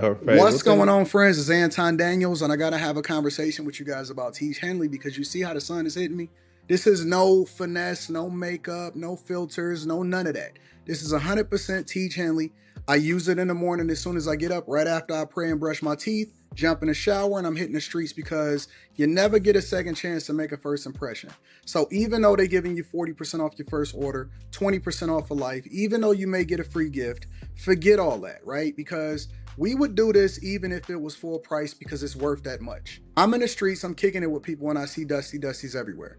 Her face. What's going on, friends? It's Anton Daniels, and I gotta have a conversation with you guys about Teach Henley because you see how the sun is hitting me. This is no finesse, no makeup, no filters, no none of that. This is 100% Teach Henley. I use it in the morning as soon as I get up, right after I pray and brush my teeth, jump in the shower, and I'm hitting the streets because you never get a second chance to make a first impression. So even though they're giving you 40% off your first order, 20% off for life, even though you may get a free gift, forget all that, right? Because we would do this even if it was full price because it's worth that much. I'm in the streets, I'm kicking it with people, and I see Dusties everywhere.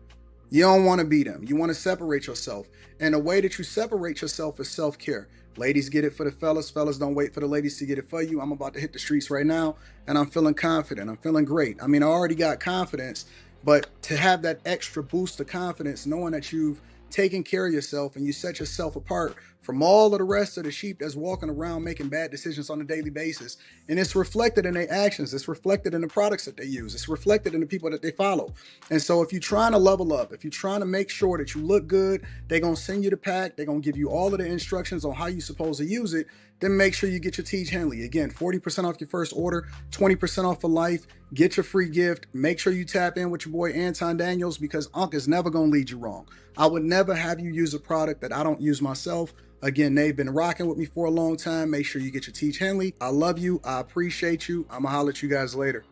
You don't want to be them. You want to separate yourself. And the way that you separate yourself is self-care. Ladies get it for the fellas. Fellas don't wait for the ladies to get it for you. I'm about to hit the streets right now, and I'm feeling confident. I'm feeling great. I mean, I already got confidence, but to have that extra boost of confidence, knowing that you've taken care of yourself and you set yourself apart from all of the rest of the sheep that's walking around making bad decisions on a daily basis. And it's reflected in their actions. It's reflected in the products that they use. It's reflected in the people that they follow. And so if you're trying to level up, if you're trying to make sure that you look good, they're going to send you the pack. They're going to give you all of the instructions on how you're supposed to use it. Then make sure you get your Teach Henley. Again, 40% off your first order, 20% off for life. Get your free gift. Make sure you tap in with your boy Anton Daniels because Unc is never going to lead you wrong. I would never have you use a product that I don't use myself. Again, they've been rocking with me for a long time. Make sure you get your Teach Henley. I love you. I appreciate you. I'm going to holler at you guys later.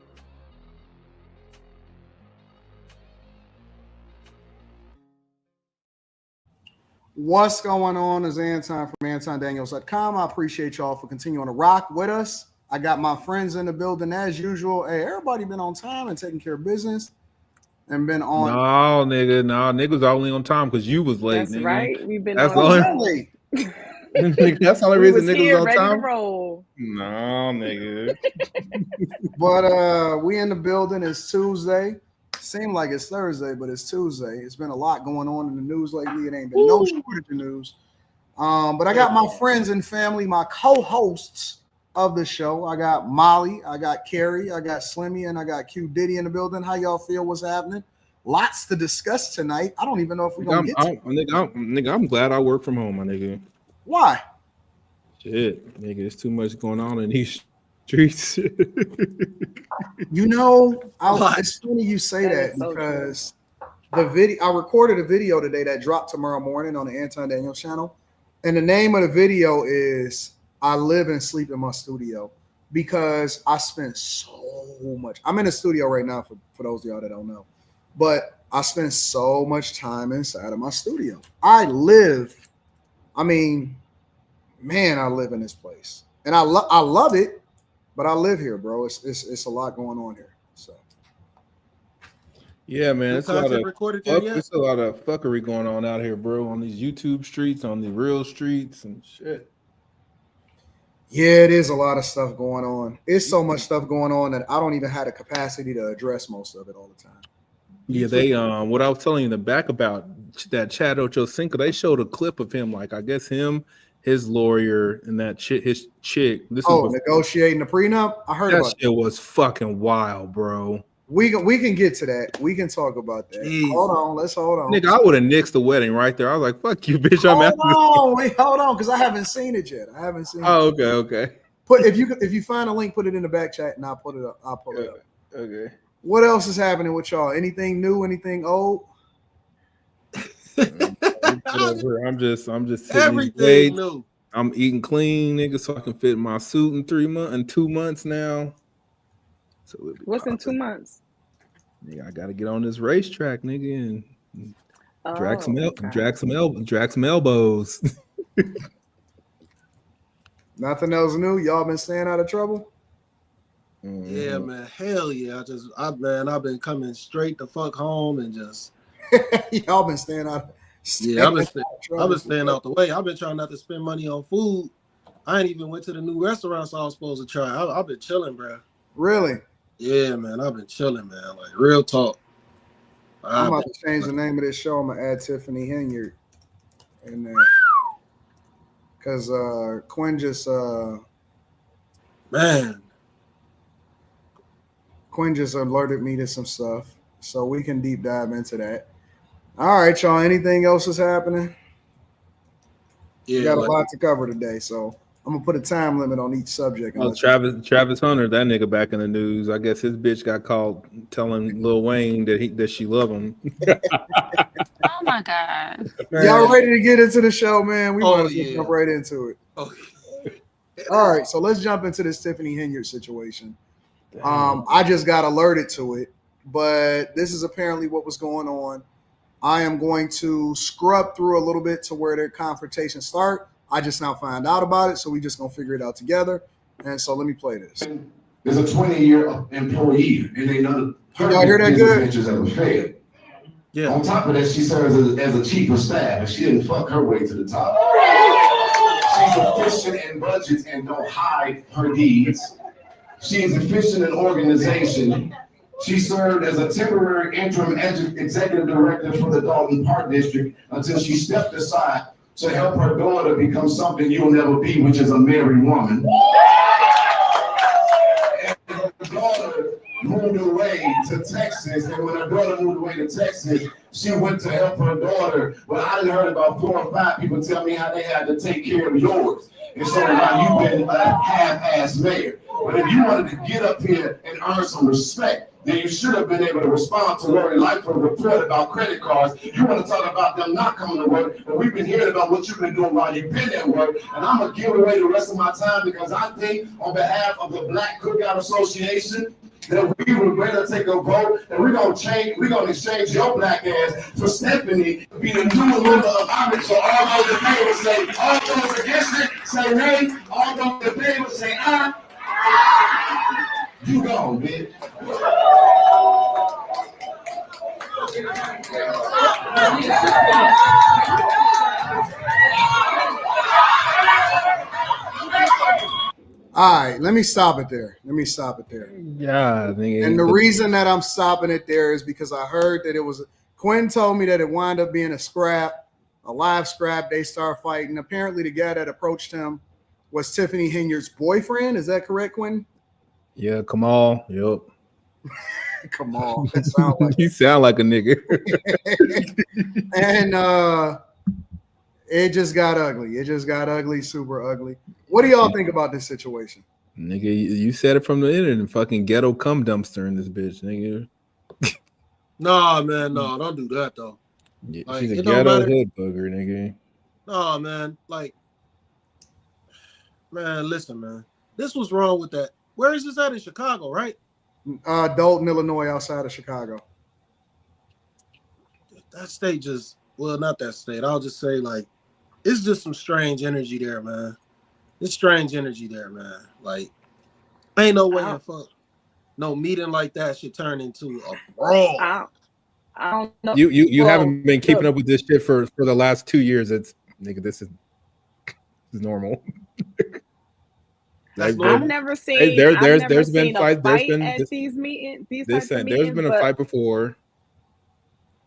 What's going on? Is Anton from antondaniels.com. I appreciate y'all for continuing to rock with us. I got my friends in the building as usual. Hey, everybody been on time and taking care of business and been on. No, nigga. No, nigga's only on time because you was late, That's nigga. right. We've been That's on the only, time. that's the only We reason was niggas here on ready to time. roll. No, nigga. But we in the building. It's Tuesday. Seemed like it's Thursday, but it's Tuesday. It's been a lot going on in the news lately. It ain't been no shortage of news. But I got my friends and family, my co-hosts of the show. I got Molly, I got Carrie, I got Slimmy, and I got Q Diddy in the building. How y'all feel? What's happening? Lots to discuss tonight. I don't even know if we're gonna get to it. Nigga, I'm glad I work from home, my nigga. Why? Shit, nigga, it's too much going on in these streets. You know, it's funny you say that so because the video I recorded a video today that dropped tomorrow morning on the Anton Daniels channel, and the name of the video is "I Live and Sleep in My Studio" because I spent so much. I'm in the studio right now for those of y'all that don't know, but I spend so much time inside of my studio. I live. I mean, man, I live in this place, and I love it. But I live here, bro. It's a lot going on here. So Yeah, man, New it's a lot content of recorded there yet? it's a lot of fuckery going on out here, bro. On these YouTube streets, on the real streets, and shit. yeah, it is a lot of stuff going on. It's so much stuff going on that I don't even have the capacity to address most of it all the time. Yeah, they what I was telling you in the back about that Chad Ochocinco, they showed a clip of him, like I guess him, his lawyer, and that chick, his chick. This is negotiating the prenup. I heard that about shit was fucking wild, bro. We can get to that. We can talk about that. Jeez. Let's hold on. Nigga, I would have nixed the wedding right there. I was like, fuck you, bitch. I'm out. Hold on, because I haven't seen it yet. I haven't seen Oh, it. okay. Put if you find a link, put it in the back chat and I'll put it up. I'll pull it up. Okay. What else is happening with y'all? Anything new? Anything old? I'm just sitting Everything new. I'm eating clean, nigga, so I can fit my suit in 2 months now. So What's in 2 months? Nigga, I gotta get on this racetrack, nigga, and drag some elbows. Nothing else new. Y'all been staying out of trouble? Yeah, man. Hell yeah. I've been coming straight the fuck home and just y'all been staying out. I've been staying out the way. I've been trying not to spend money on food. I ain't even went to the new restaurants I was supposed to try. I've been chilling, bro. Really? Yeah, man. I've been chilling, man. Like real talk. I'm about to change the name of this show. I'm gonna add Tiffany Henyard in there because Quinn just alerted me to some stuff, so we can deep dive into that. All right, y'all. Anything else is happening? Yeah, we got a lot to cover today, so I'm gonna put a time limit on each subject. Oh, Travis Hunter, that nigga back in the news. I guess his bitch got caught telling Lil Wayne that she love him. Oh my God. Y'all ready to get into the show, man? We might as well yeah. jump right into it. Oh, All right, so let's jump into this Tiffany Henyard situation. I just got alerted to it, but this is apparently what was going on. I am going to scrub through a little bit to where their confrontations start. I just now find out about it, so we just gonna figure it out together. And so let me play this. There's a 20-year employee, and they know Can y'all hear that good? ventures ever failed. yeah. On top of that, she serves as a chief of staff, and she didn't fuck her way to the top. She's efficient in budgets and don't hide her deeds. She is efficient in organization. She served as a temporary interim executive director for the Dalton Park District until she stepped aside to help her daughter become something you'll never be, which is a married woman. And her daughter moved away to Texas, and when her daughter moved away to Texas, she went to help her daughter. Well, I done heard about 4 or 5 people tell me how they had to take care of yours. And so now you've been a half-ass mayor. But if you wanted to get up here and earn some respect, then you should have been able to respond to Lori Lightfoot's report about credit cards. You want to talk about them not coming to work, but we've been hearing about what you've been doing while you've been at work. And I'm going to give away the rest of my time because I think on behalf of the Black Cookout Association, that we would rather take a vote and we're gonna exchange your black ass for Stephanie to be the new member of Congress. So all those in favor say, all those against it say nay, all those in favor say aye. You gone, bitch. All right, let me stop it there. Yeah, And the reason that I'm stopping it there is because I heard that it was Quinn told me that it wound up being a live scrap. They start fighting. Apparently, the guy that approached him was Tiffany Henyard's boyfriend. Is that correct, Quinn? Yeah, Kamal. Yep. Kamal. That sound like you sound like a nigga. And it just got ugly. It just got ugly, super ugly. What do y'all think about this situation? Nigga, you said it from the internet. Fucking ghetto cum dumpster in this bitch, nigga. Nah, man, no, don't do that though. Yeah, Like, she's a it don't ghetto matter. hood booger, nigga. Nah, man, like, man, listen, man. This was wrong with that. Where is this at in Chicago, right? Dalton, Illinois, outside of Chicago. That state just, well, not that state. I'll just say, like, it's just some strange energy there, man. It's strange energy there, man. Like, ain't no way in fuck no meeting like that should turn into a brawl. I don't know. You haven't been keeping up with this shit for the last 2 years. It's nigga, this is normal. That's I've never seen. There's been fight fights. at these meetings. There's been a fight before.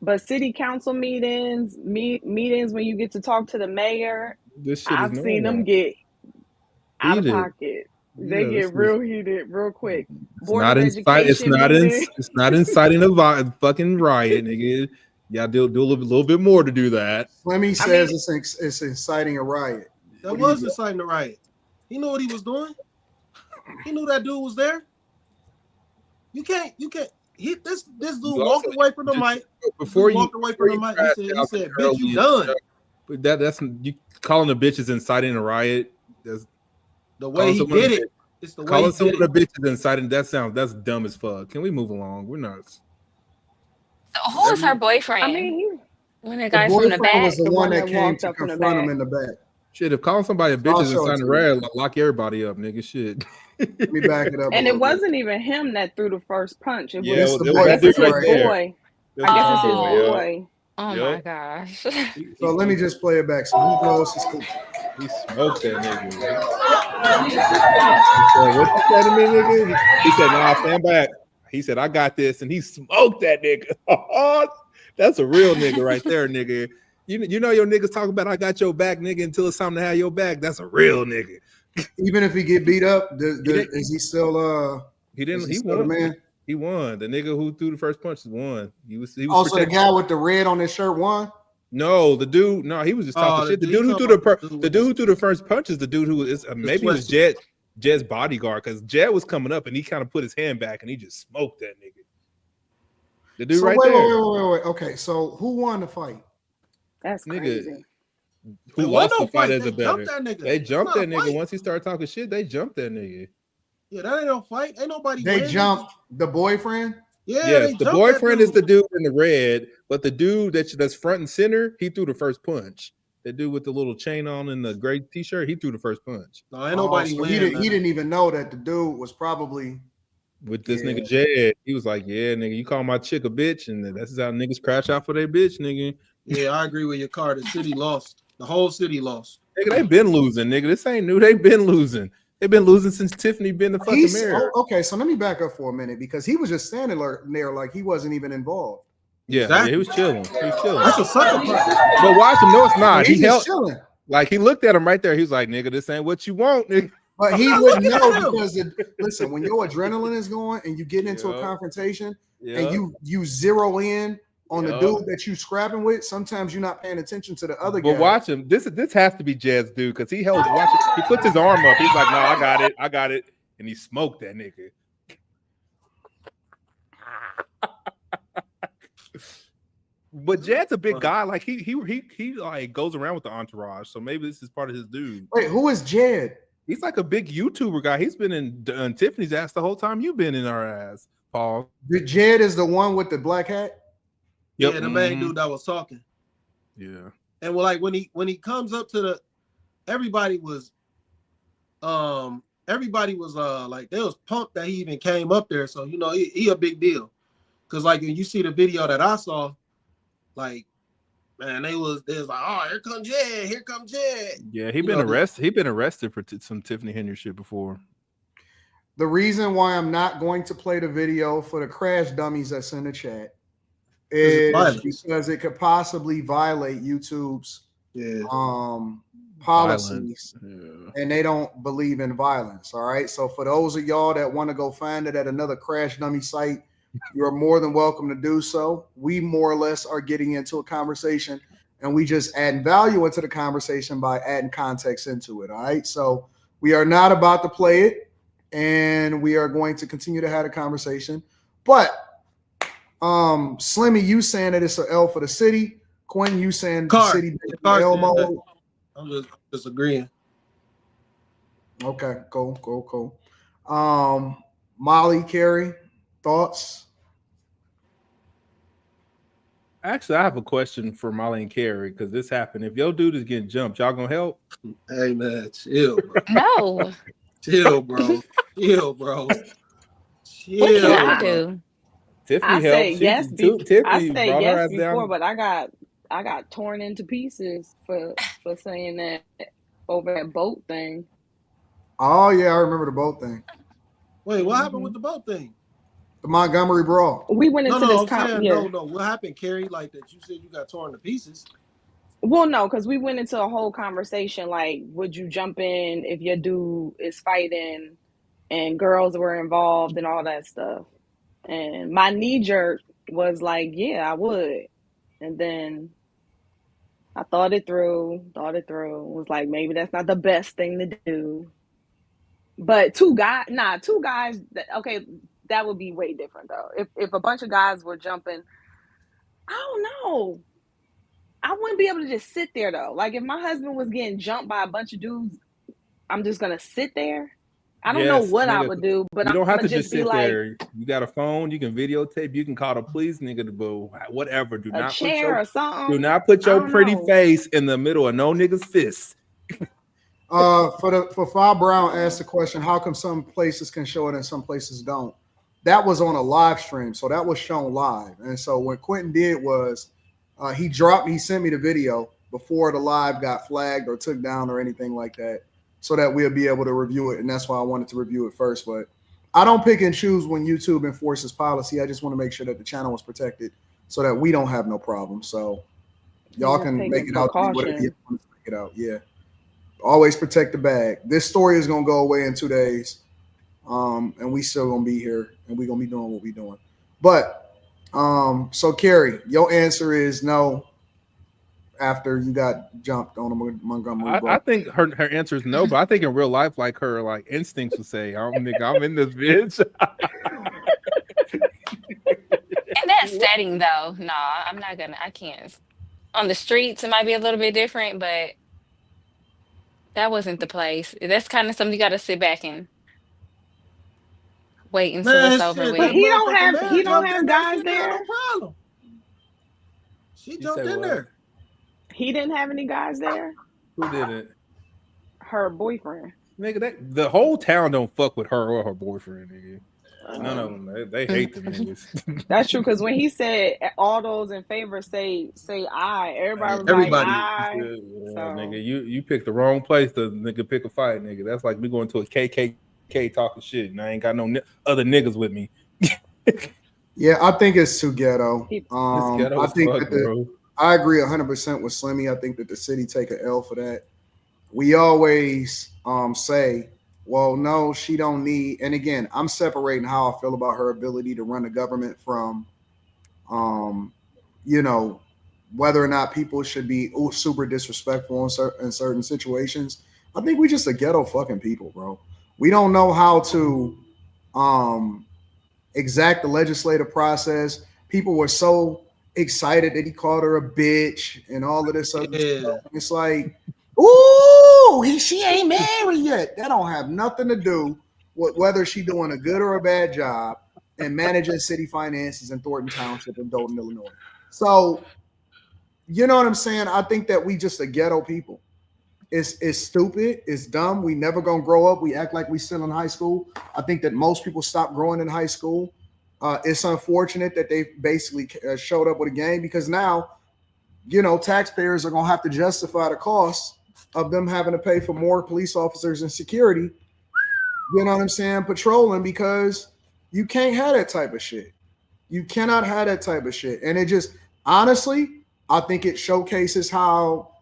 But city council meetings when you get to talk to the mayor, This shit I've is seen normal. them get out of Heated. pocket. They Yeah, get real heated real quick. It's not inciting a fucking riot, nigga. Yeah, do a little bit more to do that. Slimmy says it's inciting a riot. That was inciting a riot. He knew what he was doing. He knew that dude was there. You can't. This dude walked away from the mic. Before you walked away from the mic, he said, "Bitch, you done." But that's you calling the bitches inciting a riot. That's the way he did it. It's the way calling he did someone a it. bitch is inciting. That's dumb as fuck. Can we move along? We're not. So who was her boyfriend? I mean, when the guy from the back was the one that came walked to up from the confront back. him in the back. Shit, if calling somebody a bitch is inciting a riot, lock everybody up, nigga. Shit. Let me back it up. And it wasn't even him that threw the first punch. It Yeah, was the boy. I guess it's his right there. boy. I guess it's his boy. Oh my gosh. So let me just play it back. So he goes to school. He smoked that nigga. What you said to me, nigga? He said, "Nah, stand back." He said, "I got this," and he smoked that nigga. That's a real nigga right there, nigga. You know your niggas talk about I got your back, nigga, until it's time to have your back. That's a real nigga. Even if he get beat up, is he still He didn't. He still won. the man. He won. The nigga who threw the first punch won. He was Also, the guy with the red on his shirt won. No, the dude. No, he was just talking shit. The dude who threw the first punch is the dude who is maybe it was Jed's bodyguard, because Jed was coming up and he kind of put his hand back and he just smoked that nigga. The dude wait. Okay, so who won the fight? That's crazy. Who lost the fight as a better? They jumped that nigga once he started talking shit. They jumped that nigga. Yeah, that ain't no fight. Ain't nobody. They jumped the boyfriend. Yeah, yes, the boyfriend is the dude in the red, but the dude that's front and center, he threw the first punch. The dude with the little chain on and the gray t-shirt, he threw the first punch. No, ain't nobody so he didn't even know that the dude was probably with this nigga Jed. He was like, "Yeah, nigga, you call my chick a bitch, and that's how niggas crash out for their bitch, nigga." Yeah, I agree with your car. The city lost. The whole city lost. Nigga, they been losing, nigga. This ain't new. They been losing. They've been losing since Tiffany been the fucking mayor. Okay, so let me back up for a minute because he was just standing there like he wasn't even involved. Yeah, exactly. Yeah, he was chilling. That's a sucker punch. But watch him. No, it's not. He's just chilling. Like he looked at him right there. He was like, "Nigga, this ain't what you want, nigga." But he wouldn't know because listen, when your adrenaline is going and you get into a confrontation and you zero in on the dude that you scrapping with, sometimes you're not paying attention to the other guy. But watch him. This has to be Jed's dude because he held. Watch it. He puts his arm up. He's like, "No, I got it," and he smoked that nigga. But Jed's a big guy. Like he like goes around with the entourage. So maybe this is part of his dude. Wait, who is Jed? He's like a big YouTuber guy. He's been in Tiffany's ass the whole time you've been in our ass, Paul. Jed is the one with the black hat. Yep. Yeah, the main dude that was talking. Yeah. And like when he comes up to everybody was like they was pumped that he even came up there. So he a big deal. Cause like when you see the video that I saw, like man, they was like, oh, here comes Jed. Yeah, he been arrested. He been arrested for some Tiffany Henyard shit before. The reason why I'm not going to play the video for the crash dummies that's in the chat is because it could possibly violate YouTube's policies, and they don't believe in violence. All right, so for those of y'all that want to go find it at another crash dummy site, you're more than welcome to do so. We more or less are getting into a conversation, and we just adding value into the conversation by adding context into it. All right, so we are not about to play it, and we are going to continue to have a conversation, but. Slimmy, you saying that it's an L for the city. Quinn, you saying the city L mode. I'm just disagreeing. Okay, cool. Molly, Carrie, thoughts? Actually, I have a question for Molly and Carrie because this happened. If your dude is getting jumped, y'all gonna help? Hey man, chill. Bro. No. Chill, bro. Chill, bro. Chill. What can I do? Tiffany helped. I said yes before, but I got torn into pieces for saying that over that boat thing. Oh yeah, I remember the boat thing. Wait, what happened with the boat thing? The Montgomery brawl. We went into this. No. What happened, Carrie? Like that? You said you got torn to pieces. Well, no, because we went into a whole conversation. Like, would you jump in if your dude is fighting, and girls were involved and all that stuff? And my knee jerk was like, yeah, I would. And then I thought it through, was like, maybe that's not the best thing to do. But two guys, okay, that would be way different though. If a bunch of guys were jumping, I don't know. I wouldn't be able to just sit there though. Like if my husband was getting jumped by a bunch of dudes, I'm just gonna sit there. I don't know what I would do, but you don't have to just sit there. You got a phone, you can videotape, you can call the police, nigga, to boo, whatever. Do not put your pretty face in the middle of no nigga's fist. For File Brown asked the question, how come some places can show it and some places don't? That was on a live stream, so that was shown live. And so what Quentin did was he sent me the video before the live got flagged or took down or anything like that, so that we'll be able to review it. And that's why I wanted to review it first. But I don't pick and choose when YouTube enforces policy. I just want to make sure that the channel is protected so that we don't have no problem. So y'all can make it out whatever you want to make it out. Yeah. Always protect the bag. This story is going to go away in 2 days. And we still going to be here and we're going to be doing what we're doing. But so Carrie, your answer is no. after you got jumped on a Montgomery I think her answer is no, but I think in real life, like her like instincts would say, I'm in this bitch. In that setting, though, no, I'm not gonna. I can't. On the streets, it might be a little bit different, but that wasn't the place. That's kind of something you got to sit back and wait until Man, it's over shit, But that with. motherfucking he man don't jumped in have there. She guys didn't have there. no problem. She jumped in there. He didn't have any guys there. Who did it? Her boyfriend. Nigga, the whole town don't fuck with her or her boyfriend, nigga. None of them. They hate the niggas. That's true, because when he said all those in favor say I, everybody was Everybody. like I. Yeah, So nigga, you picked the wrong place to nigga pick a fight, nigga. That's like me going to a KKK talking shit, and I ain't got no other niggas with me. Yeah, I think it's too ghetto. It's ghetto I as think fuck, that bro. I agree 100% with Slimmy. I think that the city take an L for that. We always say, well, no, she don't need. And again, I'm separating how I feel about her ability to run the government from, you know, whether or not people should be super disrespectful in certain situations. I think we just a ghetto fucking people, bro. We don't know how to exact the legislative process. People were so excited that he called her a bitch and all of this other stuff. It's like, ooh, she ain't married yet. That don't have nothing to do with whether she doing a good or a bad job and managing city finances in Thornton Township in Dolton, Illinois. So, you know what I'm saying? I think that we just a ghetto people. It's stupid. It's dumb. We never gonna grow up. We act like we still in high school. I think that most people stop growing in high school. It's unfortunate that they basically showed up with a game because now, you know, taxpayers are gonna have to justify the cost of them having to pay for more police officers and security. You know what I'm saying? Patrolling, because you can't have that type of shit. You cannot have that type of shit. And it just, honestly, I think it showcases how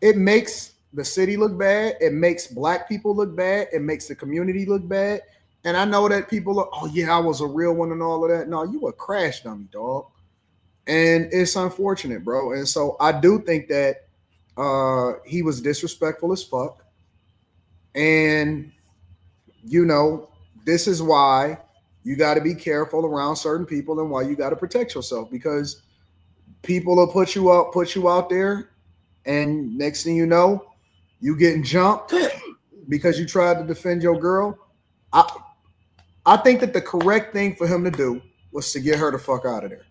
it makes the city look bad. It makes black people look bad. It makes the community look bad. And I know that people are, oh yeah, I was a real one and all of that. No, you a crash dummy, dog. And it's unfortunate, bro. And so I do think that he was disrespectful as fuck. And, you know, this is why you got to be careful around certain people and why you got to protect yourself, because people will put you out there, and next thing you know, you getting jumped because you tried to defend your girl. I think that the correct thing for him to do was to get her the fuck out of there.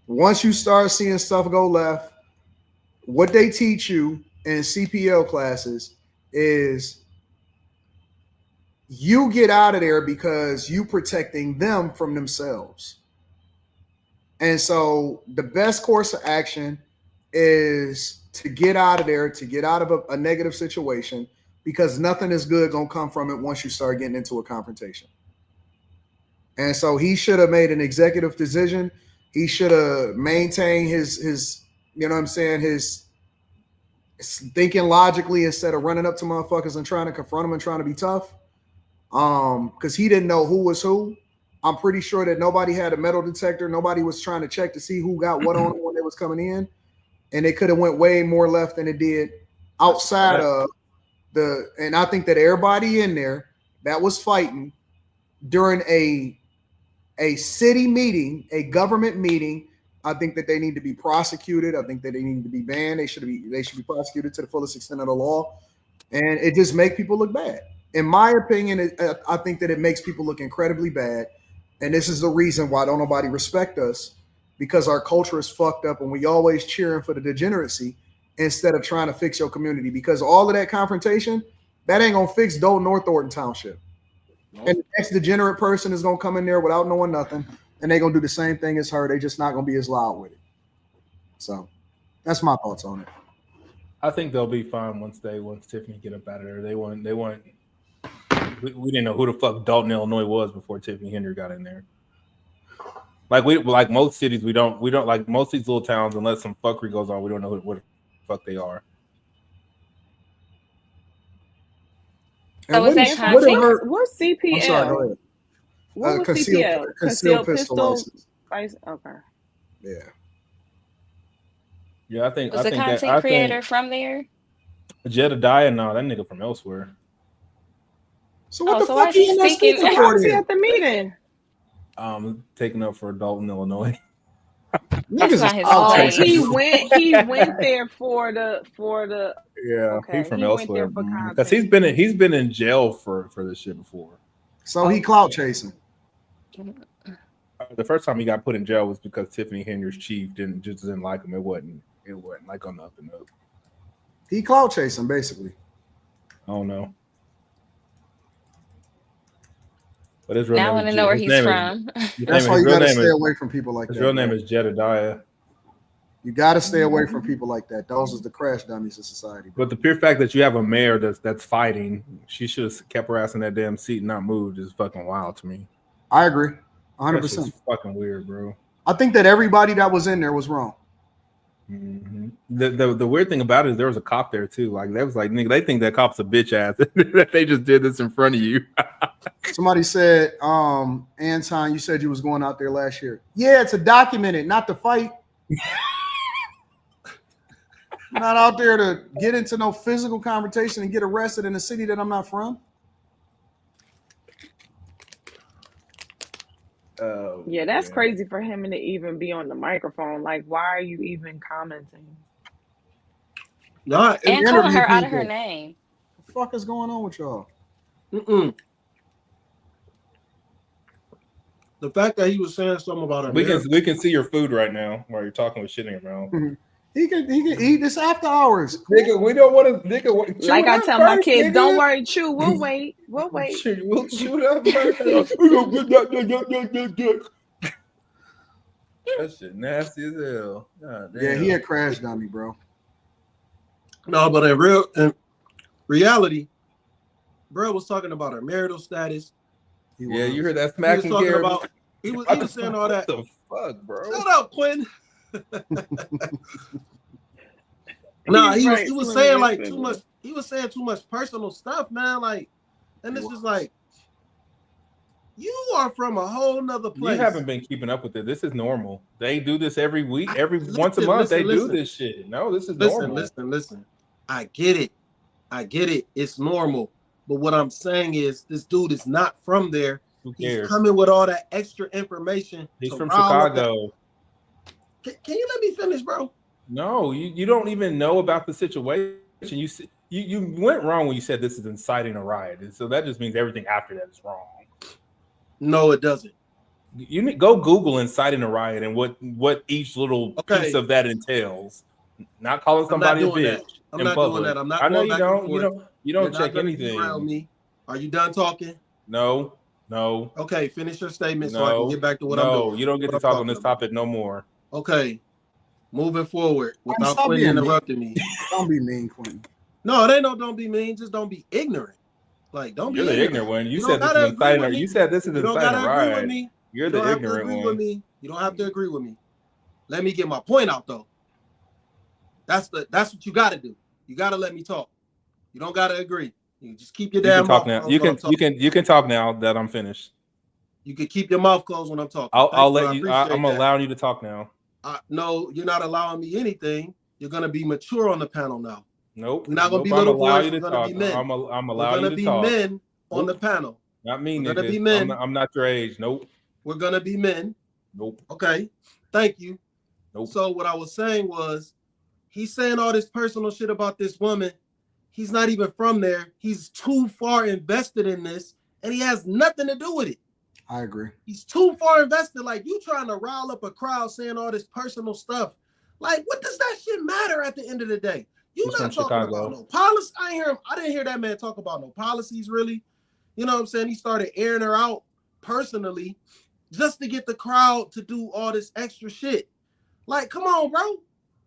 Once you start seeing stuff go left, what they teach you in CPL classes is you get out of there because you protecting them from themselves. And so the best course of action is to get out of there, to get out of a negative situation, because nothing is good going to come from it once you start getting into a confrontation. And so he should have made an executive decision. He should have maintained his, you know what I'm saying, his thinking logically instead of running up to motherfuckers and trying to confront them and trying to be tough. Because he didn't know who was who. I'm pretty sure that nobody had a metal detector. Nobody was trying to check to see who got what on when they was coming in. And it could have went way more left than it did outside of the, and I think that everybody in there that was fighting during a city meeting, a government meeting, I think that they need to be prosecuted. I think that they need to be banned. They should be prosecuted to the fullest extent of the law. And it just makes people look bad. In my opinion, I think that it makes people look incredibly bad. And this is the reason why don't nobody respect us, because our culture is fucked up and we always cheering for the degeneracy instead of trying to fix your community. Because all of that confrontation, that ain't going to fix Dolton or Thornton Township. Nope. And the next degenerate person is going to come in there without knowing nothing, and they're going to do the same thing as her. They're just not going to be as loud with it. So that's my thoughts on it. I think they'll be fine once Tiffany get up out of there. They want. We didn't know who the fuck Dolton, Illinois was before Tiffany Henyard got in there. Like most cities, we don't like most of these little towns, unless some fuckery goes on, we don't know what the fuck they are. So and what's CPL? I'm sorry, go ahead. What was concealed CPL? Concealed pistol license. license. Okay. Yeah. Yeah, I think Was the content creator from there? Jedediah, no, that nigga from elsewhere. So what Oh, the so why fuck is he he in that speaking? speaker Why for was he then? at the meeting? Taking up for Dalton, Illinois. That's Niggas is not his clout Oh, chasing. place. he went there for the Yeah, he okay. from He went elsewhere there for because he's content. been in jail for this shit before. So he clout chasing. The first time he got put in jail was because Tiffany Henyard's chief didn't like him. It wasn't like on the up and up. He clout chasing basically. I don't know. But his real Now I name want to is know where his he's name from. That's why his you real gotta name stay is away from people like his that. real name bro. is Jedediah. You gotta stay away from people like that. Those is the crash dummies of society. Bro. But the pure fact that you have a mayor that's fighting, she should have kept her ass in that damn seat and not moved is fucking wild to me. I agree. 100%. That's just fucking weird, bro. I think that everybody that was in there was wrong. Mm-hmm. The weird thing about it is there was a cop there too. Like that was like, nigga, they think that cop's a bitch ass that they just did this in front of you. Somebody said, Anton, you said you was going out there last year. Yeah, it's a documented, not to fight. Not out there to get into no physical confrontation and get arrested in a city that I'm not from. Yeah, that's crazy for him to even be on the microphone. Like, why are you even commenting? Not And calling interview her out of her people. name. What the fuck is going on with y'all? The fact that he was saying something about we can see your food right now while you're talking with shit in your mouth. He can eat this after hours. Nigga, we don't want to. Nigga, Like I tell my kids, don't worry, chew. We'll wait. We'll wait. We'll chew that first. That shit nasty as hell. God damn. Yeah, he had crashed on me, bro. No, but in reality, bro was talking about her marital status. Yeah, you heard that smacking. He was saying all that. What the fuck, bro? Shut up, Quinn. No, he was saying like too much. He was saying too much personal stuff, man. Like, and it's just like, you are from a whole nother place. You haven't been keeping up with it. This is normal. They do this every week, once a month. They do this shit. No, this is normal. Listen. I get it. It's normal. But what I'm saying is, this dude is not from there. Who cares? He's coming with all that extra information. He's from Chicago. Can you let me finish, bro? No, you don't even know about the situation. You went wrong when you said this is inciting a riot, and so that just means everything after that is wrong. No, it doesn't. You need go Google inciting a riot and what each little piece of that entails. Not calling somebody a bitch. I'm not doing that. I'm not. I know you don't. You don't check anything. Around me. Are you done talking? No. Okay, finish your statement so I can get back to what I'm doing. No, you don't get to talk on this topic no more. Okay, moving forward without Quentin interrupting me. Don't be mean, Quentin. No, it ain't no don't be mean. Just don't be ignorant. Like, don't be ignorant. You're the ignorant one. You said this is inciting. You said this is inciting a riot. You're the ignorant one. You don't have to agree with me. Let me get my point out though. That's what you got to do. You got to let me talk. You don't got to agree. You just keep your damn mouth closed. You can talk now that I'm finished. You can keep your mouth closed when I'm talking. I'll let you. I'm allowing you to talk now. No, you're not allowing me anything. You're gonna be mature on the panel now. Nope. We're not gonna be little boys. We're gonna be men. I'm allowing you to talk. We're gonna be men on the panel. Not me, We're nigga. gonna be men. I'm not your age. Nope. We're gonna be men. Nope. Okay. Thank you. Nope. So what I was saying was, he's saying all this personal shit about this woman. He's not even from there. He's too far invested in this, and he has nothing to do with it. I agree. He's too far invested. Like, you trying to rile up a crowd saying all this personal stuff. Like, what does that shit matter at the end of the day? You not talking about no policy. I didn't hear that man talk about no policies, really. You know what I'm saying? He started airing her out personally just to get the crowd to do all this extra shit. Like, come on, bro.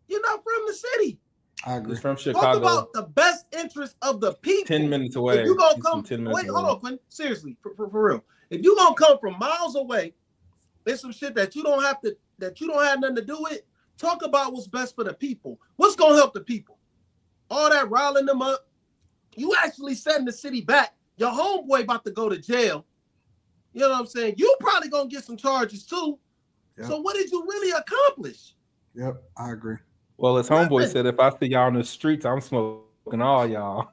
You're not from the city. I agree. He's from Chicago. Talk about the best interest of the people. 10 minutes away. If you gonna come, wait, hold on, Quentin. Seriously, for real. If you gonna come from miles away, there's some shit that you don't have nothing to do with. Talk about what's best for the people. What's gonna help the people? All that riling them up. You actually setting the city back. Your homeboy about to go to jail. You know what I'm saying? You probably gonna get some charges too. Yep. So what did you really accomplish? Yep, I agree. Well, his homeboy said, if I see y'all in the streets, I'm smoking all y'all.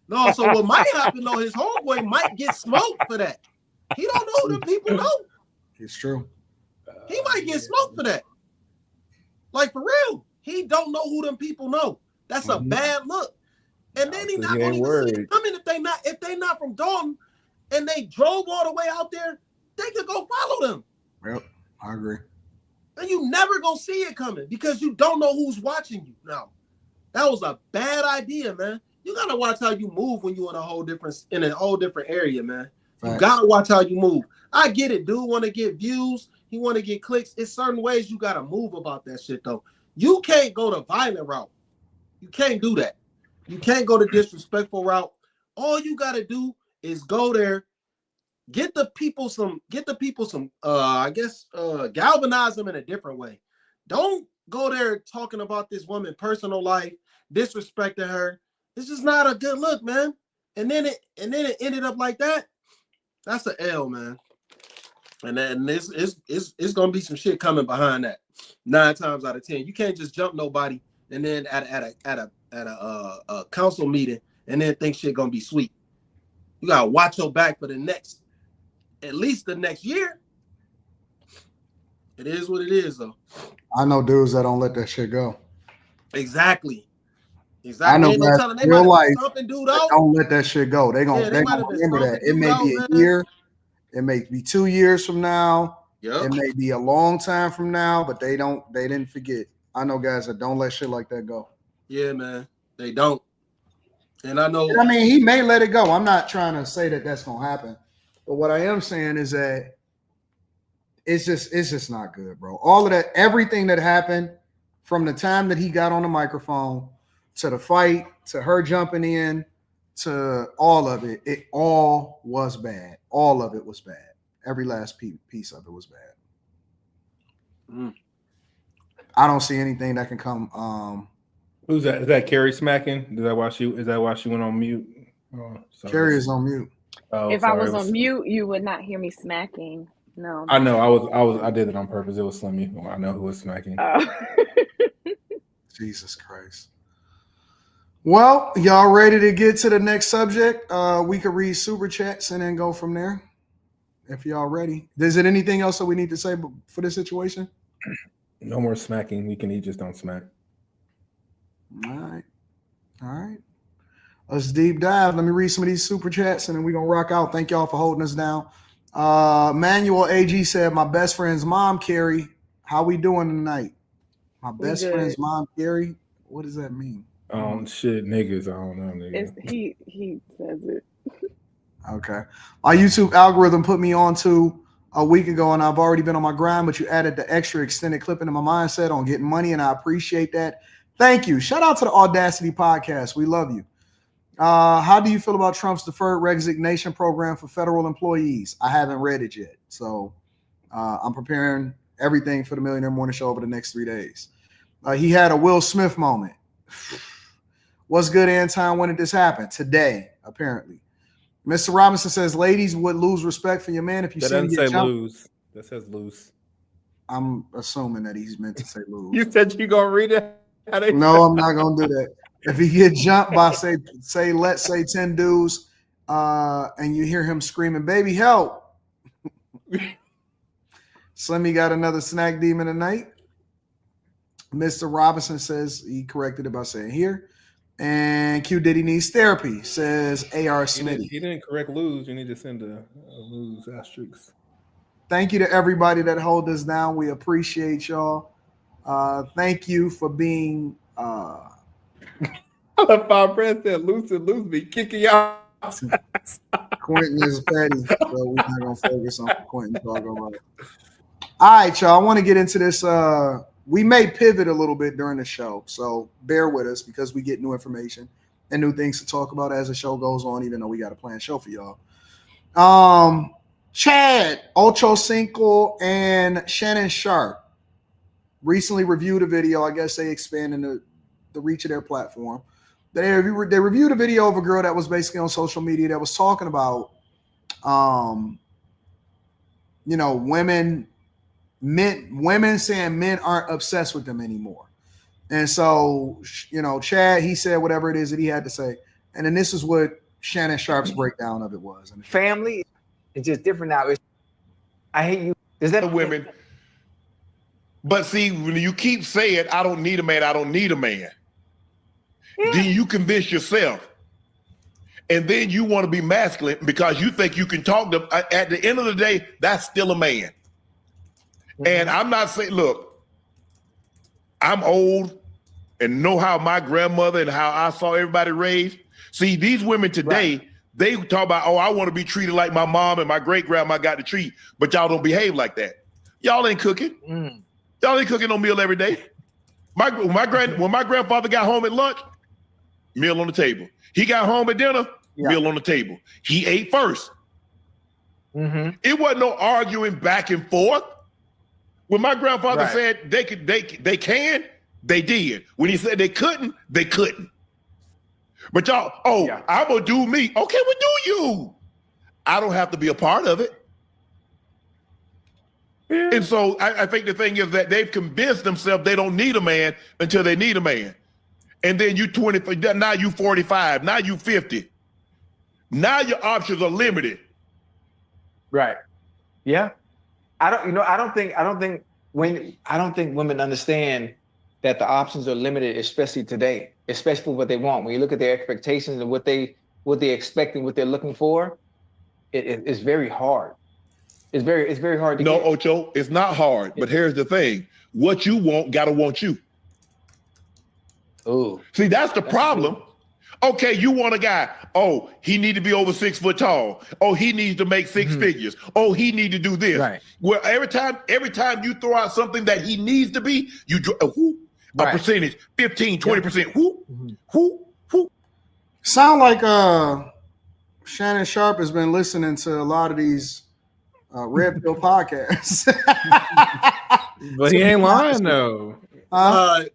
No, so what might happen though, his homeboy might get smoked for that. He don't know who them people know. It's true. He might get smoked for that. Like for real. He don't know who them people know. That's a bad look. And then he's not gonna even see it coming if they not from Dalton and they drove all the way out there, they could go follow them. Yep, I agree. And you never gonna see it coming because you don't know who's watching you. Now, that was a bad idea, man. You gotta watch how you move when you're in a whole different area, man. You gotta watch how you move. I get it, dude. Want to get views, he want to get clicks. It's certain ways you gotta move about that shit, though. You can't go the violent route. You can't do that. You can't go the disrespectful route. All you gotta do is go there, get the people some, galvanize them in a different way. Don't go there talking about this woman's personal life, disrespecting her. This is not a good look, man. And then it ended up like that. That's an L, man. And then it's gonna be some shit coming behind that. 9 times out of 10, you can't just jump nobody and then at a council meeting and then think shit gonna be sweet. You gotta watch your back for at least the next year. It is what it is, though. I know dudes that don't let that shit go. Exactly. I know guys in real life don't let that shit go. They gonna remember that. It may be a year, it may be 2 years from now. Yep. It may be a long time from now, but they didn't forget. I know guys that don't let shit like that go. Yeah, man, they don't. And I know. I mean, he may let it go. I'm not trying to say that that's gonna happen, but what I am saying is that it's just not good, bro. All of that, everything that happened from the time that he got on the microphone to the fight, to her jumping in, to all of it, it all was bad. All of it was bad. Every last piece of it was bad. I don't see anything that can come. Who's that? Is that Carrie smacking? Is that why she went on mute? Oh, Carrie is on mute. Oh, if I was on mute, you would not hear me smacking. No. I know. I did it on purpose. It was Slimmy. I know who was smacking. Jesus Christ. Well, y'all ready to get to the next subject? We could read super chats and then go from there. If y'all ready. Is there anything else that we need to say for this situation? No more smacking. We can eat, just don't smack. All right. Let's deep dive. Let me read some of these super chats and then we're gonna rock out. Thank y'all for holding us down. Manuel AG said, my best friend's mom, Carrie. How we doing tonight? My best friend's mom, Carrie. What does that mean? Shit, niggas. I don't know, nigga. He says it. Okay. My YouTube algorithm put me on to a week ago, and I've already been on my grind, but you added the extra extended clip into my mindset on getting money, and I appreciate that. Thank you. Shout out to the Audacity Podcast. We love you. How do you feel about Trump's deferred resignation program for federal employees? I haven't read it yet, so I'm preparing everything for the Millionaire Morning Show over the next 3 days. He had a Will Smith moment. What's good, Anton? When did this happen? Today, apparently. Mr. Robinson says, ladies would lose respect for your man if you see him get jumped. Lose. That says loose. I'm assuming that he's meant to say lose. You said you gonna read it? No, I'm not gonna do that. If he get jumped by let's say 10 dudes, and you hear him screaming, baby, help. Slimmy got another snack demon tonight. Mr. Robinson says he corrected it by saying here. And Q Diddy needs therapy, says AR Smitty. He didn't correct lose. You need to send a lose asterisk. Thank you to everybody that hold us down. We appreciate y'all. Thank you for being Five Brand said lose and lose be kicking y'all. Quentin is petty, so we're not gonna focus on Quentin talking about it. All right, y'all. I want to get into this. We may pivot a little bit during the show, so bear with us because we get new information and new things to talk about as the show goes on, even though we got a planned show for y'all. Chad, Ocho Cinco, and Shannon Sharpe recently reviewed a video. I guess they expanded the reach of their platform. They reviewed a video of a girl that was basically on social media that was talking about, women saying men aren't obsessed with them anymore. And so, Chad, he said whatever it is that he had to say. And then this is what Shannon Sharpe's breakdown of it was. Family is just different now. I hate you. Is that women? But see, when you keep saying, I don't need a man, I don't need a man, then you convince yourself. And then you want to be masculine because you think you can talk to, at the end of the day, that's still a man. And I'm not saying, look, I'm old and know how my grandmother and how I saw everybody raised. See, these women today, they talk about, oh, I want to be treated like my mom and my great grandma got to treat, but y'all don't behave like that. Y'all ain't cooking. Y'all ain't cooking no meal every day. When my grandfather got home at lunch, meal on the table. He got home at dinner, meal on the table. He ate first. It wasn't no arguing back and forth. When my grandfather said they can, they did. When he said they couldn't, they couldn't. But y'all, I'm gonna do me. Okay, well, do you? I don't have to be a part of it. And so I think the thing is that they've convinced themselves they don't need a man until they need a man. And then you 20, now you 45, now you 50. Now your options are limited. Right. Yeah. I don't think women understand that the options are limited, especially today, especially for what they want. When you look at their expectations and what they expect and what they're looking for, it's very hard. It's very hard to get. No, Ocho, it's not hard. But here's the thing. What you want gotta want you. Oh. See, that's the problem. Cool. Okay, you want a guy. Oh, he need to be over 6 foot tall. Oh, he needs to make 6 figures. Oh, he need to do this. Right. Well, every time you throw out something that he needs to be, you do a percentage, 15, 20%. Sound like Shannon Sharpe has been listening to a lot of these Red Pill podcasts. But he ain't lying though. No,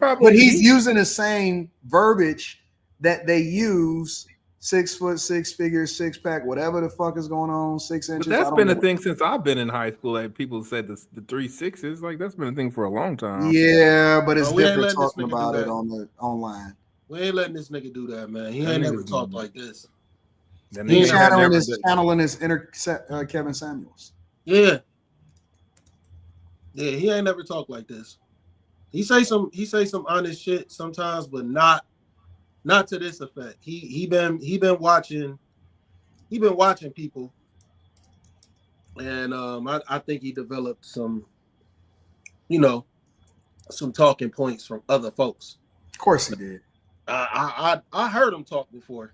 but he's using the same verbiage that they use: 6 foot, 6 figures, 6-pack, whatever the fuck is going on, 6 inches. But that's been a thing since I've been in high school. Like people said the 3 6s, like that's been a thing for a long time. Yeah, but it's different talking about it on the online. We ain't letting this nigga do that, man. He ain't never talked like this. He's channeling his inner Kevin Samuels. Yeah. Yeah, he ain't never talked like this. He say some honest shit sometimes, but not to this effect. He been watching people, and I think he developed some talking points from other folks. Of course he did. I heard him talk before,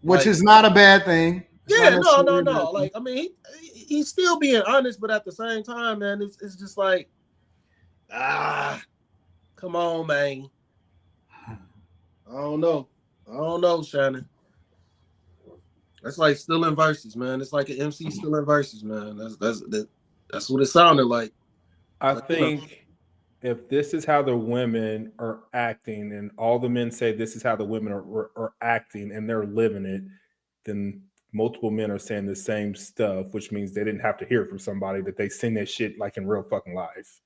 which is not a bad thing. Yeah, no. Like, I mean, he's still being honest, but at the same time, man, it's just like, come on, man. I don't know, Shannon. That's like still in verses, man. It's like an MC still in verses, man. That's what it sounded like. I think if this is how the women are acting, and all the men say this is how the women are acting, and they're living it, then multiple men are saying the same stuff, which means they didn't have to hear it from somebody, that they seen that shit like in real fucking life.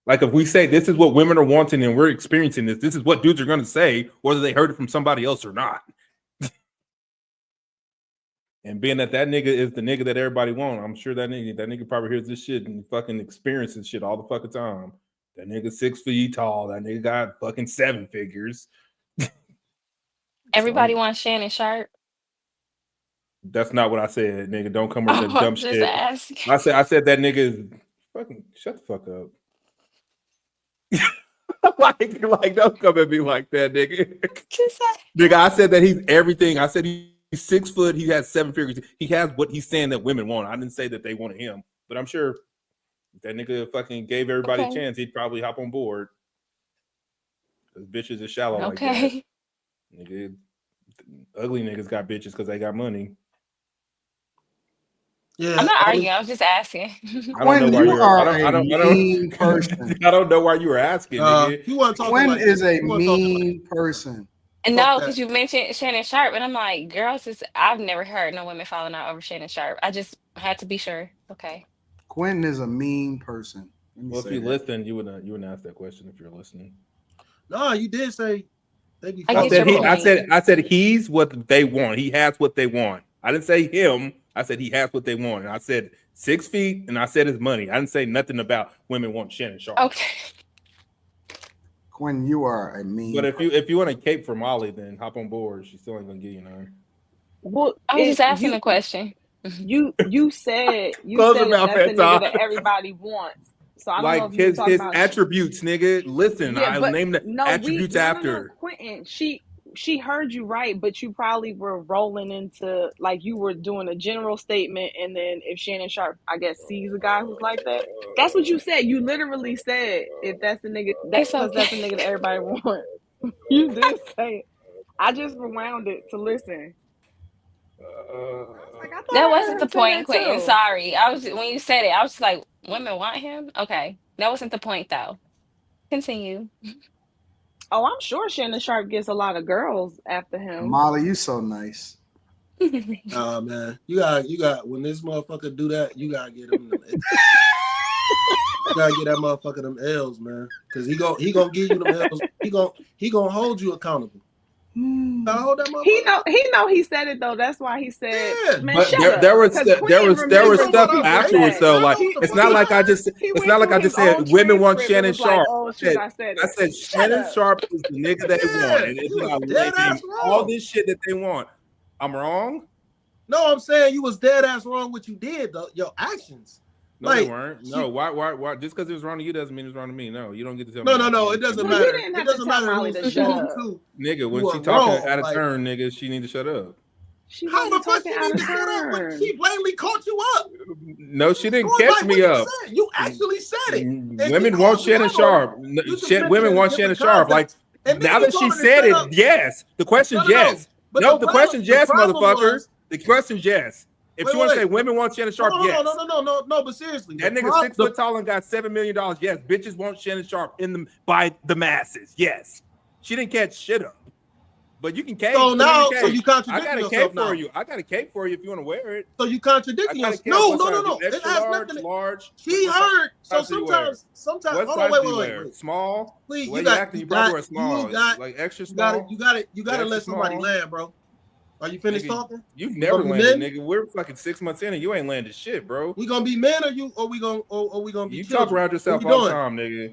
Like if we say this is what women are wanting and we're experiencing this is what dudes are going to say, whether they heard it from somebody else or not. And being that nigga is the nigga that everybody wants, I'm sure that nigga probably hears this shit and fucking experiences shit all the fucking time. That nigga 6 feet tall. That nigga got fucking 7 figures. Everybody wants Shannon Sharpe. That's not what I said, nigga. Don't come with that dumb shit. Asking. I said that nigga is fucking shut the fuck up. like don't come at me like that, nigga. Nigga, I said that he's everything. I said he's 6 foot, he has 7 figures. He has what he's saying that women want. I didn't say that they wanted him, but I'm sure if that nigga fucking gave everybody a chance, he'd probably hop on board. Because bitches are shallow like that. Nigga, ugly niggas got bitches because they got money. Yeah, I'm not arguing. I was just asking. I don't know why you are a mean person. I don't know why you were asking. Quinn is a mean person. And no, because you mentioned Shannon Sharpe, and I'm like, girls, I've never heard no women falling out over Shannon Sharpe. I just had to be sure. Okay. Quentin is a mean person. Well, if you listen, you wouldn't ask that question if you're listening. No, you did say they be. I I get said your point. I said he's what they want. He has what they want. I didn't say him. I said he has what they want. And I said 6 feet, and I said his money. I didn't say nothing about women want Shannon Sharpe. Okay. Quinn, you are a mean. But if you want a cape for Molly, then hop on board. She still ain't gonna give you none. Well, I was just asking a question. You said Close if your mouth, that's the nigga Anton. that everybody wants. So I don't know Like if you were talking his about attributes, nigga. Listen, Yeah, I'll but name the attributes after. Quentin, she heard you right, but you probably were rolling into like you were doing a general statement, and then if Shannon Sharpe, I guess, sees a guy who's like that, that's what you said. You literally said if that's the nigga that It's because that's the okay. nigga that everybody wants. You did say it. I just rewound it to listen. Like I thought That I wasn't heard the him say point, that Quentin. too. Sorry. I was when you said it, I was just like, women want him? Okay. That wasn't the point though. Continue. Oh, I'm sure Shannon Sharpe gets a lot of girls after him. Molly, you so nice. Oh man, you got when this motherfucker do that, you gotta get him. You gotta get that motherfucker them L's, man, because he gonna give you them L's. He gonna hold you accountable. Hold that motherfucker. He know he said it though. That's why he said, Yeah, "Man, But shut up." there was Because Quentin remembered stuff what he just afterwards said. though. Like He it's not like I just said women want Shannon Sharpe. "Oh shit, I said it." I said Shut Shannon up. Sharpe is the nigga they want, and it's you was not dead like ass all wrong. this shit that they want. I'm wrong. No, I'm saying you was dead ass wrong what you did though. Your actions. No, Like, they weren't. No, why? Just because it was wrong to you doesn't mean it's wrong to me. No, you don't get to tell me. No. It doesn't Well, matter. you didn't It have to doesn't tell matter Molly who's to shut wrong up. too. Nigga, when You she are talking wrong, out of like- turn, nigga, she need to shut up. She How the wasn't fuck talking she out need of to shut up when turn. she blatantly caught you up? No, she didn't Going catch by me what up. You actually said it. And she Women called want you Shannon out on Sharpe. it. You just meant it Women in a want Shannon different Sharpe. Like context. And then now you that she told her to said shut it, up. yes. The question's No. yes. But No, the question's yes, motherfucker. Was, the question's yes. If wait, you want to wait. say women want Shannon Sharpe, Hold on, yes. No, but seriously. That nigga 6 foot tall and got $7 million. Yes, bitches want Shannon Sharpe by the masses. Yes. She didn't catch shit up. But you can cape. So now, so you contradicting yourself now. I got a cape for you if you want to wear it. So you contradicting yourself. No. Extra It has large, nothing. large. She heard. So sometimes. What Hold size on, do you wait. wear? Small. Please, you probably wear small. Like extra small. You got to let somebody land, bro. Are you finished talking? You've never landed, nigga. We're fucking 6 months in and you ain't landed shit, bro. We gonna be men or we gonna be you children? Talk around yourself all the time, nigga.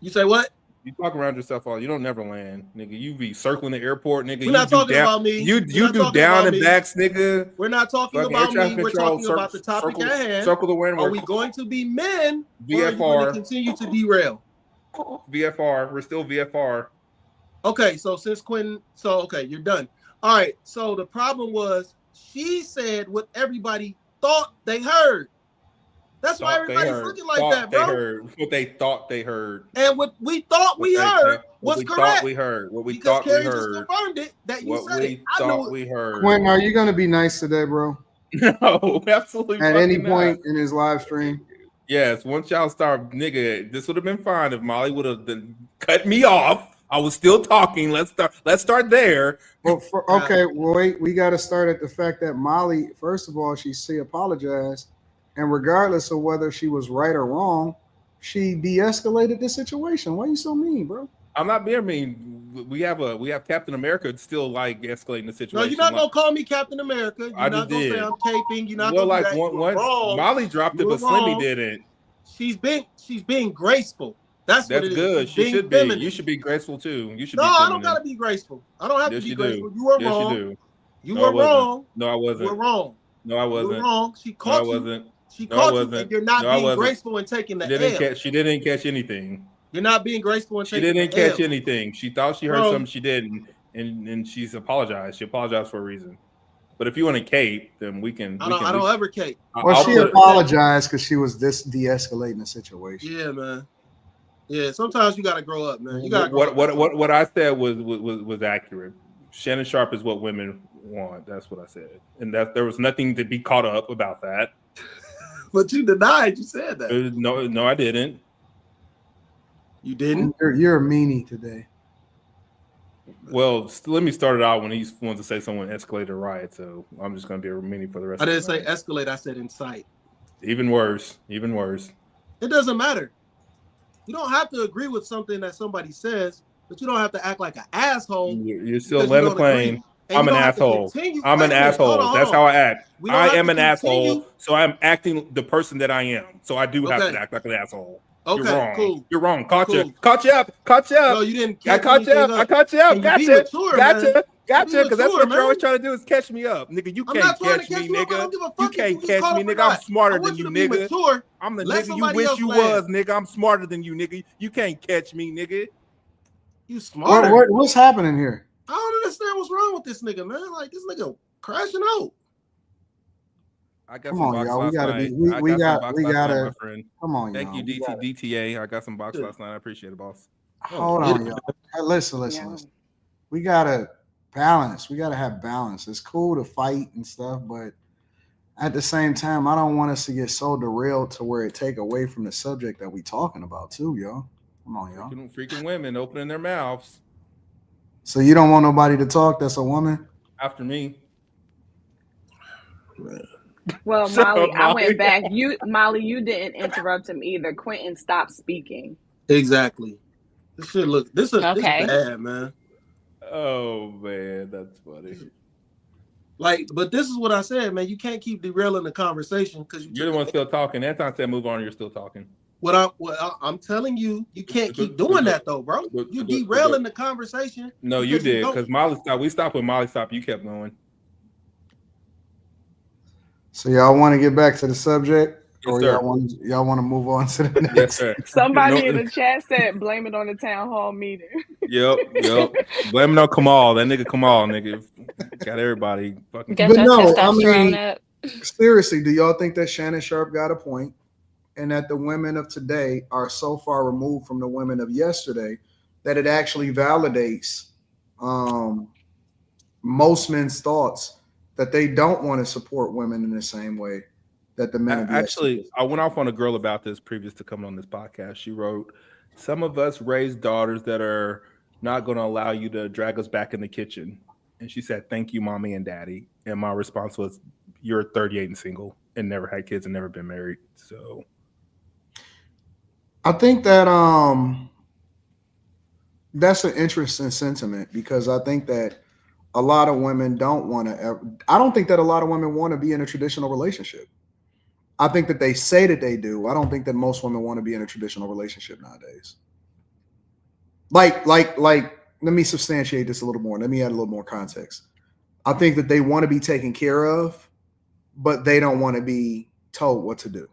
You say what? You talk around yourself all. You don't never land, nigga. You be circling the airport, nigga. We're not talking about me. You do down and backs, nigga. We're not talking about me. We're talking about the topic at hand. Circle the wind. Are we going to be men? VFR. Or are you going to continue to derail? VFR. We're still VFR. Okay, so since Quentin, you're done. All right. So the problem was she said what everybody thought they heard. That's why everybody's looking like that, bro. They heard what they thought they heard. And what we thought we heard was correct. We heard what we because thought Carrie we heard. Just confirmed it that you what said we it. I thought knew we heard. Quentin, are you going to be nice today, bro? No, absolutely. At any point in his live stream. Yes, once y'all start, nigga, this would have been fine if Molly would have cut me off. I was still talking. Let's start there. Well, wait. We got to start at the fact that Molly, first of all, she apologized, and regardless of whether she was right or wrong, she de-escalated the situation. Why are you so mean, bro? I'm not being mean. We have Captain America still like escalating the situation. No, you're not gonna call me Captain America. You're not gonna say I'm caping. You're not gonna do that. Once Molly dropped it, but Slimmy didn't. She's being graceful. That's what it good. Is. She should be. You should be graceful too. You should. No, I don't gotta be graceful. I don't have to be graceful. You were wrong. You do. You were wrong. No, I wasn't. You were wrong. No, I wasn't. You were wrong. She caught you. No, I wasn't. She caught you, and you're not being graceful and taking the L. She didn't catch anything. You're not being graceful and taking the L. She didn't catch anything. She thought she heard something she didn't, and she's apologized. She apologized for a reason. But if you want to cape, then we can. I don't ever cape. Well, she apologized because she was de-escalating the situation. Yeah, man. Yeah, sometimes you gotta grow up, man. You gotta grow up. What I said was accurate. Shannon Sharpe is what women want. That's what I said, and that there was nothing to be caught up about that. But you denied you said that. No, I didn't. You didn't? You're a meanie today. Well, let me start it out when he wants to say someone escalated a riot, so I'm just going to be a meanie for the rest of the night. I didn't say escalate, I said incite. Even worse. Even worse. It doesn't matter. You don't have to agree with something that somebody says, but you don't have to act like an asshole. You're still landing the plane. I'm an asshole. I'm an asshole. That's how I act. I am an asshole, so I'm acting the person that I am. So I do have to act like an asshole. Okay, you're wrong. Cool. You're wrong. Caught cool. you. Caught you up. Caught you up. No, you didn't. I caught you up. I caught you up. Gotcha. Gotcha. Gotcha. Because that's what you're always trying to do is catch me up, nigga. You can't catch me, nigga. You can't catch me, nigga. I'm smarter than you, nigga. I'm the nigga you wish you was, nigga. I'm smarter than you, nigga. You can't catch me, nigga. You smarter. What's happening here? I don't understand what's wrong with this nigga, man. Like this nigga crashing out. I got Come on, y'all. We gotta. Come on, Thank you, DTA. I got some box last night. I appreciate it, boss. Hold on, y'all. Listen. We gotta balance. We gotta have balance. It's cool to fight and stuff, but at the same time, I don't want us to get so derailed to where it take away from the subject that we talking about too, y'all. Come on, y'all. Freaking women opening their mouths. So you don't want nobody to talk that's a woman? After me. Well, Molly, I went back. Molly, you didn't interrupt him either. Quentin stopped speaking. Exactly. This is bad, man. Oh man, that's funny. Like, but this is what I said, man. You can't keep derailing the conversation because you're the one still talking. Anton said, "Move on." You're still talking. What I'm telling you, you can't keep doing that though, bro. You derailing the conversation. No, you did because Molly stopped. We stopped when Molly stopped. You kept going. So y'all want to get back to the subject, or y'all want to move on to the next? Yes, sir. Somebody in the chat said, "Blame it on the town hall meeting." Yep. Blame it on Kamal. That nigga Kamal, nigga, got everybody fucking. But no, I mean, seriously, do y'all think that Shannon Sharpe got a point, and that the women of today are so far removed from the women of yesterday that it actually validates most men's thoughts that they don't want to support women in the same way that the men actually, I went off on a girl about this previous to coming on this podcast. She wrote, "Some of us raise daughters that are not going to allow you to drag us back in the kitchen." And she said, "Thank you, mommy and daddy." And my response was, "You're 38 and single and never had kids and never been married." So I think that that's an interesting sentiment, because I think that a lot of women don't want to. I don't think that a lot of women want to be in a traditional relationship. I think that they say that they do. I don't think that most women want to be in a traditional relationship nowadays. Like, let me substantiate this a little more. Let me add a little more context. I think that they want to be taken care of, but they don't want to be told what to do.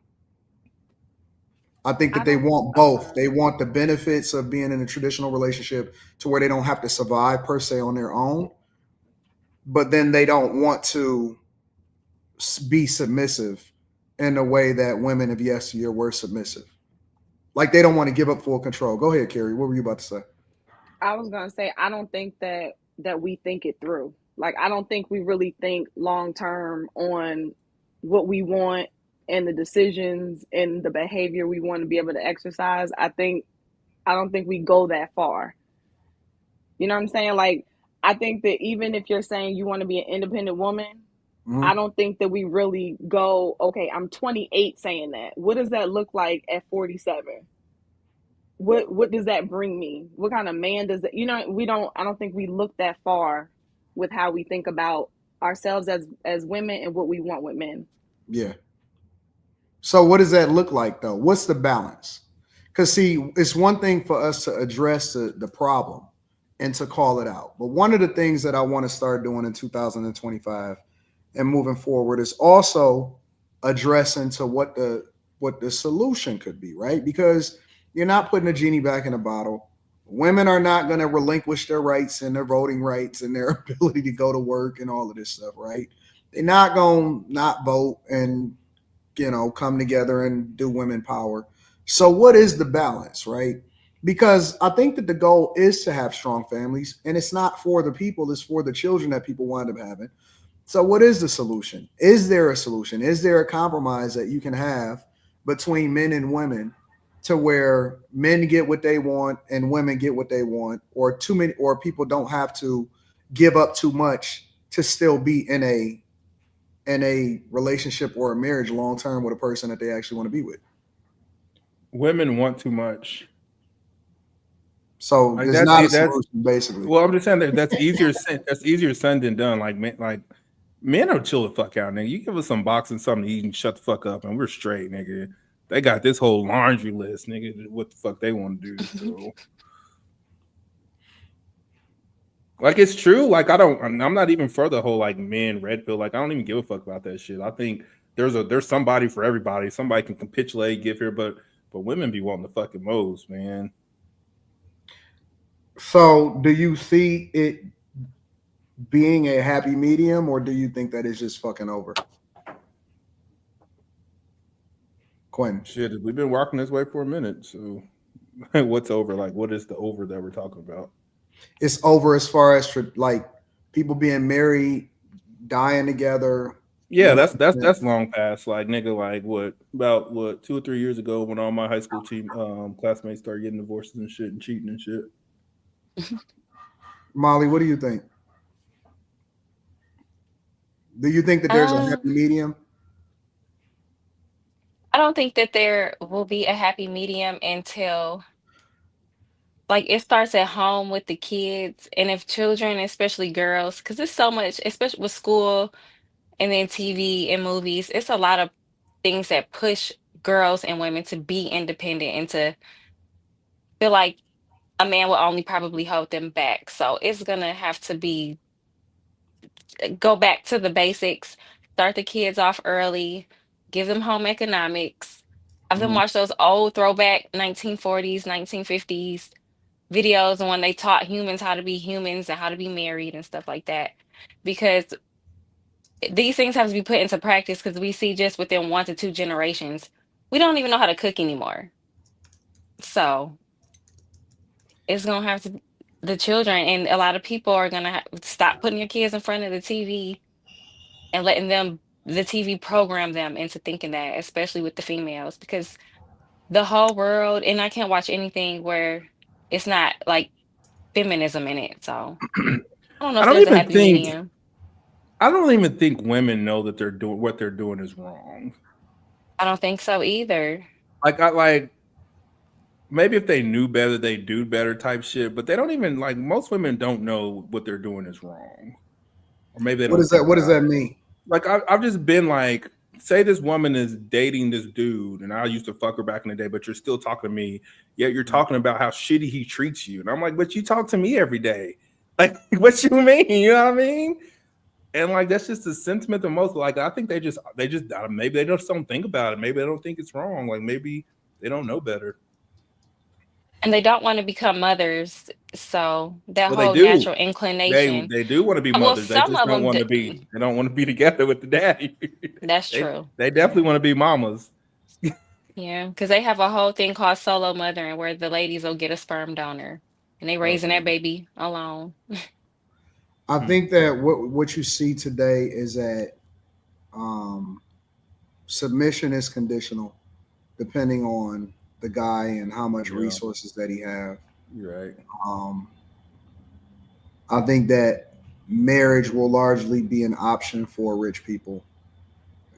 I think that they want both. They want the benefits of being in a traditional relationship to where they don't have to survive per se on their own, but then they don't want to be submissive in the way that women of yesteryear were submissive. Like, they don't want to give up full control. Go ahead, Carrie. What were you about to say? I was going to say, I don't think that we think it through. Like, I don't think we really think long-term on what we want and the decisions and the behavior we want to be able to exercise. I don't think we go that far. You know what I'm saying? Like, I think that even if you're saying you want to be an independent woman, I don't think that we really go, okay, I'm 28 saying that. What does that look like at 47? What does that bring me? What kind of man does that, I don't think we look that far with how we think about ourselves as women and what we want with men. Yeah. So what does that look like though? What's the balance? Because see, it's one thing for us to address the problem and to call it out. But one of the things that I want to start doing in 2025 and moving forward is also addressing to what the solution could be, right? Because you're not putting a genie back in a bottle. Women are not going to relinquish their rights and their voting rights and their ability to go to work and all of this stuff, right? They're not going to not vote and, come together and do women power. So what is the balance, right? Because I think that the goal is to have strong families, and it's not for the people, it's for the children that people wind up having. So what is the solution? Is there a solution? Is there a compromise that you can have between men and women to where men get what they want and women get what they want, or people don't have to give up too much to still be in a in a relationship or a marriage long term with a person that they actually want to be with. Women want too much. So Like there's not a solution, basically. Well, I'm just saying that's easier said. That's easier said than done. Like men are chill the fuck out, nigga. You give us some boxing, something to eat, and shut the fuck up, and we're straight, nigga. They got this whole laundry list, nigga. What the fuck they want to do? So, like, it's true. Like, I'm not even for the whole like men red pill. Like, I don't even give a fuck about that shit. I think there's somebody for everybody. Somebody can capitulate, give here, but women be wanting the fucking most, man. So, do you see it being a happy medium, or do you think that it's just fucking over? Quinn. Shit, we've been walking this way for a minute. So, what's over? Like, what is the over that we're talking about? It's over as far as like people being married, dying together. Yeah, that's long past. Like, nigga, like about 2 or 3 years ago when all my high school team classmates started getting divorces and shit and cheating and shit. Molly, what do you think? Do you think that there's a happy medium? I don't think that there will be a happy medium until like it starts at home with the kids, and if children, especially girls, because there's so much, especially with school and then TV and movies, it's a lot of things that push girls and women to be independent and to feel like a man will only probably hold them back. So it's gonna have to be go back to the basics, start the kids off early, give them home economics, have them watch those old throwback 1940s, 1950s videos and when they taught humans how to be humans and how to be married and stuff like that. Because these things have to be put into practice because we see just within 1 to 2 generations, we don't even know how to cook anymore. So it's gonna have to the children and a lot of people are gonna stop putting your kids in front of the TV and letting them the TV program them into thinking that, especially with the females, because the whole world and I can't watch anything where it's not like feminism in it. So I don't know if there's a happy medium. I don't even think women know that what they're doing is wrong. I don't think so either. Like maybe if they knew better, they do better type shit. But they don't even like most women don't know what they're doing is wrong, or maybe they don't. What does that mean? Like I've just been like, say this woman is dating this dude, and I used to fuck her back in the day, but you're still talking to me. Yet you're talking about how shitty he treats you, and I'm like, but you talk to me every day. Like, what you mean? You know what I mean? And like that's just the sentiment of most. Like I think they just maybe they just don't think about it. Maybe they don't think it's wrong. Like maybe they don't know better. And they don't want to become mothers, so that whole natural inclination. They do want to be mothers. They just don't want to be. They don't want to be together with the daddy. That's true. They definitely want to be mamas. Yeah, because they have a whole thing called solo mothering, where the ladies will get a sperm donor, and they raising that baby alone. I think that what you see today is that submission is conditional, depending on the guy and how much resources that he have. Right. I think that marriage will largely be an option for rich people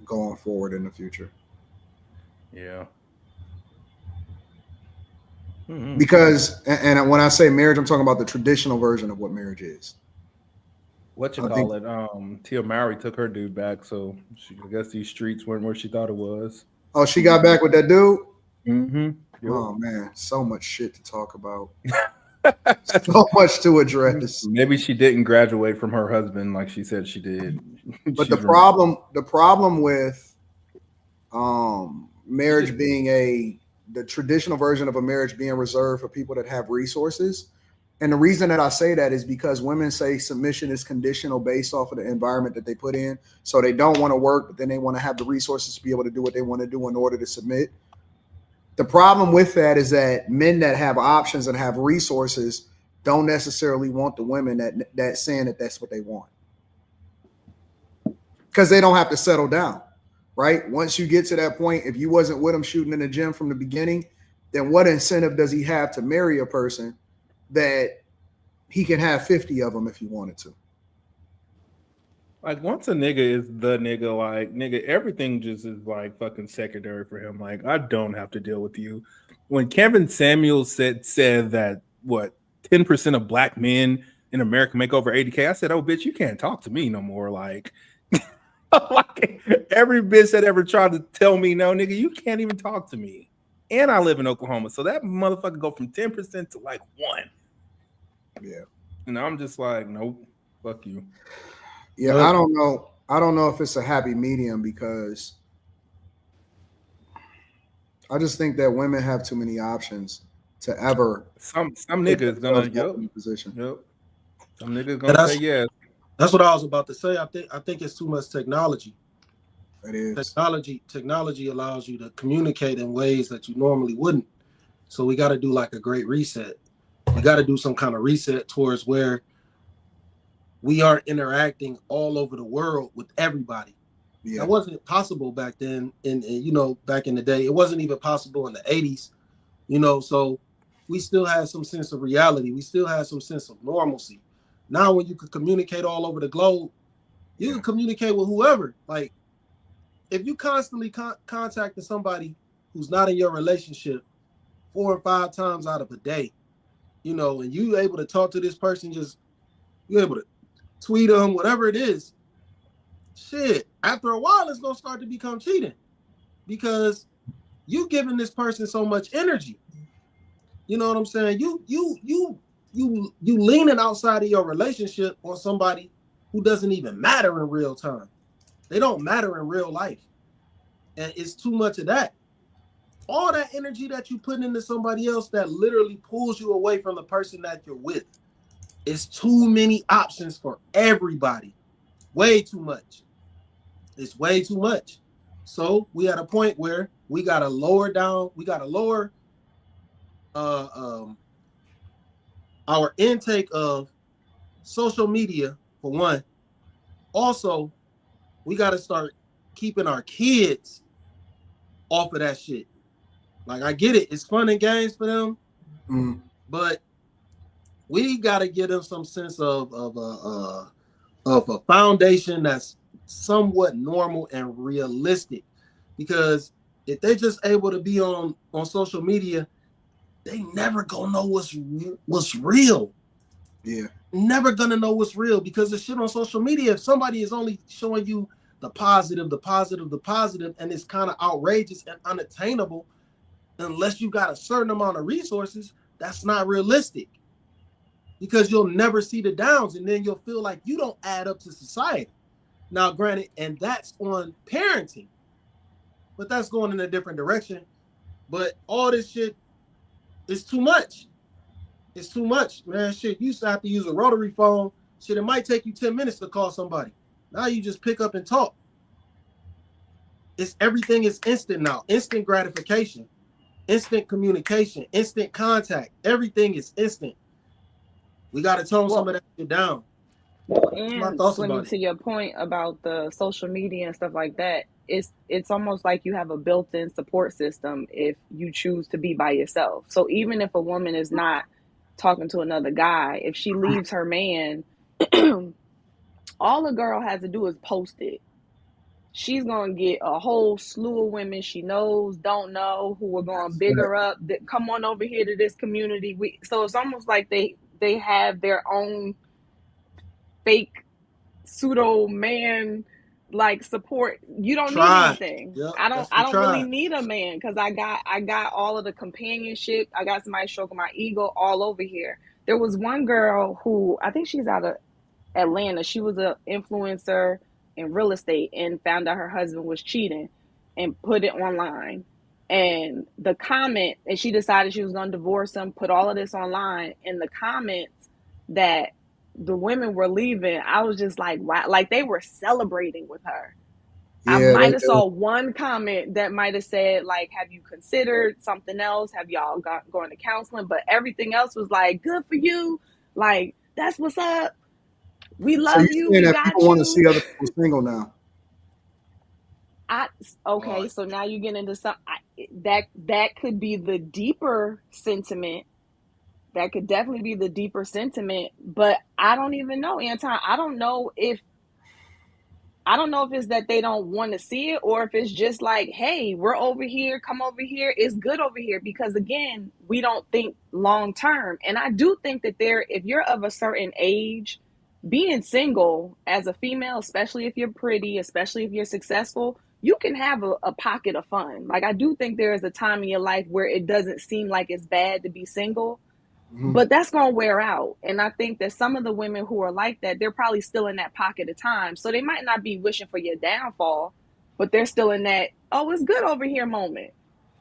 going forward in the future. Yeah. Because, and when I say marriage, I'm talking about the traditional version of what marriage is. Tia Mowry took her dude back, so I guess these streets weren't where she thought it was. Oh, she got back with that dude? Mm-hmm. Yep. Oh man, so much shit to talk about. So much to address. Maybe she didn't graduate from her husband like she said she did. But the problem with marriage being the traditional version of a marriage being reserved for people that have resources. And the reason that I say that is because women say submission is conditional based off of the environment that they put in. So they don't want to work, but then they want to have the resources to be able to do what they want to do in order to submit. The problem with that is that men that have options and have resources don't necessarily want the women that saying that that's what they want. Because they don't have to settle down, right? Once you get to that point, if you wasn't with him shooting in the gym from the beginning, then what incentive does he have to marry a person that he can have 50 of them if he wanted to? Like once a nigga is the nigga, like nigga, everything just is like fucking secondary for him. Like I don't have to deal with you. When Kevin Samuels said that what 10% of black men in America make over 80K, I said, oh bitch, you can't talk to me no more. Like, like every bitch that ever tried to tell me no, nigga, you can't even talk to me. And I live in Oklahoma, so that motherfucker go from 10% to like 1. Yeah. And I'm just like, nope, fuck you. Yeah, I don't know. I don't know if it's a happy medium because I just think that women have too many options to ever. Some niggas gonna position. Yep. Some niggas gonna say yes. That's what I was about to say. I think it's too much technology. It is. Technology allows you to communicate in ways that you normally wouldn't. So we got to do like a great reset. We got to do some kind of reset towards where we are interacting all over the world with everybody. Yeah. That wasn't possible back then. In back in the day, it wasn't even possible in the 80s. So we still had some sense of reality. We still had some sense of normalcy. Now, when you could communicate all over the globe, you can communicate with whoever. Like, if you constantly contacting somebody who's not in your relationship 4 or 5 times out of a day, and you able to talk to this person, you're able to tweet them, whatever it is, shit, after a while, it's going to start to become cheating because you giving this person so much energy. You know what I'm saying? You leaning outside of your relationship on somebody who doesn't even matter in real time. They don't matter in real life. And it's too much of that. All that energy that you put into somebody else that literally pulls you away from the person that you're with. It's too many options for everybody. Way too much. It's way too much. So we at a point where we gotta lower our intake of social media for one. Also, we gotta start keeping our kids off of that shit. Like, I get it, it's fun and games for them, but we gotta give them some sense of a foundation that's somewhat normal and realistic. Because if they just able to be on social media, they never gonna know what's real. Yeah. Never gonna know what's real because the shit on social media, if somebody is only showing you the positive, and it's kind of outrageous and unattainable, unless you got a certain amount of resources, that's not realistic. Because you'll never see the downs, and then you'll feel like you don't add up to society. Now, granted, and that's on parenting, but that's going in a different direction. But all this shit is too much. It's too much, man. Shit, you used to have to use a rotary phone. Shit, it might take you 10 minutes to call somebody. Now you just pick up and talk. Everything is instant now. Instant gratification, instant communication, instant contact. Everything is instant. We got to tone some of that shit down. Well, and Slimmy, to your point about the social media and stuff like that, it's almost like you have a built-in support system if you choose to be by yourself. So even if a woman is not talking to another guy, if she leaves her man, all a girl has to do is post it. She's gonna get a whole slew of women she knows, don't know, who are gonna big her up. That come on over here to this community. So it's almost like they have their own fake pseudo man like support. You don't need anything. Yep, I don't really need a man because I got all of the companionship. I got somebody stroking my ego all over here. There was one girl who I think she's out of Atlanta. She was an influencer in real estate and found out her husband was cheating and put it online. And the comment, and she decided she was going to divorce him, put all of this online. And the comments that the women were leaving, I was just like, wow, like they were celebrating with her. Yeah, I might have saw one comment that might have said, like, have you considered something else? Have y'all going to counseling? But everything else was like, good for you. Like, that's what's up. We love you. We got people want to see other people single now. Okay, so now you get into that could be the deeper sentiment. That could definitely be the deeper sentiment, but I don't even know, Anton. I don't know if I don't know if it's that they don't want to see it or if it's just like, hey, we're over here, come over here, it's good over here. Because again, we don't think long term. And I do think that if you're of a certain age, being single as a female, especially if you're pretty, especially if you're successful, you can have a pocket of fun. Like, I do think there is a time in your life where it doesn't seem like it's bad to be single. But that's going to wear out. And I think that some of the women who are like that, they're probably still in that pocket of time. So they might not be wishing for your downfall, but they're still in that, oh, it's good over here moment.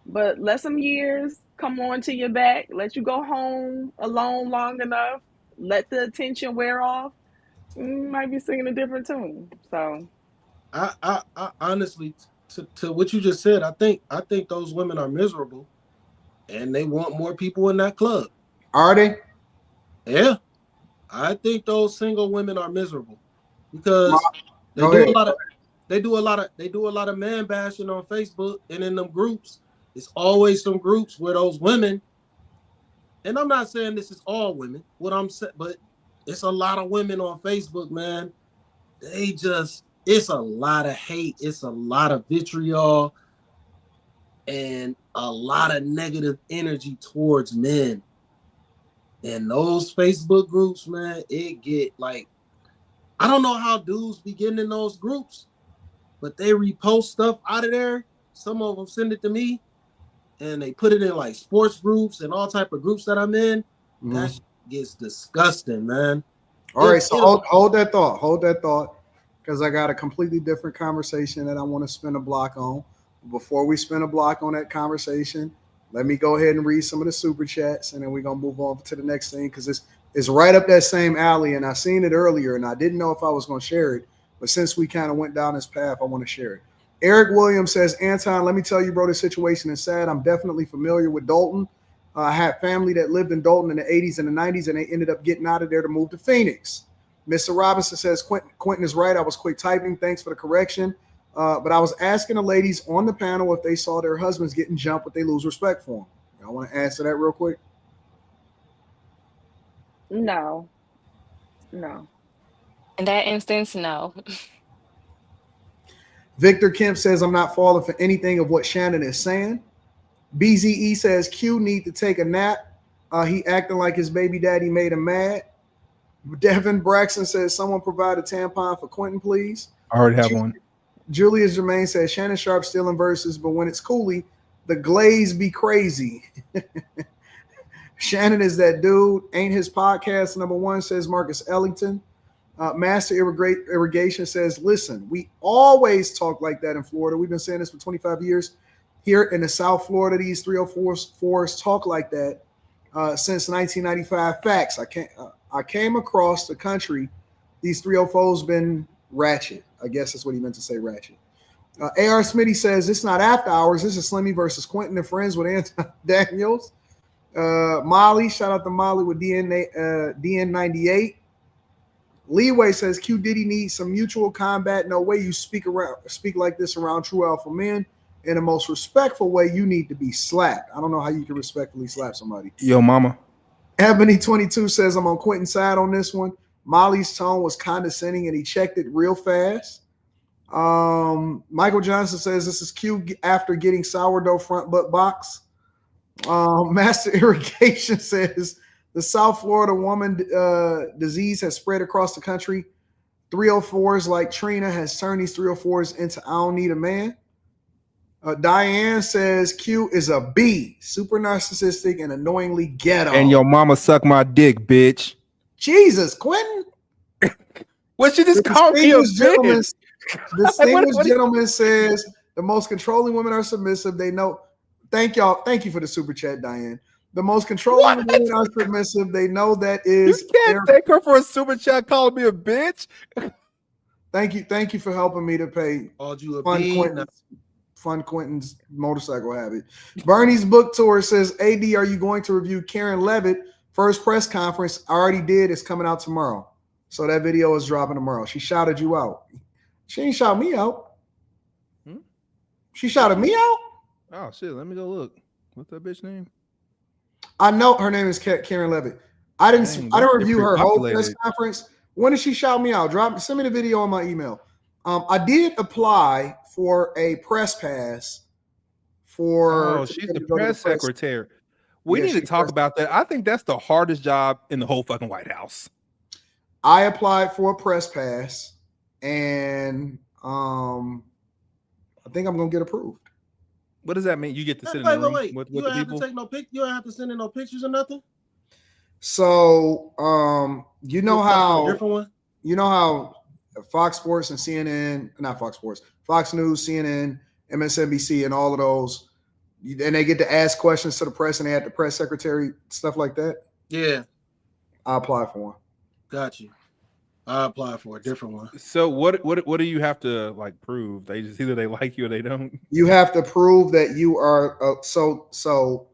But let some years come on to your back, let you go home alone long enough, let the attention wear off, you might be singing a different tune. So I honestly, to what you just said, I think those women are miserable and they want more people in that club. Are they? Yeah, I think those single women are miserable because they do a lot of man bashing on Facebook, and in them groups, it's always some groups where those women, and I'm not saying this is all women, what I'm saying, but it's a lot of women on Facebook, man. It's a lot of hate, it's a lot of vitriol, and a lot of negative energy towards men. And those Facebook groups, man, it get like, I don't know how dudes be getting in those groups, but they repost stuff out of there. Some of them send it to me, and they put it in like sports groups and all type of groups that I'm in. That shit gets disgusting, man. All right, so hold that thought, because I got a completely different conversation that I want to spend a block on. Before we spend a block on that conversation, let me go ahead and read some of the super chats, and then we're going to move on to the next thing, because it's right up that same alley, and I seen it earlier, and I didn't know if I was going to share it, but since we kind of went down this path, I want to share it. Eric Williams says, Anton, let me tell you, bro, this situation is sad. I'm definitely familiar with Dalton. I had family that lived in Dalton in the 80s and the 90s, and they ended up getting out of there to move to Phoenix. Mr. Robinson says, Quentin is right. I was quick typing. Thanks for the correction. But I was asking the ladies on the panel if they saw their husbands getting jumped, would they lose respect for them? Y'all want to answer that real quick? No. In that instance, no. Victor Kemp says, I'm not falling for anything of what Shannon is saying. BZE says, Q need to take a nap. He acting like his baby daddy made him mad. Devin Braxton says, someone provide a tampon for Quentin, please. I already have one. Julius Germain says, Shannon Sharpe still in verses, but when it's Cooley, the glaze be crazy. Shannon is that dude. Ain't his podcast number one, says Marcus Ellington. Master Irrigation says, listen, we always talk like that in Florida. We've been saying this for 25 years. Here in the South Florida, these 304s talk like that since 1995. Facts. I came across the country. These 304s been ratchet. I guess that's what he meant to say, ratchet. A.R. Smitty says, it's not after hours. This is Slimmy versus Quentin and friends with Anton Daniels. Molly, shout out to Molly with DN98. Leeway says, Q Diddy needs some mutual combat. No way you speak like this around true alpha men. In the most respectful way, you need to be slapped. I don't know how you can respectfully slap somebody. Yo, mama. Ebony22 says, I'm on Quentin's side on this one. Molly's tone was condescending, and he checked it real fast. Michael Johnson says, this is Q after getting sourdough front butt box. Master Irrigation says, the South Florida woman disease has spread across the country. 304s like Trina has turned these 304s into I don't need a man. Diane says Q is a B, super narcissistic and annoyingly ghetto. And your mama suck my dick, bitch. Jesus, Quentin. What you just call me a bitch? Distinguished gentleman says the most controlling women are submissive. They know. Thank y'all. Thank you for the super chat, Diane. The most controlling women are submissive. They know that is. You can't take her for a super chat calling me a bitch. Thank you for helping me to pay. Called you a Fun Quentin's motorcycle habit. Bernie's book tour says, AD, are you going to review Karen Levitt first press conference? I already did. It's coming out tomorrow. So that video is dropping tomorrow. She shouted you out. She ain't shout me out. She shouted me out. Oh shit, let me go look. What's that bitch name? I know her name is Karen Levitt. I didn't review her whole press conference. When did she shout me out? Send me the video on my email. I did apply for a press pass for Oh, to she's be able the to go to the press press. secretary. We Yeah, need to she's talk press. about that. I think that's the hardest job in the whole fucking White House. I applied for a press pass, and I think I'm gonna get approved. What does that mean? You get to sit in the room Wait. with You the don't have to people? take no pic. You don't have to send in no pictures or nothing. So, you know how different one. You know how Fox Sports and CNN, not Fox Sports, Fox News, CNN, MSNBC, and all of those, and they get to ask questions to the press, and they have the press secretary, stuff like that. Yeah, I apply for one. got you. I apply for a different one. So what do you have to like prove? They just either they like you or they don't. You have to prove that you are so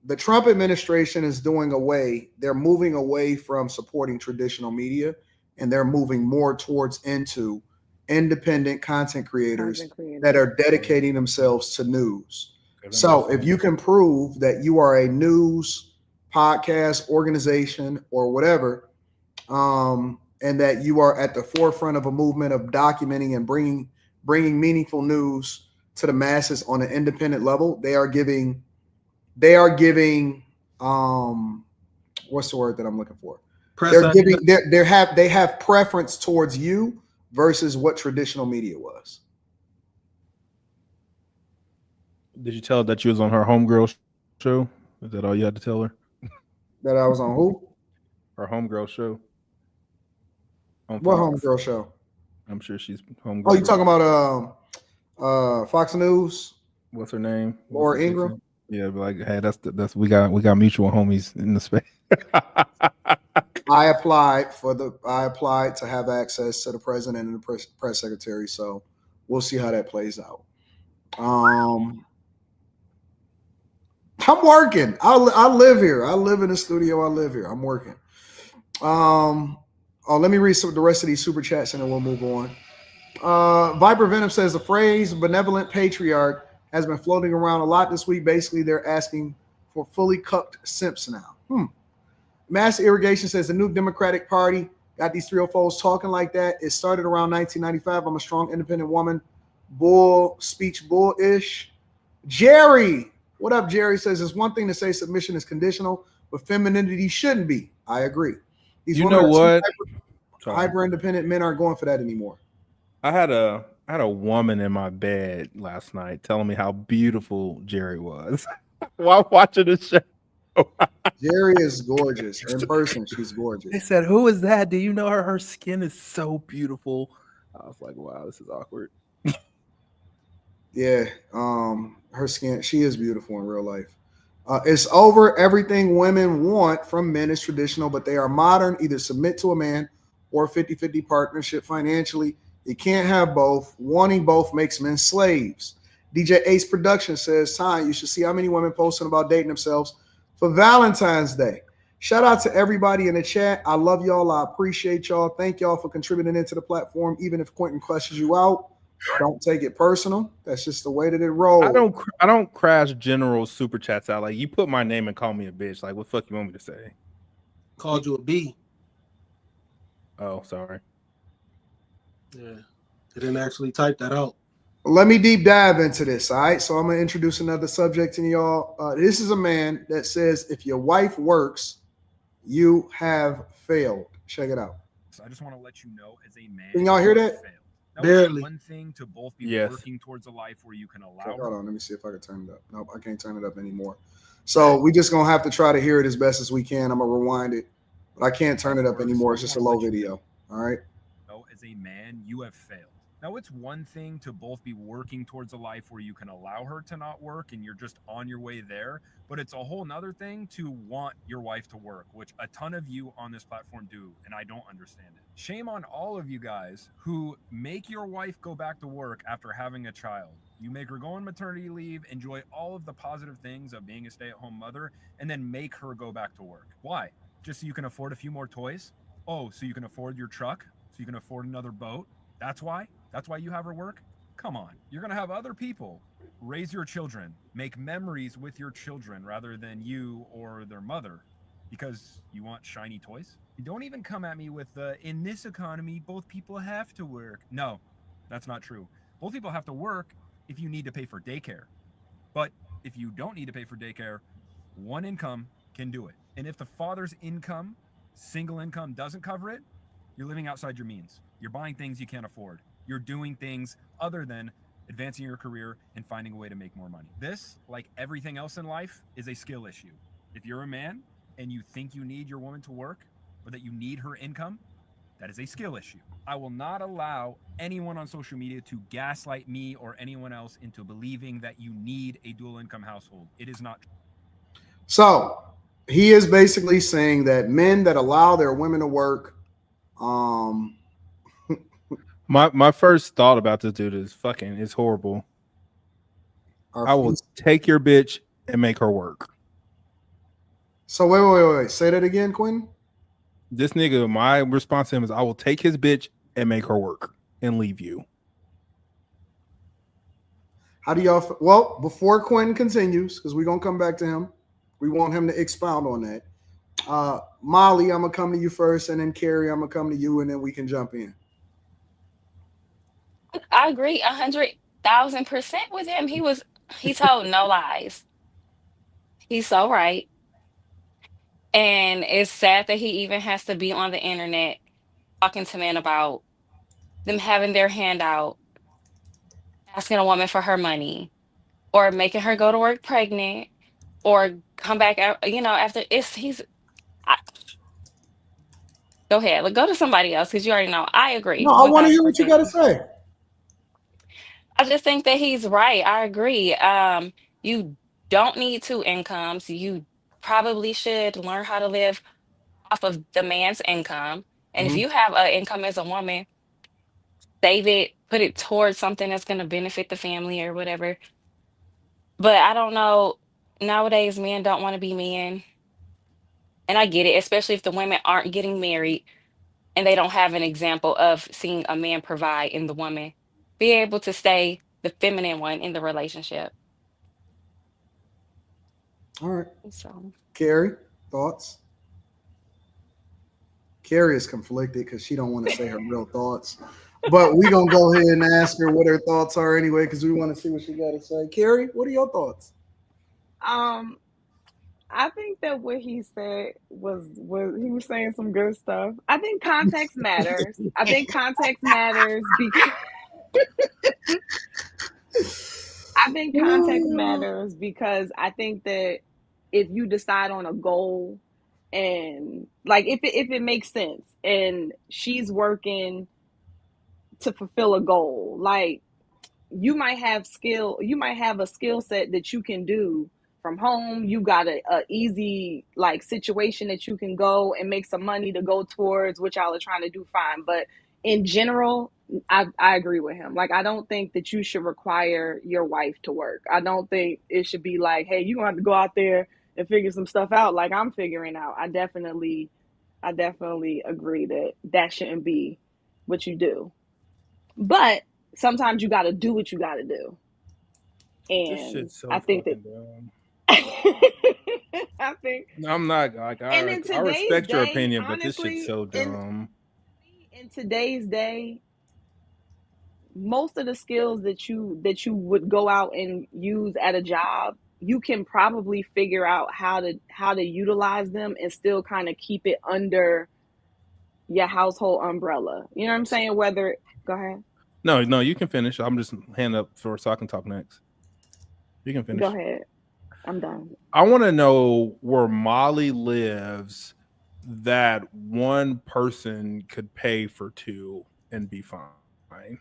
the Trump administration is they're moving away from supporting traditional media, and they're moving more towards into independent content creators that are dedicating themselves to news. So if you can prove that you are a news podcast organization or whatever, and that you are at the forefront of a movement of documenting and bringing meaningful news to the masses on an independent level, they are giving what's the word that I'm looking for? They have preference towards you versus what traditional media was. Did you tell her that you was on her homegirl show? Is that all you had to tell her? That I was on who? Her homegirl show. What homegirl show? I'm sure she's homegirl. Oh, you talking about Fox News? What's her name? Laura Ingraham? Yeah, but like, hey, that's we got mutual homies in the space. I applied to have access to the president and the press secretary, so we'll see how that plays out. I'm working. I live here. I live in the studio. I live here. I'm working. Let me read the rest of these super chats and then we'll move on. Viper Venom says the phrase benevolent patriarch has been floating around a lot this week. Basically, they're asking for fully cucked simps now. Mass Irrigation says the new Democratic Party got these 304s talking like that. It started around 1995. I'm a strong, independent woman. Bullish. Jerry, what up, Jerry? Says it's one thing to say submission is conditional, but femininity shouldn't be. I agree. These you know what? Hyper independent men aren't going for that anymore. I had a woman in my bed last night telling me how beautiful Jerry was while watching the show. Jerry is gorgeous. In person, she's gorgeous. They said, "Who is that? Do you know her? Her skin is so beautiful." I was like, "Wow, this is awkward." Yeah, her skin, she is beautiful in real life. It's over. Everything women want from men is traditional, but they are modern. Either submit to a man or 50-50 partnership financially. You can't have both. Wanting both makes men slaves. DJ Ace Production says, Ty, you should see how many women posting about dating themselves for Valentine's Day. Shout out to everybody in the chat. I love y'all. I appreciate y'all. Thank y'all for contributing into the platform. Even if Quentin questions you out, don't take it personal. That's just the way that it rolls. I don't crash general super chats out. Like, you put my name and call me a bitch. Like, what the fuck you want me to say? Called you a B. Oh, sorry. Yeah. They didn't actually type that out. Let me deep dive into this, all right? So I'm going to introduce another subject to y'all. This is a man that says if your wife works, you have failed. Check it out. So I just want to let you know, as a man, can y'all hear that? That barely. One thing to both be working towards a life where you can allow. Okay, hold on, let me see if I can turn it up. Nope, I can't turn it up anymore. So we just gonna have to try to hear it as best as we can. I'm gonna rewind it, but I can't turn it up anymore. It's just a low video. All right. No, as a man, you have failed. Now, it's one thing to both be working towards a life where you can allow her to not work and you're just on your way there, but it's a whole nother thing to want your wife to work, which a ton of you on this platform do, and I don't understand it. Shame on all of you guys who make your wife go back to work after having a child. You make her go on maternity leave, enjoy all of the positive things of being a stay-at-home mother, and then make her go back to work. Why? Just so you can afford a few more toys? Oh, so you can afford your truck? So you can afford another boat? That's why? That's why you have her work? Come on. You're going to have other people raise your children, make memories with your children rather than you or their mother because you want shiny toys. You don't even come at me with in this economy, both people have to work. No, That's not true. Both people have to work if you need to pay for daycare. But if you don't need to pay for daycare, one income can do it. And if the father's income, single income, doesn't cover it, you're living outside your means. You're buying things you can't afford. You're doing things other than advancing your career and finding a way to make more money. This, like everything else in life, is a skill issue. If you're a man and you think you need your woman to work or that you need her income, that is a skill issue. I will not allow anyone on social media to gaslight me or anyone else into believing that you need a dual income household. It is not true. So he is basically saying that men that allow their women to work, my first thought about this dude is fucking, it's horrible. I will take your bitch and make her work. So wait. Say that again, Quinn. This nigga, my response to him is, I will take his bitch and make her work and leave you. How do y'all? Well, before Quinn continues, because we're gonna come back to him, we want him to expound on that. Molly, I'm gonna come to you first, and then Carrie, I'm gonna come to you, and then we can jump in. I agree 100,000% with him. He told no lies. He's so right. And it's sad that he even has to be on the internet talking to men about them having their hand out, asking a woman for her money, or making her go to work pregnant, or come back out, after I, go ahead, like, go to somebody else because you already know. I agree No, I want to hear what you 1,000%. got to say. I just think that he's right. I agree. You don't need two incomes. You probably should learn how to live off of the man's income. And if you have an income as a woman, save it, put it towards something that's going to benefit the family or whatever. But I don't know. Nowadays, men don't want to be men. And I get it, especially if the women aren't getting married and they don't have an example of seeing a man provide in the woman, be able to stay the feminine one in the relationship. All right. So, Carrie, thoughts? Carrie is conflicted because she don't want to say her real thoughts. But we're going to go ahead and ask her what her thoughts are anyway, because we want to see what she got to say. Carrie, what are your thoughts? I think that what he said was he was saying some good stuff. I think context matters. I think context matters because I think context matters because I think that if you decide on a goal and like if it makes sense and she's working to fulfill a goal, like you might have a skill set that you can do from home. You got a easy like situation that you can go and make some money to go towards, which y'all are trying to do, fine. But in general, I agree with him. Like, I don't think that you should require your wife to work. I don't think it should be like, hey, you're gonna have to go out there and figure some stuff out like I'm figuring out. I definitely agree that shouldn't be what you do. But sometimes you got to do what you got to do. And This shit's so I think that dumb. I think I'm not like I respect your opinion, but this shit's so dumb. In today's day, most of the skills that you would go out and use at a job, you can probably figure out how to utilize them and still kind of keep it under your household umbrella. You know what I'm saying? Go ahead. No, you can finish. I'm just hand up so I can talk next. You can finish. Go ahead. I'm done. I want to know where Molly lives that one person could pay for two and be fine.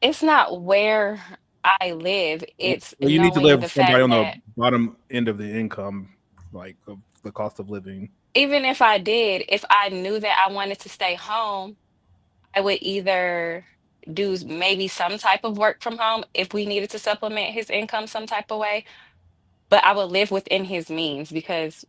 it's not where I live. It's Well, you need to knowing live the with somebody fact on the that bottom end of the income, like of the cost of living. even if I did, if I knew that I wanted to stay home, I would either do maybe some type of work from home if we needed to supplement his income some type of way, but I would live within his means because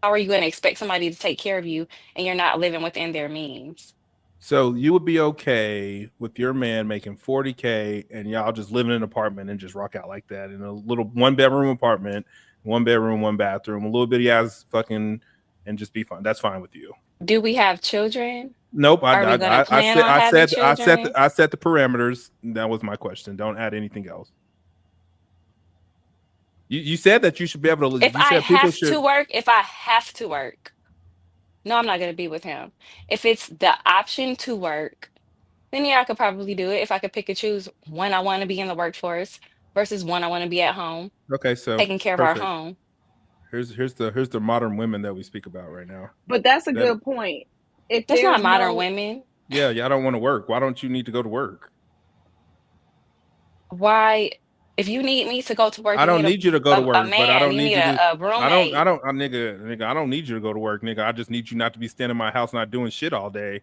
how are you going to expect somebody to take care of you and you're not living within their means? So you would be okay with your man making $40K and y'all just live in an apartment and just rock out like that in a little 1-bedroom apartment, 1 bedroom, 1 bathroom, a little bitty ass fucking, and just be fine. That's fine with you. Do we have children? Nope. Are we gonna plan on having children? I set the parameters. That was my question. Don't add anything else. You said that you should be able to. If I have to work, no, I'm not gonna be with him. If it's the option to work, then yeah, I could probably do it. If I could pick and choose when I want to be in the workforce versus when I want to be at home, Okay, so taking care of our home. Here's the modern women that we speak about right now. But that's a good point. If That's there's not modern women. Yeah, y'all don't want to work. Why don't you need to go to work? Why? If you need me to go to work, I don't need you to go to work, man, but I don't you need need you to. a roommate. Nigga, I don't need you to go to work, nigga. I just need you not to be standing in my house not doing shit all day.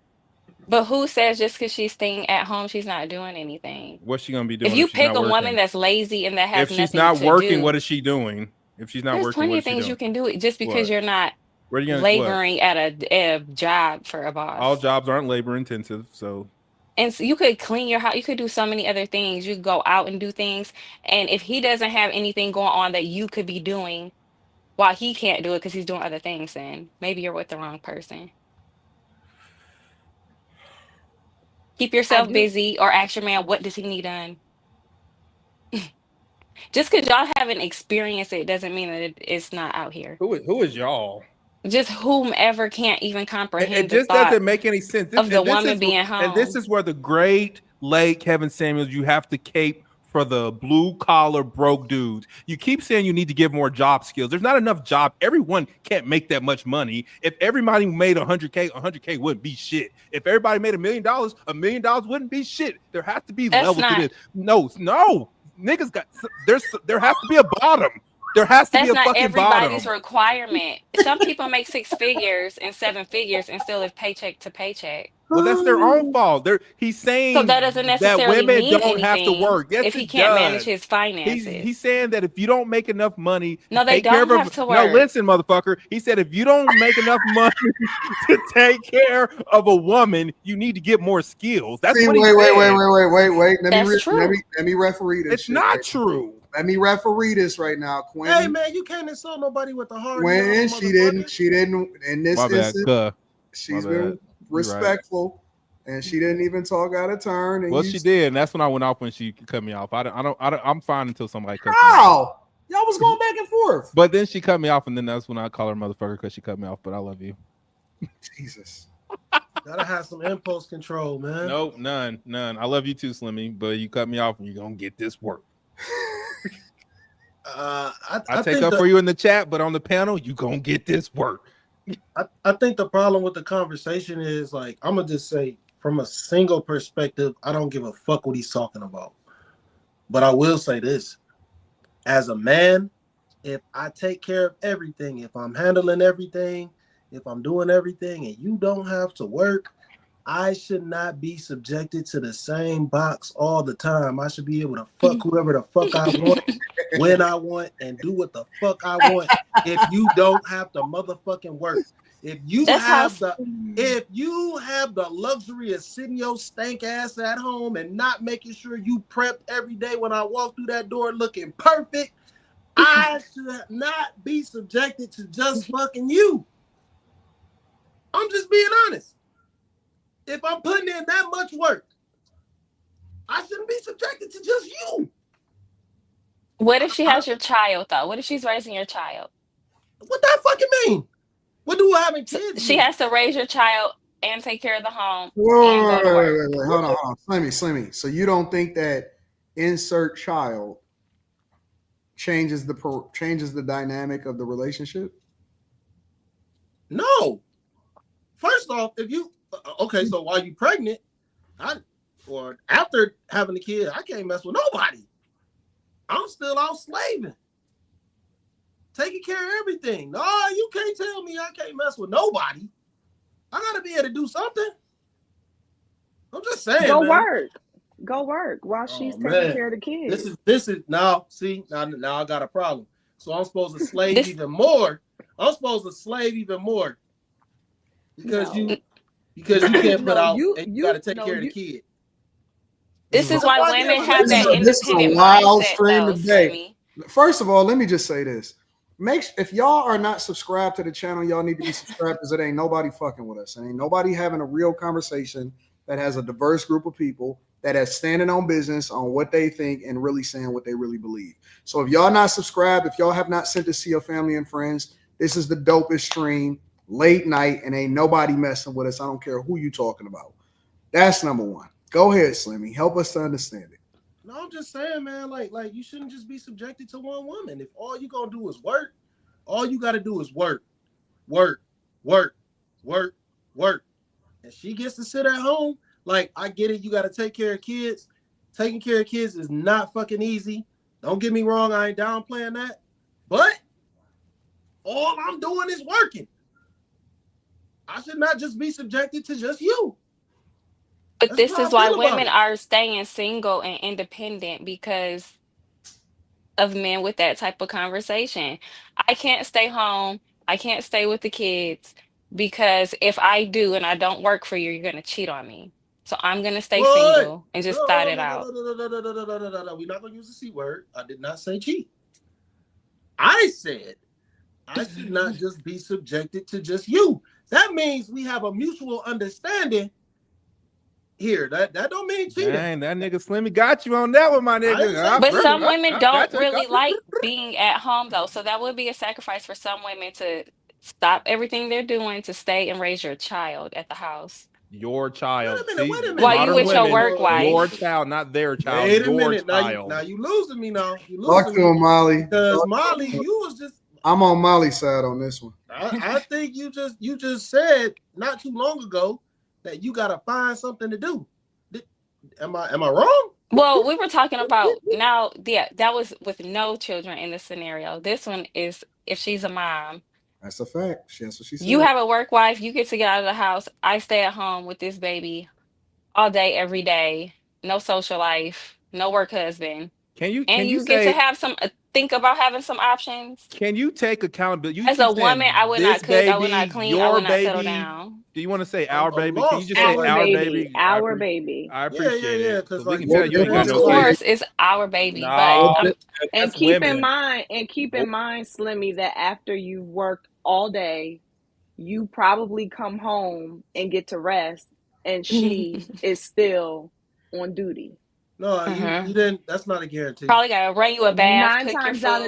But who says just because she's staying at home, she's not doing anything? What's she gonna be doing? If you if she's pick not a working? woman that's lazy and that has if she's nothing not to working, do, what is she doing? If she's not there's working, plenty what of is she things doing? you can do just because you're not laboring at a job for a boss. All jobs aren't labor intensive, so. And so you could clean your house. You could do so many other things. You could go out and do things. And if he doesn't have anything going on that you could be doing while he can't do it because he's doing other things, then maybe you're with the wrong person. Keep yourself busy or ask your man, what does he need done? Just because y'all haven't experienced it doesn't mean that it's not out here. Who is y'all? Just whomever can't even comprehend It just doesn't make any sense. Of the woman being home. And this is where the great late Kevin Samuels, you have to cape for the blue collar broke dudes. You keep saying you need to give more job skills. There's not enough job. Everyone can't make that much money. If everybody made 100K wouldn't be shit. If everybody made $1 million, $1 million wouldn't be shit. There has to be levels to this. No, niggas there has to be a bottom. There has to be a fucking bottom. That's not everybody's requirement. Some people make 6 figures and 7 figures and still live paycheck to paycheck. Well, that's their own fault. He's saying so that doesn't necessarily that women mean don't have to work. Yes, if he can't manage his finances. He's saying that if you don't make enough money, no, they don't have to work. No, listen, motherfucker. He said if you don't make enough money to take care of a woman, you need to get more skills. That's what he said. Wait. Let me referee this. It's not true. Let me referee this right now, Quinn. Hey man, you can't insult nobody with a hard. Quinn, she didn't in this instance. She's been respectful, and she didn't even talk out of turn. And she did, and that's when I went off when she cut me off. I'm fine until somebody cuts me off. How? Y'all was going back and forth. But then she cut me off, and then that's when I call her motherfucker because she cut me off. But I love you. Jesus. Gotta have some impulse control, man. Nope, none. I love you too, Slimmy, but you cut me off, and you're gonna get this work. I take up for you in the chat, but on the panel, you gonna get this work. I think the problem with the conversation is like, I'm gonna just say from a single perspective, I don't give a fuck what he's talking about. But I will say this: as a man, if I take care of everything, if I'm handling everything, if I'm doing everything, and you don't have to work, I should not be subjected to the same box all the time. I should be able to fuck whoever the fuck I want, when I want, and do what the fuck I want. If you don't have to motherfucking work, if you have the luxury of sitting your stank ass at home and not making sure you prep every day when I walk through that door looking perfect, I should not be subjected to just fucking you. I'm just being honest. If I'm putting in that much work, I shouldn't be subjected to just you. What if she has your child, though? What if she's raising your child? What that fucking mean? What do having kids She mean? has to raise your child and take care of the home. Wait, hold on. Slimmy. So you don't think that insert child changes the dynamic of the relationship? No. First off, if you so while you pregnant, or after having the kid, I can't mess with nobody. I'm still out slaving, taking care of everything. No, you can't tell me I can't mess with nobody. I gotta be able to do something. I'm just saying. Go work while she's taking care of the kids. This is now. See, now I got a problem. So I'm supposed to slave even more. Because you can't put out. You got to take care of the kid. This is why women have that This is a independent wild mindset, stream though, of day. First of all, let me just say this. If y'all are not subscribed to the channel, y'all need to be subscribed because it ain't nobody fucking with us. And ain't nobody having a real conversation that has a diverse group of people that has standing on business on what they think and really saying what they really believe. So if y'all not subscribed, if y'all have not sent this to your family and friends, this is the dopest stream, late night, and ain't nobody messing with us. I don't care who you talking about. That's number one. Go ahead, Slimmy. Help us to understand it. No, I'm just saying, man, like you shouldn't just be subjected to one woman. If all you gonna do is work, all you gotta do is work. And she gets to sit at home. Like, I get it, you gotta take care of kids. Taking care of kids is not fucking easy. Don't get me wrong, I ain't downplaying that. But all I'm doing is working. I should not just be subjected to just you. But this is why women are staying single and independent, because of men with that type of conversation. I can't stay home. I can't stay with the kids because if I do and I don't work for you, you're going to cheat on me. So I'm going to stay single and just thought it out. No. We're not going to use the C word. I did not say cheat. I said I should not just be subjected to just you. That means we have a mutual understanding here. That don't mean cheating. Dang, that nigga Slimmy got you on that one, my nigga. But some women don't really like being at home, though. So that would be a sacrifice for some women to stop everything they're doing to stay and raise your child at the house. Your child. Wait a minute. While you with your work wife. Your child, not their child. Wait a minute. Child. Now you losing me now. You losing Talk to him, Molly. Because Molly, you was just... I'm on Molly's side on this one. I think you just said not too long ago that you gotta find something to do. Am I wrong? Well, we were talking about now, yeah, that was with no children in the scenario. This one is if she's a mom. That's a fact. That's what she said. You have a work wife, you get to get out of the house. I stay at home with this baby all day, every day. No social life, no work husband. Can you get to have some think about having some options? Can you take accountability? As a woman, I would not cook, I would not clean, I would not settle down. Do you want to say our baby? Can you just say our baby? Our baby. I appreciate it. Because we can tell you ain't got no of course, it's our baby. No, but and keep in mind, Slimmy, that after you work all day, you probably come home and get to rest, and she is still on duty. No, you didn't. That's not a guarantee. Probably gotta run you a bath. 9 times out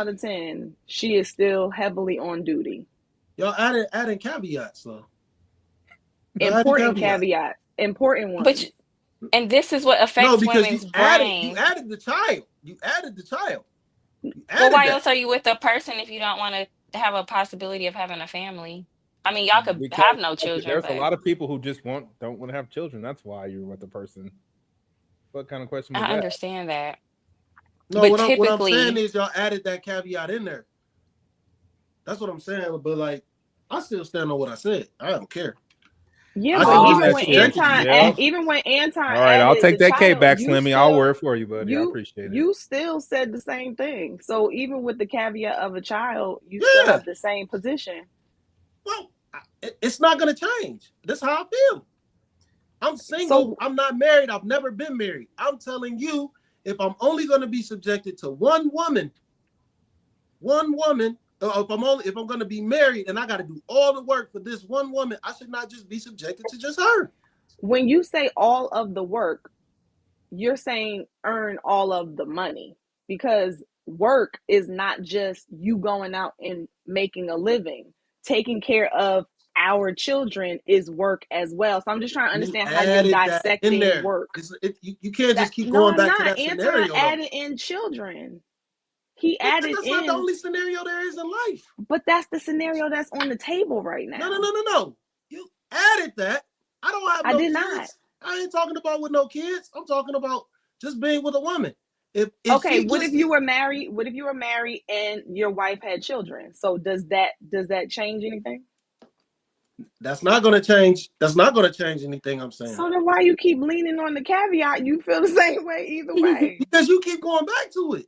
of 10, she is still heavily on duty. Y'all adding caveats though. Important caveats, important ones. And this is what affects women's brain. You added the child. Well, why else are you with a person if you don't want to have a possibility of having a family? I mean, y'all could have no children. There's a lot of people who just don't want to have children. That's why you're with the person. What kind of question was that? I understand that. No, but what I'm saying is y'all added that caveat in there. That's what I'm saying. But like, I still stand on what I said. I don't care. Yeah, but even when Anton, all right, I'll take that K back, Slimmy. I'll work for you, buddy. I appreciate it. You still said the same thing. So even with the caveat of a child, you still have the same position. Well, it's not going to change. That's how I feel. I'm single. I'm not married. I've never been married. I'm telling you, if I'm only going to be subjected to one woman, if I'm going to be married and I got to do all the work for this one woman, I should not just be subjected to just her. When you say all of the work, you're saying earn all of the money, because work is not just you going out and making a living. Taking care of our children is work as well. So I'm just trying to understand how you're dissecting work. You can't just keep going back to that scenario. Anton added in children. He added that's not the only scenario there is in life. But that's the scenario that's on the table right now. No. You added that. I don't have no kids. Not. I ain't talking about with no kids. I'm talking about just being with a woman. What if you were married? What if you were married and your wife had children? So does that change anything? That's not going to change. That's not going to change anything I'm saying. So then why you keep leaning on the caveat? You feel the same way either way. Because you keep going back to it.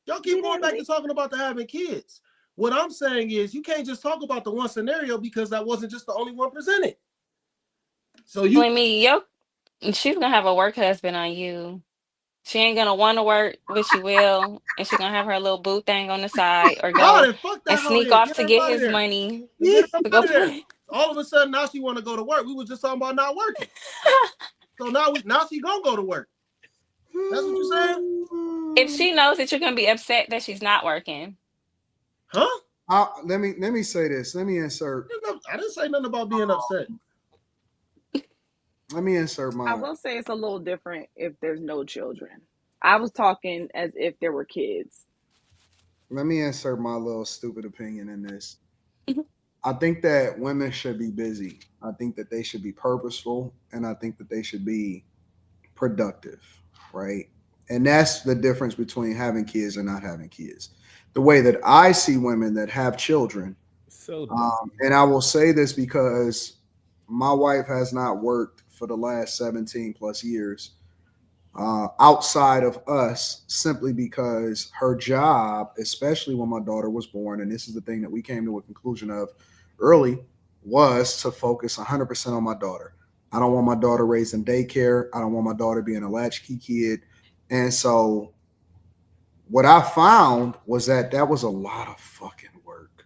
Y'all keep going back to talking about the having kids. What I'm saying is you can't just talk about the one scenario because that wasn't just the only one presented. So she's gonna have a work husband on you. She ain't gonna want to work, but she will, and she gonna have her little boo thing on the side, or No, go then fuck and that hoe sneak then. off Get to her up get out of his there. money Then get her up to go out of there. play. All of a sudden now she want to go to work. We was just talking about not working. So now she gonna go to work. That's what you saying? If she knows that you're gonna be upset that she's not working, Huh? Let me say this. Let me insert. I didn't say nothing about being upset. Let me insert I my. will say it's a little different if there's no children. I was talking as if there were kids. Let me insert my little stupid opinion in this. I think that women should be busy. I think that they should be purposeful, and I think that they should be productive, right? And that's the difference between having kids and not having kids. The way that I see women that have children, So and I will say this because my wife has not worked for the last 17 plus years outside of us, simply because her job, especially when my daughter was born, and this is the thing that we came to a conclusion of early, was to focus 100% on my daughter. I don't want my daughter raised in daycare. I don't want my daughter being a latchkey kid. And so what I found was that was a lot of fucking work,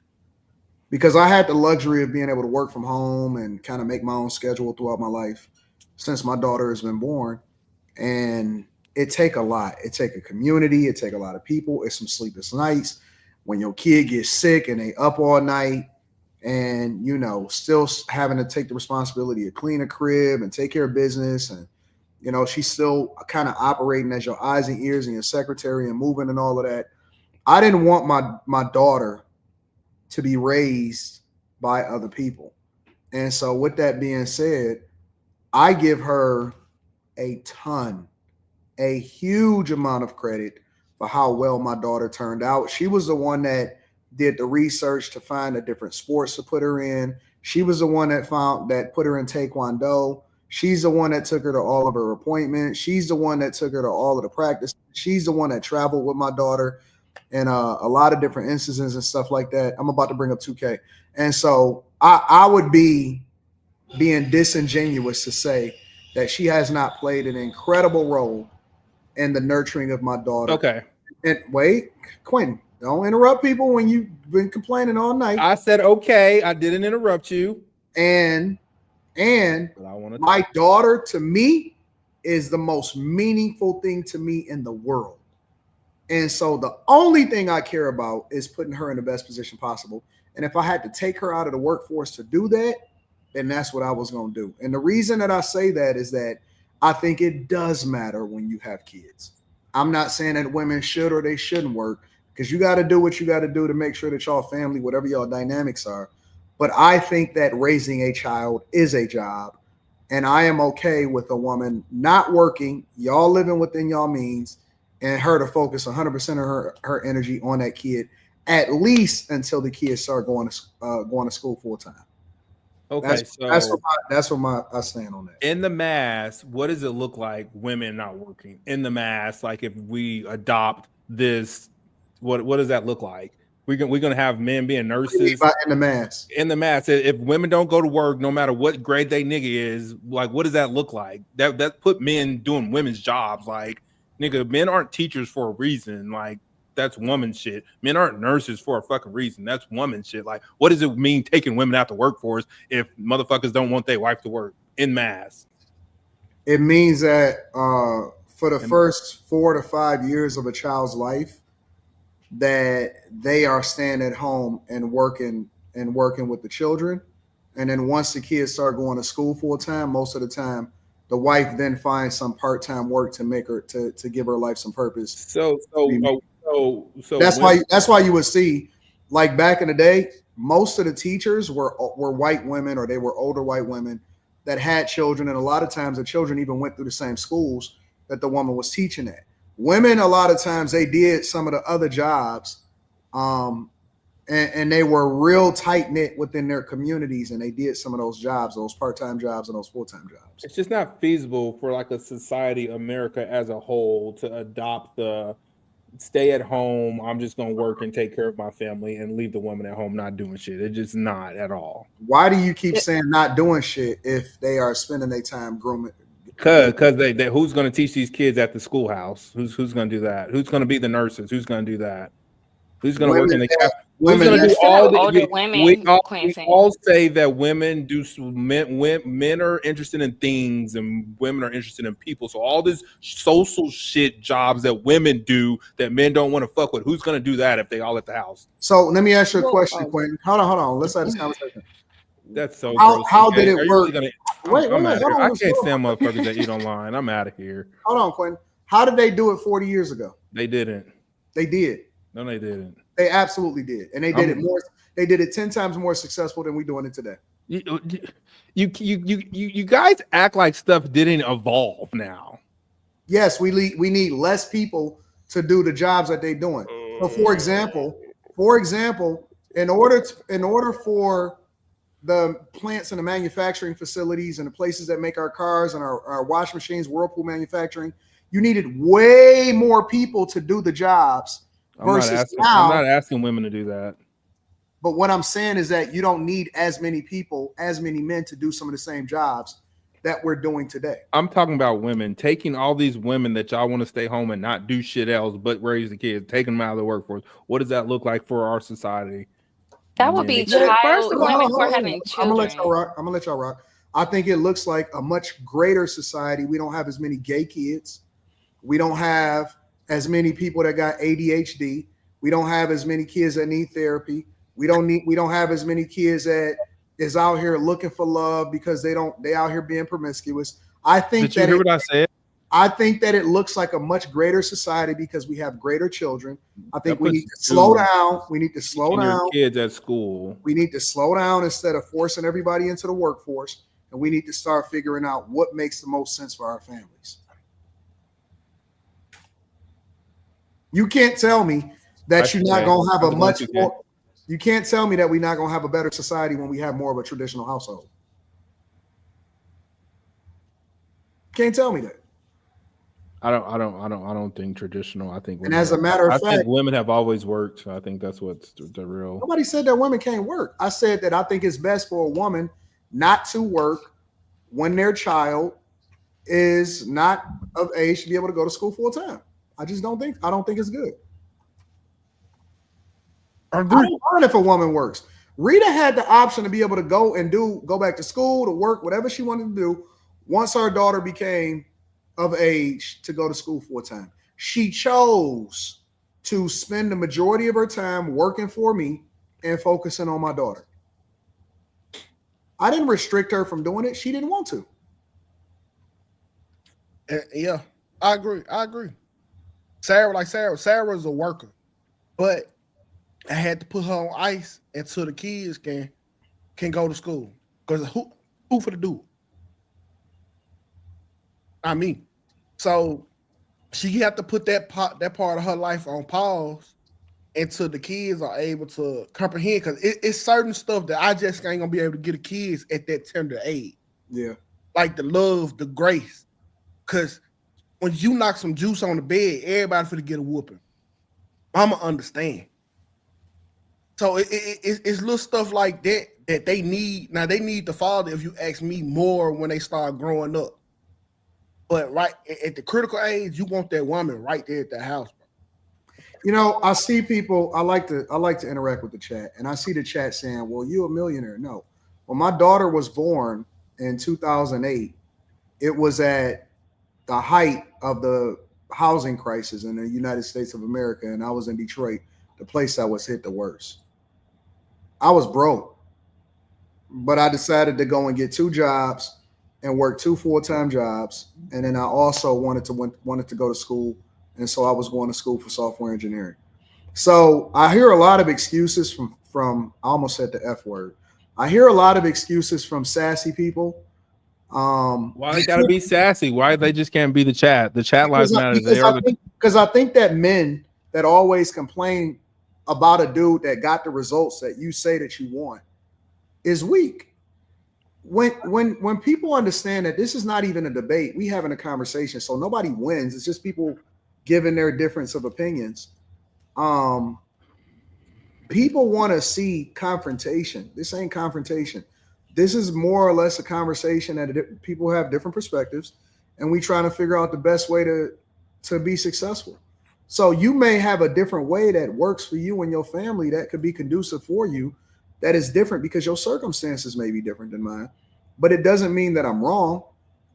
because I had the luxury of being able to work from home and kind of make my own schedule throughout my life since my daughter has been born. And it take a lot. It take a community. It take a lot of people. It's some sleepless nights when your kid gets sick and they up all night, and still having to take the responsibility of clean a crib and take care of business. And she's still kind of operating as your eyes and ears and your secretary and moving and all of that. I didn't want my daughter to be raised by other people. And so with that being said, I give her a huge amount of credit for how well my daughter turned out. She was the one that did the research to find the different sports to put her in. She was the one that put her in Taekwondo. She's the one that took her to all of her appointments. She's the one that took her to all of the practice. She's the one that traveled with my daughter in a lot of different instances and stuff like that. I'm about to bring up 2K. And so I would be being disingenuous to say that she has not played an incredible role in the nurturing of my daughter. Okay. And wait, Quentin, don't interrupt people when you've been complaining all night. I said okay. I didn't interrupt you. And my daughter, to me, is the most meaningful thing to me in the world. And so the only thing I care about is putting her in the best position possible. And if I had to take her out of the workforce to do that, then that's what I was going to do. And the reason that I say that is that I think it does matter when you have kids. I'm not saying that women should or they shouldn't work, because you got to do what you got to do to make sure that y'all family, whatever y'all dynamics are. But I think that raising a child is a job. And I am okay with a woman not working, y'all living within y'all means, and her to focus 100% of her energy on that kid, at least until the kids start going to school full time. Okay, that's what I stand on that. In the mass, what does it look like women not working? In the mass, like if we adopt this, what does that look like? We're gonna have men being nurses. In the mass. In the mass, if women don't go to work, no matter what grade they nigga is, like what does that look like? That put men doing women's jobs. Like nigga, men aren't teachers for a reason. Like that's woman shit. Men aren't nurses for a fucking reason. That's woman shit. Like, what does it mean taking women out the workforce if motherfuckers don't want their wife to work in mass? It means that for the first 4 to 5 years of a child's life, that they are staying at home and working with the children. And then once the kids start going to school full time, most of the time, the wife then finds some part-time work to make her to give her life some purpose. So that's why you would see, like back in the day, most of the teachers were white women, or they were older white women that had children, and a lot of times the children even went through the same schools that the woman was teaching at. Women, a lot of times, they did some of the other jobs, and they were real tight-knit within their communities, and they did some of those jobs, those part-time jobs and those full-time jobs. It's just not feasible for like a society, America as a whole, to adopt the stay at home, I'm just going to work and take care of my family and leave the woman at home not doing shit. It's just not at all. Why do you keep saying not doing shit if they are spending their time grooming, Because they who's going to teach these kids at the schoolhouse? Who's going to do that? Who's going to be the nurses? Who's going to do that? Who's going to work in the cap? Who's going to You do still all have the? older We women, all, we Quincy. all say that men are interested in things and women are interested in people. So all this social shit jobs that women do that men don't want to fuck with. Who's going to do that if they all at the house? So let me ask you a question, Quentin. Hold on. Let's have this conversation. That's so gross. How did it Are you work? really gonna? Wait, I'm out of here. I hold can't on. stand motherfuckers that eat online. I'm out of here. Hold on, Quentin. How did they do it 40 years ago? They didn't. They did. No, they didn't. They absolutely did, and they did it more. They did it 10 times more successful than we're doing it today. You guys act like stuff didn't evolve now. Yes, we need less people to do the jobs that they're doing. So, for example, in order for the plants and the manufacturing facilities and the places that make our cars and our washing machines, Whirlpool manufacturing, you needed way more people to do the jobs. I'm not asking women to do that. But what I'm saying is that you don't need as many people, as many men to do some of the same jobs that we're doing today. I'm talking about women, taking all these women that y'all want to stay home and not do shit else but raise the kids, taking them out of the workforce. What does that look like for our society? That would be women for having children. I'm gonna let y'all rock. I think it looks like a much greater society. We don't have as many gay kids. We don't have as many people that got ADHD. We don't have as many kids that need therapy. We don't have as many kids that is out here looking for love because they out here being promiscuous. I think Did you hear what I said? I think that it looks like a much greater society because we have greater children. I think we need to slow down. We need to slow down. Kids at school. We need to slow down instead of forcing everybody into the workforce. And we need to start figuring out what makes the most sense for our families. You can't tell me that you're not going to have a much more. You can't tell me that we're not going to have a better society when we have more of a traditional household. Can't tell me that. I don't think traditional. I think. And as a matter of fact, I think women have always worked. So I think that's what's the real. Nobody said that women can't work. I said that I think it's best for a woman not to work when their child is not of age to be able to go to school full time. I don't think it's good. I don't mind if a woman works. Rita had the option to be able to go back to school, to work, whatever she wanted to do once our daughter became of age to go to school full time. She chose to spend the majority of her time working for me and focusing on my daughter. I didn't restrict her from doing it. She didn't want to. Yeah, I agree. Sarah's a worker, but I had to put her on ice until the kids can go to school. Because who for to do it? Not me. So she had to put that part of her life on pause until the kids are able to comprehend. Because it's certain stuff that I just ain't gonna be able to get the kids at that tender age. Yeah, like the love, the grace. Because when you knock some juice on the bed, everybody finna get a whooping. I'ma understand. So it's little stuff like that they need. Now they need the father, if you ask me, more when they start growing up. But right at the critical age, you want that woman right there at the house, bro. You know, I see people. I like to interact with the chat, and I see the chat saying, "Well, you a millionaire?" No. When my daughter was born in 2008, it was at the height of the housing crisis in the United States of America, and I was in Detroit, the place that was hit the worst. I was broke, but I decided to go and get 2 jobs and work 2 full-time jobs, and then I also wanted to go to school, and so I was going to school for software engineering. So I hear a lot of excuses from I almost said the F word. I hear a lot of excuses from sassy people. Why they gotta be sassy? Why they just can't be the chat? The chat lives matter. Because I think that men that always complain about a dude that got the results that you say that you want is weak. When people understand that this is not even a debate, we having a conversation, so nobody wins. It's just people giving their difference of opinions. People want to see confrontation. This ain't confrontation. This is more or less a conversation that people have different perspectives, and we trying to figure out the best way to be successful. So you may have a different way that works for you and your family that could be conducive for you, that is different because your circumstances may be different than mine, but it doesn't mean that I'm wrong.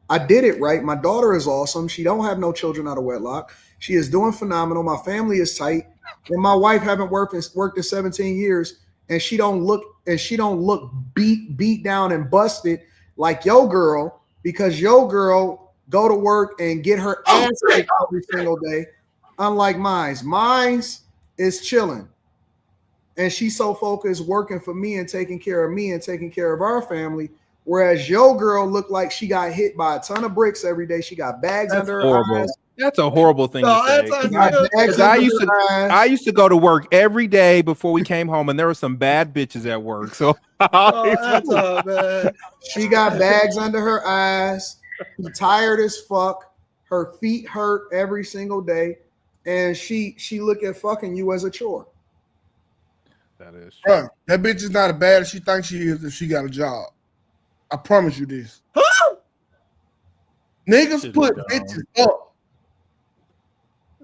I did it right. My daughter is awesome. She don't have no children out of wedlock. She is doing phenomenal. My family is tight, and my wife haven't worked in 17 years, and she don't look beat down and busted like your girl, because your girl go to work and get her ass kicked every single day. Unlike mine's is chilling, and she's so focused working for me and taking care of me and taking care of our family. Whereas your girl looked like she got hit by a ton of bricks every day. She got bags under her eyes. That's a horrible thing to say. I used to go to work every day before we came home, and there were some bad bitches at work. So man. She got bags under her eyes. She's tired as fuck. Her feet hurt every single day, and she look at fucking you as a chore. That is true. Bro, that bitch is not as bad as she thinks she is if she got a job. I promise you this. Niggas put bitches up.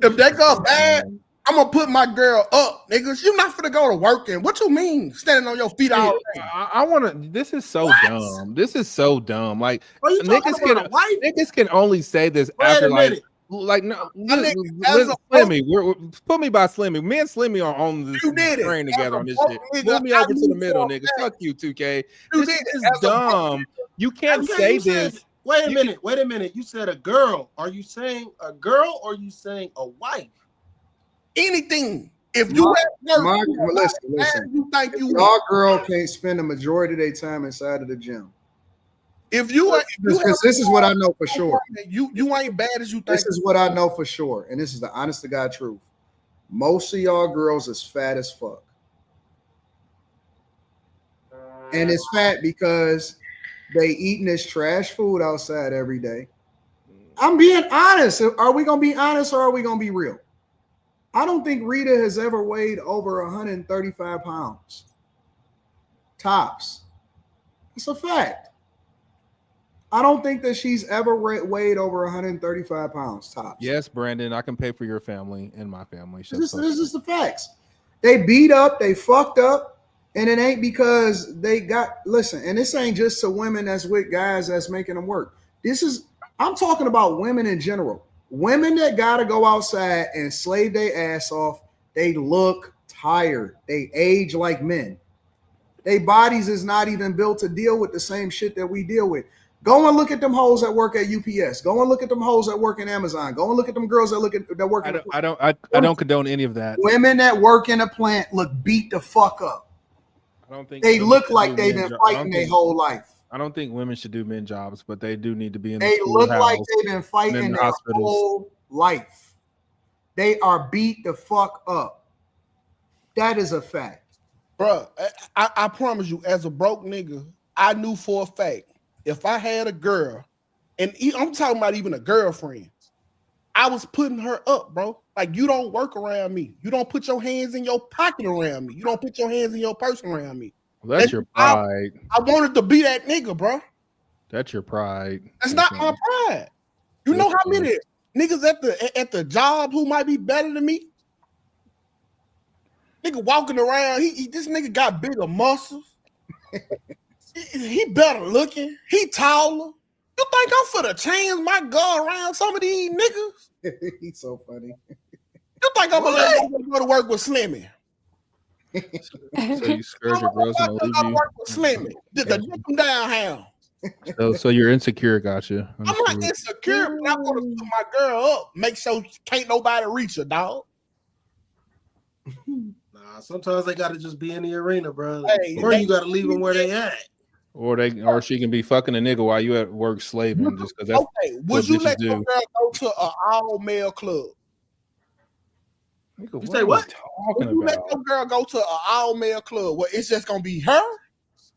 If they go bad, I'm gonna put my girl up, niggas. You not finna go to work and what you mean standing on your feet all day? I wanna. This is so dumb. This is so dumb. Like niggas can only say this after like no. Slimmy, put me by Slimmy. Me and Slimmy are on this train together on this shit. Move me over to the middle, nigga. Fuck you, 2K. This is dumb. You can't say this. Wait a minute. You said a girl. Are you saying a girl or are you saying a wife? Anything. If you listen. Your girl can't spend the majority of their time inside of the gym. If you are, because this is what I know for sure. You ain't bad as you think. This is what I know for sure, and this is the honest to God truth. Most of y'all girls is fat as fuck, and it's fat because they eating this trash food outside every day. I'm being honest. Are we gonna be honest or are we gonna be real? I don't think Rita has ever weighed over 135 pounds. Tops. It's a fact. I don't think that she's ever weighed over 135 pounds tops. Yes, Brandon, I can pay for your family and my family. This is the facts. They beat up, they fucked up, and it ain't because they got, listen, and this ain't just to women that's with guys that's making them work. I'm talking about women in general. Women that got to go outside and slave their ass off, they look tired. They age like men. Their bodies is not even built to deal with the same shit that we deal with. Go and look at them hoes that work at UPS. Go and look at them hoes that work in Amazon. Go and look at them girls that work. I don't condone any of that. Women that work in a plant look beat the fuck up. I don't think they look like they've been fighting their whole life. I don't think women should do men jobs, but they do need to be in. They look like they've been fighting their whole life. They are beat the fuck up. That is a fact, bro. I promise you, as a broke nigga, I knew for a fact. If I had a girl, and I'm talking about even a girlfriend, I was putting her up, bro. Like, you don't work around me. You don't put your hands in your pocket around me. You don't put your hands in your purse around me. Well, that's your pride. I wanted to be that nigga, bro. That's your pride. That's not my pride. You know how many niggas at the job who might be better than me? Nigga walking around, this nigga got bigger muscles. He better looking. He taller. You think I'm finna change my go around some of these niggas? He's so funny. You think I'm gonna let him go to work with Slimmy? So you scared your girls gonna leave you? Work with Slimmy. Just to dip him down how? So you're insecure, gotcha. I'm not insecure, but I want to put my girl up. Make sure can't nobody reach her, dog. Nah, sometimes they gotta just be in the arena, bro. Or you gotta leave them where they at. Or she can be fucking a nigga while you at work slaving, just because that's okay. Would you let your girl go to an all male club? Nigga, you say what? Would you let your girl go to an all male club where it's just gonna be her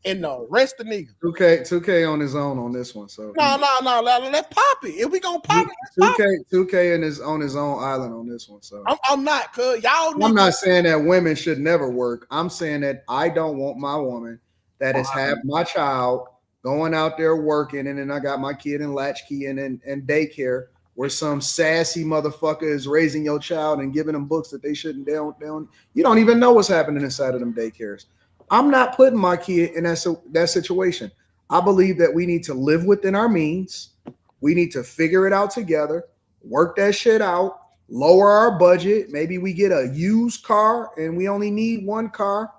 and the rest of niggas? 2K on his own on this one. So no, let's pop it. If we gonna pop it, 2K on his own island on this one. So I'm not, cuz y'all. I'm not saying that women should never work. I'm saying that I don't want my woman that has had my child going out there working, and then I got my kid in latchkey and daycare, where some sassy motherfucker is raising your child and giving them books that they shouldn't. You don't even know what's happening inside of them daycares. I'm not putting my kid in that situation. I believe that we need to live within our means. We need to figure it out together, work that shit out, lower our budget. Maybe we get a used car and we only need one car,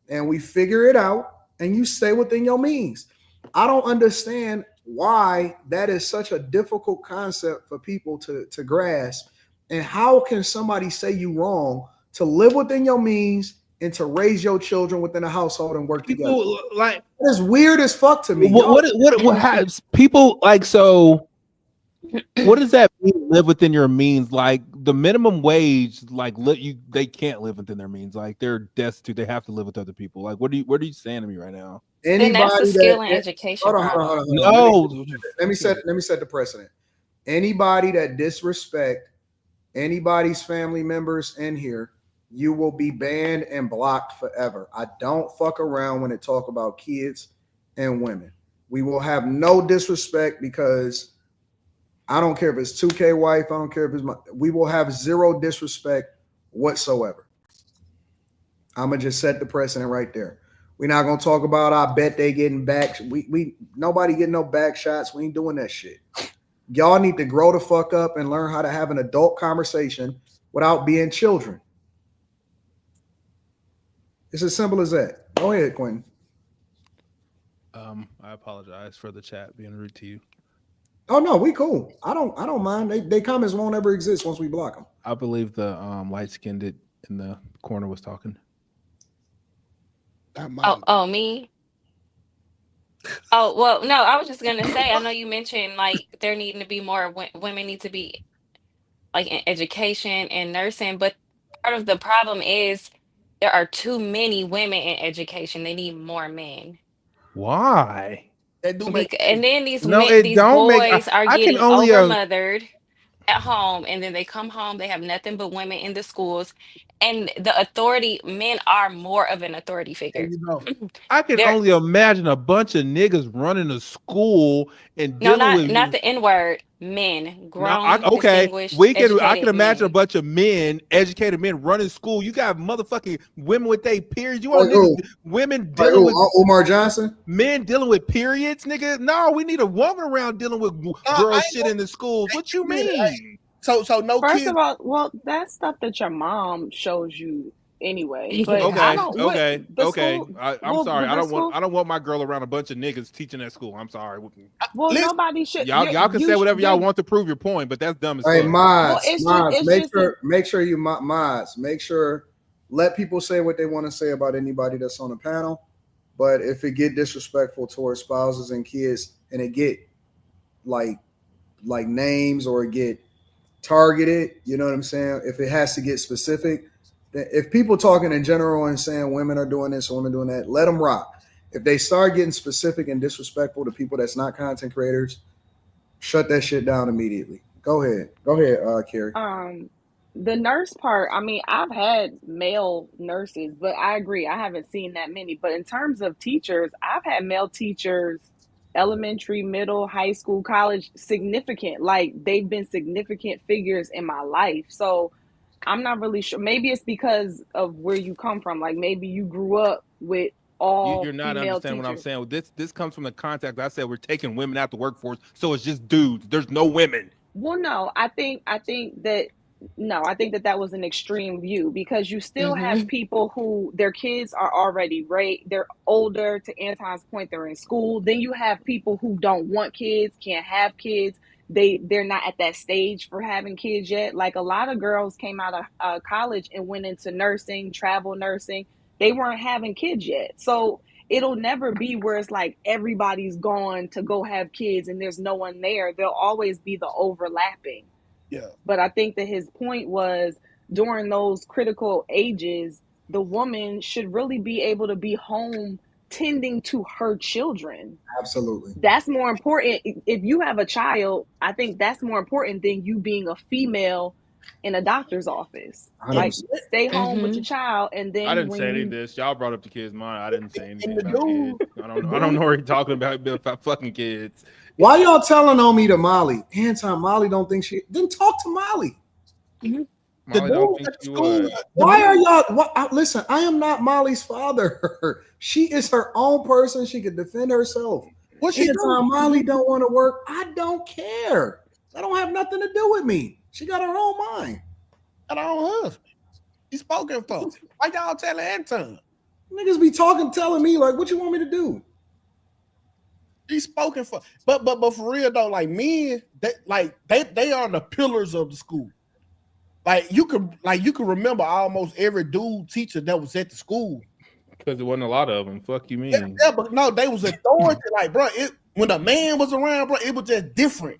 and we figure it out, and you stay within your means. I don't understand why that is such a difficult concept for people to grasp. And how can somebody say you wrong to live within your means and to raise your children within a household and work together? People like That's weird as fuck to me. What has people like? So what does that mean? Live within your means? Like the minimum wage, like they can't live within their means. Like they're destitute. They have to live with other people. Like what are you saying to me right now? Then that's the skill and education problem. No, let me set the precedent. Anybody that disrespect anybody's family members in here, you will be banned and blocked forever. I don't fuck around when it talk about kids and women. We will have no disrespect, because I don't care if it's 2K wife. I don't care if it's we will have zero disrespect whatsoever. I'm gonna just set the precedent right there. We're not gonna talk about I bet they getting back. We nobody getting no back shots. We ain't doing that shit. Y'all need to grow the fuck up and learn how to have an adult conversation without being children. It's as simple as that. Go ahead, Quentin. I apologize for the chat being rude to you. Oh no, we cool. I don't mind. They comments won't ever exist once we block them. I believe the light skinned in the corner was talking. Oh, me? Oh, well, no, I was just gonna say, I know you mentioned like there needing to be more women need to be like in education and nursing, but part of the problem is there are too many women in education. They need more men. Why? And then these boys are I can getting only overmothered at home, and then they come home, they have nothing but women in the schools, and the authority, men are more of an authority figure. I can only imagine a bunch of niggas running a school and dealing with not the N-word, men, grown, distinguished, I can educated imagine men. a bunch of men, educated men running school. You got motherfucking women with their periods. You want niggas, women dealing with Omar Johnson? Men dealing with periods, nigga. No, we need a woman around dealing with girl shit in the schools. What you mean? So no First kids. of all, well, that's stuff that your mom shows you anyway. But Okay. I don't. School, I'm sorry. I don't want my girl around a bunch of niggas teaching at school. I'm sorry. Well, nobody should. Y'all can say whatever y'all want to prove your point, but that's dumb as fuck. Hey, make sure you make sure let people say what they want to say about anybody that's on the panel. But if it get disrespectful towards spouses and kids, and it get like names, or it get targeted, you know what I'm saying? If it has to get specific, if people talking in general and saying women are doing this or women doing that, let them rock. If they start getting specific and disrespectful to people that's not content creators, shut that shit down immediately. Go ahead, Carrie. The nurse part, I mean, I've had male nurses, but I agree, I haven't seen that many. But in terms of teachers, I've had male teachers, elementary, middle, high school, college, significant, like they've been significant figures in my life. So I'm not really sure. Maybe it's because of where you come from. Like maybe you grew up with all you're not female understanding teachers. what I'm saying. This comes from the context I said we're taking women out the workforce, so it's just dudes. There's no women. Well, no, I think that that was an extreme view, because you still have people who their kids are already raised, they're older. To Anton's point, they're in school. Then you have people who don't want kids, can't have kids. They're not at that stage for having kids yet. Like a lot of girls came out of college and went into nursing, travel nursing. They weren't having kids yet. So it'll never be where it's like everybody's gone to go have kids and there's no one there. There'll always be the overlapping. Yeah. But I think that his point was during those critical ages, the woman should really be able to be home tending to her children. Absolutely. That's more important. If you have a child, I think that's more important than you being a female in a doctor's office. 100%. Like, stay home with your child, and then I didn't when say any you of this. Y'all brought up the kids' mind. I didn't say anything the about dude- kids. I don't know what you're talking about fucking kids. Why y'all telling on me to Molly? Anton, Molly don't think she. Then talk to Molly. The Molly don't dude think at the she school. would. Why are y'all? Listen, I am not Molly's father. She is her own person. She can defend herself. What she Anytime do? Molly don't want to work, I don't care. That don't have nothing to do with me. She got her own mind. Got her own husband. He's spoken for. Why y'all telling Anton? Niggas be talking, telling me like, what you want me to do? He's spoken for. But for real though, like men, they are the pillars of the school. Like you can remember almost every dude teacher that was at the school. Because there wasn't a lot of them. Fuck you mean? Yeah, but no, they was authority. Like, bro, when a man was around, bro, it was just different.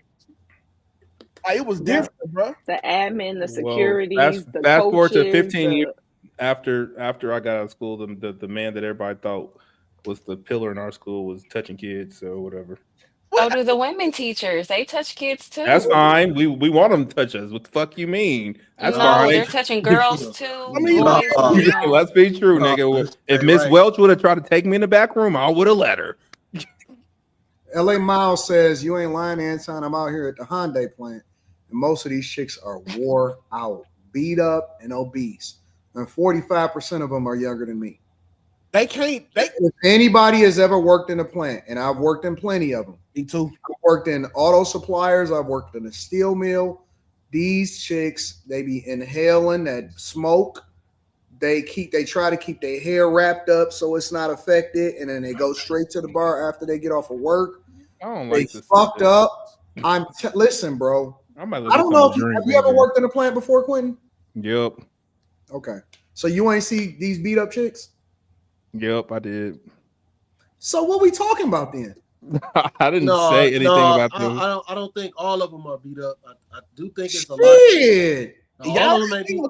Like, it was different, bro. the admin, the securities, the fast coaches, forward to 15 years after I got out of school, the man that everybody thought was the pillar in our school was touching kids, so whatever. So do the women teachers. They touch kids too. That's fine. We want them to touch us. What the fuck you mean? That's No, fine. they're touching girls too. I mean, Boys, no. Let's be true, nigga. If Miss Welch would have tried to take me in the back room, I would have let her. LA Miles says, you ain't lying, Anton. I'm out here at the Hyundai plant, and most of these chicks are wore out, beat up, and obese. And 45% of them are younger than me. If anybody has ever worked in a plant, and I've worked in plenty of them. Me too. I've worked in auto suppliers. I've worked in a steel mill. These chicks, they be inhaling that smoke. They try to keep their hair wrapped up so it's not affected, and then they go straight to the bar after they get off of work. I don't They like this. fucked up. Listen, bro. I don't know if have you ever worked in a plant before, Quentin? Yep. Okay. So you ain't see these beat up chicks? Yep, I did. So what we talking about then? I didn't say anything about them. I don't think all of them are beat up. I do think it's a lot. Shit. All of them may be.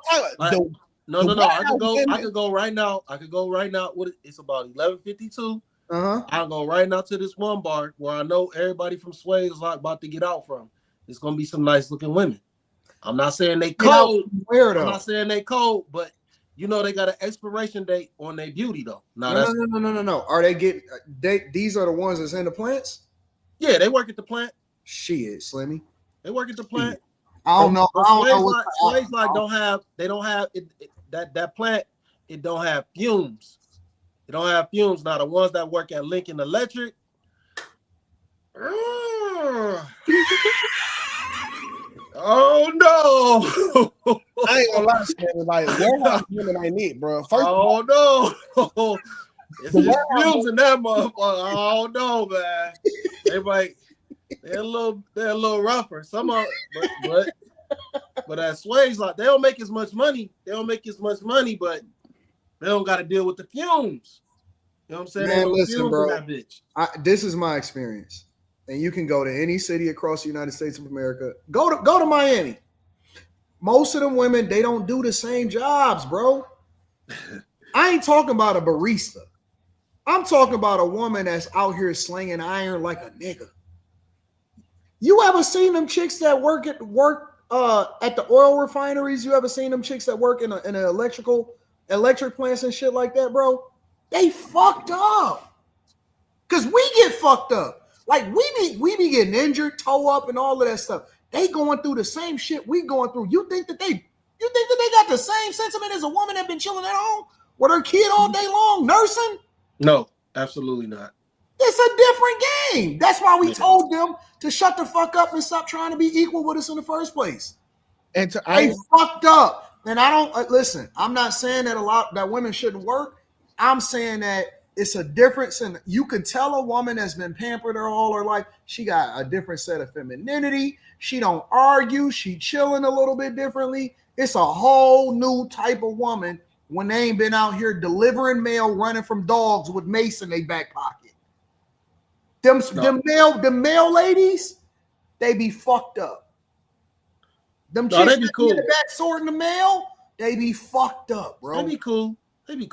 No. I could go right now. It's about 11:52. I'll go right now to this one bar where I know everybody from Sway is like about to get out from. It's gonna be some nice looking women. I'm not saying they cold. I'm not saying they cold, but you know they got an expiration date on their beauty though. No. Are these are the ones that's in the plants? Yeah, they work at the plant. Shit, Slimmy. They work at the plant. I don't know. Slaves don't have that plant. It don't have fumes. It don't have fumes. Now the ones that work at Lincoln Electric. Oh no! I ain't gonna lie, Shannon. Like warehouse women ain't it, bro. No! It's fumes in that motherfucker. Oh no, man. They're a little rougher. Some of, but at Sway's like they don't make as much money. But they don't got to deal with the fumes. You know what I'm saying? Man, listen, bro. This is my experience. And you can go to any city across the United States of America. Go to Miami. Most of them women, they don't do the same jobs, bro. I ain't talking about a barista. I'm talking about a woman that's out here slinging iron like a nigga. You ever seen them chicks that work at the oil refineries? You ever seen them chicks that work in an electric plants and shit like that, bro? They fucked up. Cause we get fucked up. Like we be getting injured, toe up, and all of that stuff. They going through the same shit we going through. You think that they got the same sentiment as a woman that been chilling at home with her kid all day long, nursing? No, absolutely not. It's a different game. That's why we told them to shut the fuck up and stop trying to be equal with us in the first place. And they fucked up. And I don't listen. I'm not saying that women shouldn't work. I'm saying that it's a difference, and you can tell a woman that's been pampered her all her life, she got a different set of femininity. She don't argue. She chilling a little bit differently. It's a whole new type of woman when they ain't been out here delivering mail, running from dogs with mace in their back pocket. Them male ladies, they be fucked up. Them chicks they be cool. In the back sorting the mail, they be fucked up, bro. They be cool.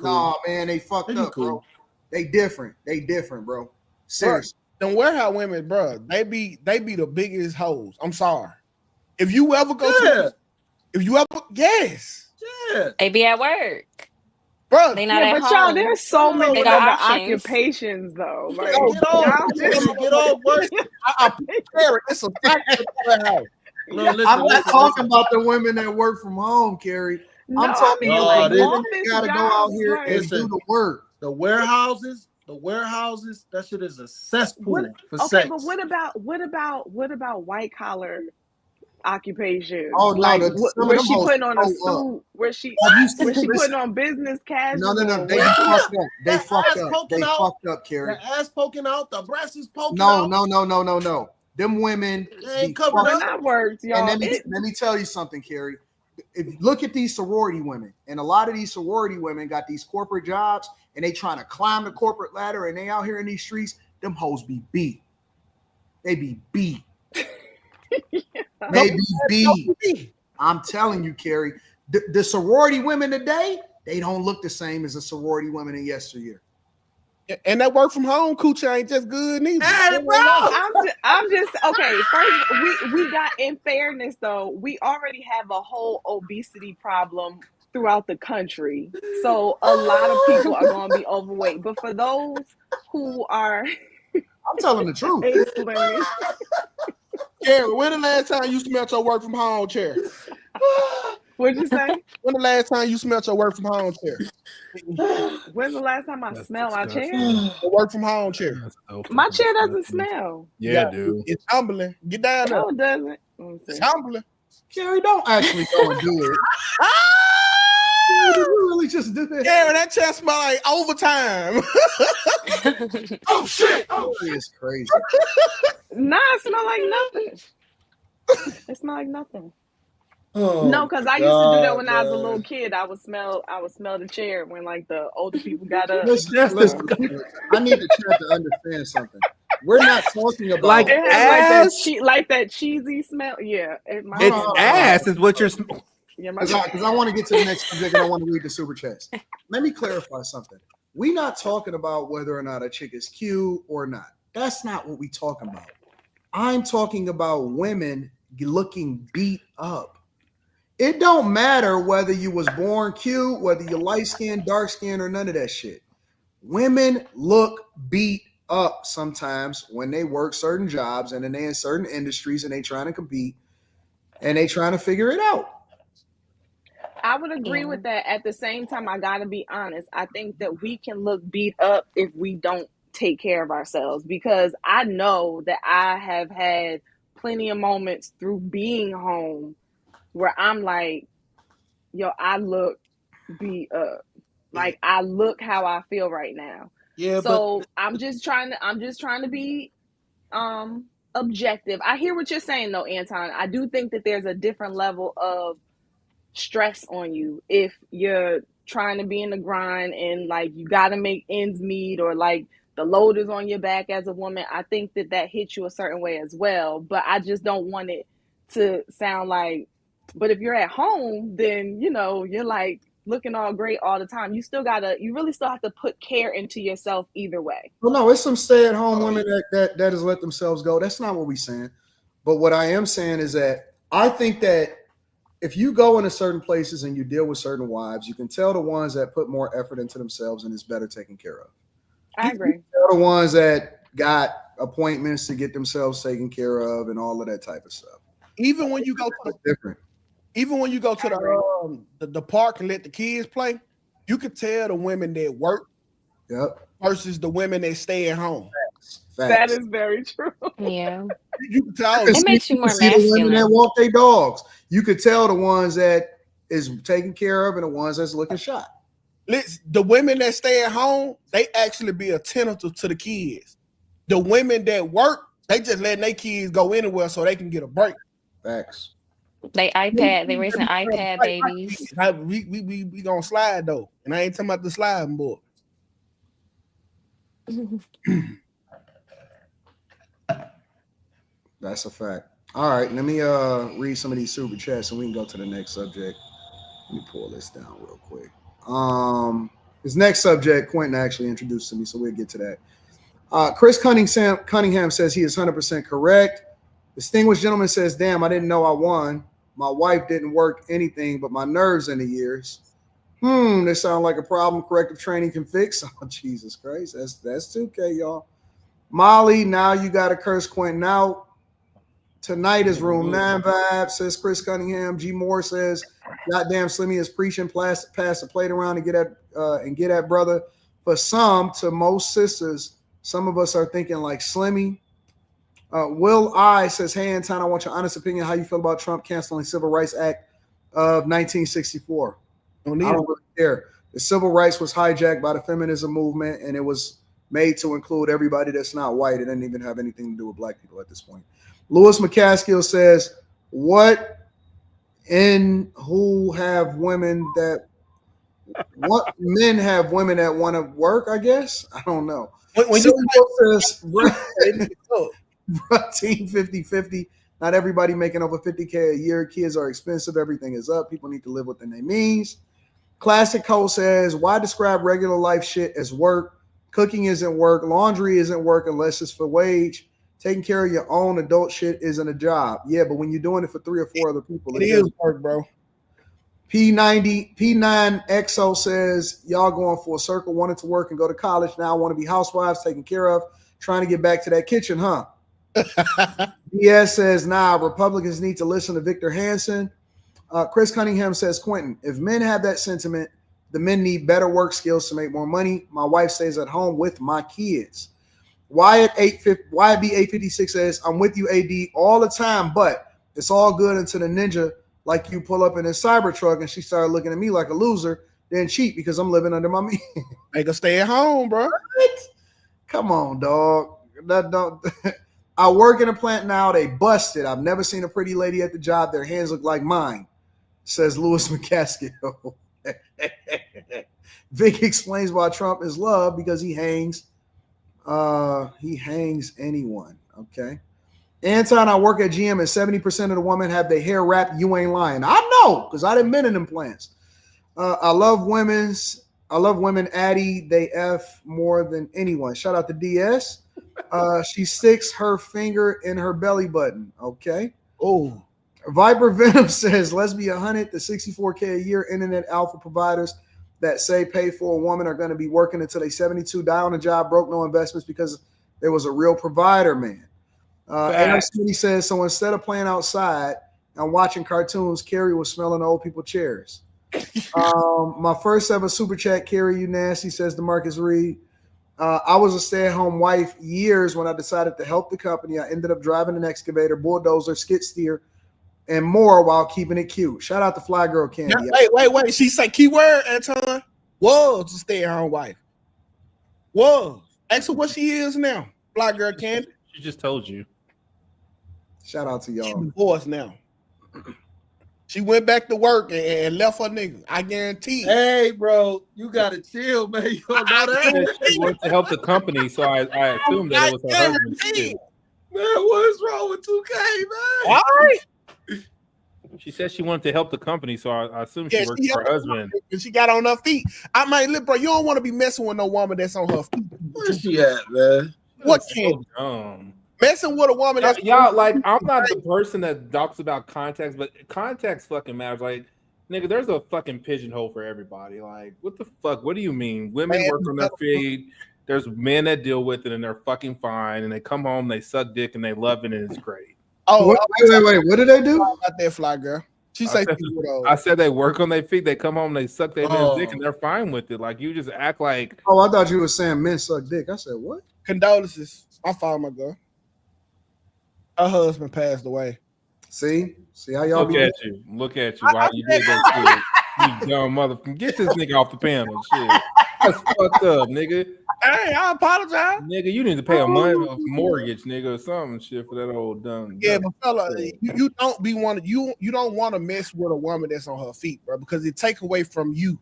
Nah, man, they fucked up, cool. Bro. They different, bro. Seriously. Them warehouse women, bro, they be the biggest hoes. I'm sorry. If you ever go If you ever, yes. Yeah. They be at work. Bro, They not at but home. y'all, there's so many They got other options. occupations though. Like no, Get off, y'all just get off work. I prepare it. It's a fact of the warehouse. No, listen, I'm not listen, talking listen. about the women that work from home, Carrie. no, I'm I talking mean about like the women office that gotta go out jobs, here like, and Listen. do the work. The warehouses, that shit is a cesspool for okay, sex. but what about white collar occupation? Oh no, Like some of where them she hoes putting on a so up. suit, where she Listen, putting on business casual. no, they where be she- fucked up. They That fucked ass up. poking They out. fucked up, Carrie. The ass poking out, the breast is poking No. out. Them women They ain't be covered fucked when up. I worked, y'all. And let me tell you something, Carrie. If you look at these sorority women, and a lot of these sorority women got these corporate jobs, and they trying to climb the corporate ladder, and they out here in these streets, them hoes be beat. They be beat. They be beat. I'm telling you, Carrie, the sorority women today, they don't look the same as the sorority women in yesteryear. And that work from home coochie ain't just good neither. Hey, bro. I'm just okay. First, we got, in fairness though, we already have a whole obesity problem throughout the country, so a lot of people are going to be overweight. But for those who are, I'm telling the truth. hey, Slimmy, Carrie, when the last time you smelled your work from home chair? what'd you say? When the last time you smelled your work from home chair? When's the last time I smelled my chair? The work from home chair. My chair doesn't smell. Yeah, dude. It's humbling. Get down there. No, it doesn't. Let me see. It's humbling. Carrie, don't actually go and do it. Did you really just do that? Carrie, that chair smell like overtime. Oh shit! Carrie is crazy. Nah, it smell like nothing. It smell like nothing. Oh, No, because I used to do that when I was a little kid. I would smell the chair when like the older people got up. Listen, I need the chat to understand something. We're not talking about Like It has ass. like that cheesy smell. Yeah, It's Oh. ass is what you're. Yeah, because I want to get to the next subject and I want to read the super chats. Let me clarify something. We're not talking about whether or not a chick is cute or not. That's not what we're talking about. I'm talking about women looking beat up. It don't matter whether you was born cute, whether you're light skinned, dark skinned, or none of that shit. Women look beat up sometimes when they work certain jobs and then they in certain industries and they trying to compete and they trying to figure it out. I would agree with that. At the same time, I gotta be honest. I think that we can look beat up if we don't take care of ourselves, because I know that I have had plenty of moments through being home where I'm like, yo, I look beat up. Like I look how I feel right now. Yeah, so I'm just trying to be objective. I hear what you're saying though, Anton. I do think that there's a different level of stress on you if you're trying to be in the grind and like you got to make ends meet, or like the load is on your back as a woman. I think that hits you a certain way as well, but I just don't want it to sound like, but if you're at home, then you're like looking all great all the time. You really still have to put care into yourself either way. Well, no, it's some stay-at-home women that has let themselves go. That's not what we're saying. But what I am saying is that I think that if you go into certain places and you deal with certain wives, you can tell the ones that put more effort into themselves and is better taken care of. I agree. You can tell the ones that got appointments to get themselves taken care of and all of that type of stuff. Even when you go to the park and let the kids play, you could tell the women that work versus the women that stay at home. Facts. That is very true. Yeah. You can tell. It makes you more see the women that masculine. walk their dogs. You could tell the ones that is taken care of and the ones that's looking shot. The women that stay at home, they actually be attentive to the kids. The women that work, they just letting their kids go anywhere so they can get a break. Facts. They raising iPad babies. We gonna slide though, and I ain't talking about the sliding board. That's a fact. All right, let me read some of these super chats and we can go to the next subject. Let me pull this down real quick. This next subject, Quentin actually introduced to me, so we'll get to that. Chris Cunningham says he is 100% correct. Distinguished gentleman says, damn, I didn't know I won. My wife didn't work anything but my nerves in the years. This sounds like a problem corrective training can fix. Oh, Jesus Christ. That's 2K, y'all. Molly, now you got to curse Quentin out. Tonight is room 9 vibe, says Chris Cunningham. G Moore says, goddamn Slimmy is preaching, pass the plate around and get at brother. For some, to most sisters, some of us are thinking like Slimmy. Will I says, hey, Anton, I want your honest opinion. How you feel about Trump canceling Civil Rights Act of 1964? I don't really care. The civil rights was hijacked by the feminism movement, and it was made to include everybody that's not white. It didn't even have anything to do with black people at this point. Louis McCaskill says, what men have women that want to work, I guess? I don't know. When says, team 50-50. Not everybody making over 50K a year. Kids are expensive. Everything is up. People need to live within their means. Classic Cole says, why describe regular life shit as work? Cooking isn't work. Laundry isn't work unless it's for wage. Taking care of your own adult shit isn't a job. Yeah, but when you're doing it for 3 or 4 other people, it is work, bro. P90XO says, y'all going for a circle, wanted to work and go to college. Now I want to be housewives taken care of, trying to get back to that kitchen, huh? DS says, nah, Republicans need to listen to Victor Hansen. Chris Cunningham says, Quentin, if men have that sentiment, the men need better work skills to make more money. My wife stays at home with my kids. YB856 says, I'm with you, AD, all the time, but it's all good until the ninja like you pull up in his Cybertruck and she started looking at me like a loser, then cheat because I'm living under my means. Make her stay at home, bro. Right? Come on, dog. I work in a plant now. They busted. I've never seen a pretty lady at the job. Their hands look like mine, says Louis McCaskill. Vic explains why Trump is loved because he hangs anyone. Okay. Anton, I work at GM and 70% of the women have their hair wrapped. You ain't lying. I know because I done been in them plants. I love women, Addie. They F more than anyone. Shout out to DS. She sticks her finger in her belly button. Okay. Oh. Viper Venom says, let's be 100 to 64K a year. Internet alpha providers that say pay for a woman are going to be working until they 72, die on a job, broke, no investments because there was a real provider, man. Aaron Smitty says, so instead of playing outside and watching cartoons, Carrie was smelling old people chairs. My first ever super chat, Carrie, you nasty, says DeMarcus Reed. I was a stay-at-home wife years when I decided to help the company. I ended up driving an excavator, bulldozer, skid steer, and more while keeping it cute. Shout out to Fly Girl Candy. Wait. She said keyword, Anton. Was a stay-at-home wife. Was. Ask her what she is now. Fly Girl Candy. She just told you. Shout out to y'all. She's divorced now. She went back to work and left her nigga. I guarantee. Hey, bro, you gotta chill, man. You don't know that. She went to help the company, so I assumed that it was her husband. Man, what's wrong with 2K, man? All right. She said she wanted to help the company, so I assumed she worked for her husband. And she got on her feet. I might live, bro. You don't want to be messing with no woman that's on her feet. Where's she at, man? What can messing with a woman that's y'all like? I'm not the person that talks about context, but context fucking matters. Like, nigga, there's a fucking pigeonhole for everybody. Like, what the fuck? What do you mean? Women work on their feet. There's men that deal with it and they're fucking fine, and they come home, they suck dick, and they love it, and it's great. Oh, wait. What did they do? About that Fly Girl. She said, I said they work on their feet. They come home, they suck their dick, and they're fine with it. Like, you just act like. Oh, I thought you were saying men suck dick. I said what? Condolences. I found my girl. Her husband passed away. See how y'all look at you. Why you did that shit? You dumb motherfucker. Get this nigga off the panel. Shit. That's fucked up, nigga. Hey, I apologize. Nigga, you need to pay a mortgage, nigga, or something shit for that old dumb. Yeah, but fella, you don't want to mess with a woman that's on her feet, bro, because it take away from you.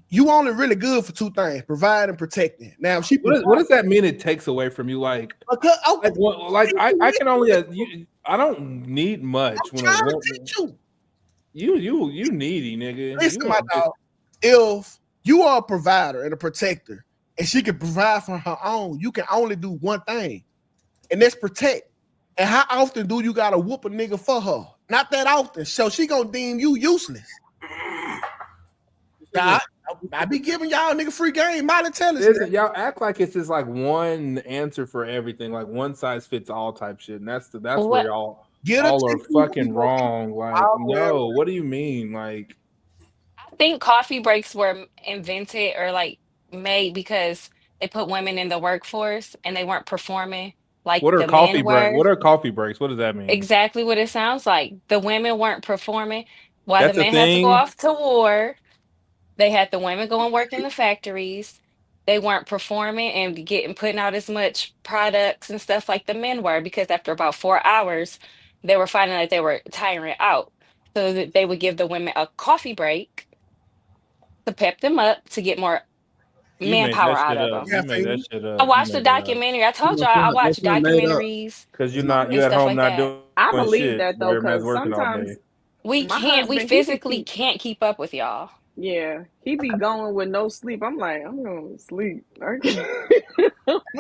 You only really good for 2 things: provide and protecting. Now, what does that mean? It takes away from you, like I can only I don't need much. I'm trying to teach you. You needy, nigga. Listen, my dog. If you are a provider and a protector, and she can provide for her own, you can only do one thing, and that's protect. And how often do you gotta whoop a nigga for her? Not that often. So she gonna deem you useless. Now, I be giving y'all nigga free game. Molly tell us. Listen, y'all act like it's just like one answer for everything, like one size fits all type shit. And that's where y'all all are fucking wrong. Like, no, what do you mean? Like, I think coffee breaks were invented or like made because they put women in the workforce and they weren't performing like what are the coffee men breaks? were. What are coffee breaks? What does that mean? Exactly what it sounds like. The women weren't performing while the That's a men had to go thing. off to war. They had the women go and work in the factories. They weren't performing and putting out as much products and stuff like the men were because after about 4 hours, they were finding that they were tiring out. So that they would give the women a coffee break to pep them up to get more You made manpower that out shit of up. them. You made that shit I up. You watched the made that up. documentary. I told y'all I watched That's not made up. documentaries Because It's not you and at stuff home like not that. I doing believe shit that while though, everybody's because working all sometimes day. We my can't, we husband, he could physically keep, can't keep up with y'all. yeah, he be going with no sleep. I'm like, I'm going to sleep.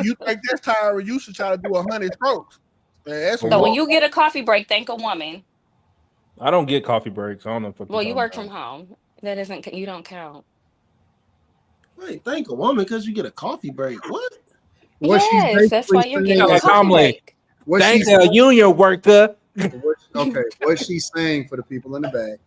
You think that's tiring? You should try to do 100 strokes. Man, that's So when more. you get a coffee break, thank a woman. I don't get coffee breaks. I don't know what Well, you're you talking work from about. home. That isn't, you don't count. Wait, thank a woman because you get a coffee break. What? What she's Yes, that's basically why you're saying getting a Like is coffee Tomlin, break. what thank she's a union worker. what she's saying for the people in the back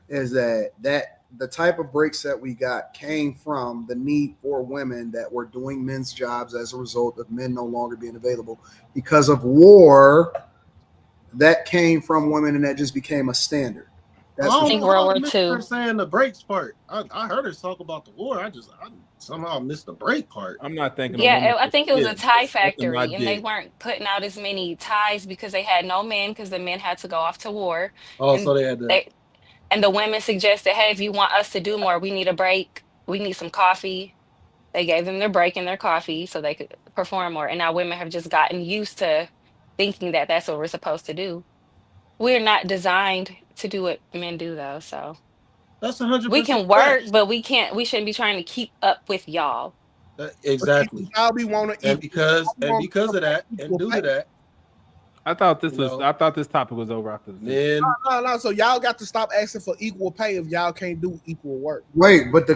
is that the type of breaks that we got came from the need for women that were doing men's jobs as a result of men no longer being available because of war. That came from women, and that just became a standard. That's I what don't think know World how I War missed II. her saying the breaks part. I heard her talk about the war. I somehow missed the break part. I'm not thinking a Yeah, woman I for think it was a shit. tie It's sucking my factory, and they dick. weren't putting out as many ties because they had no men because the men had to go off to war, Oh, and so they had to. they and the women suggested, hey, if you want us to do more, we need a break. We need some coffee. They gave them their break and their coffee so they could perform more. And now women have just gotten used to thinking that that's what we're supposed to do. We're not designed to do what men do, though. So That's we 100% can work, facts. but we can't. We shouldn't be trying to keep up with y'all. Exactly. Y'all be want to And eat. because of that, and due to that, I thought this you was. know, I thought this topic was over after this. men. No. So y'all got to stop asking for equal pay if y'all can't do equal work. Wait, but the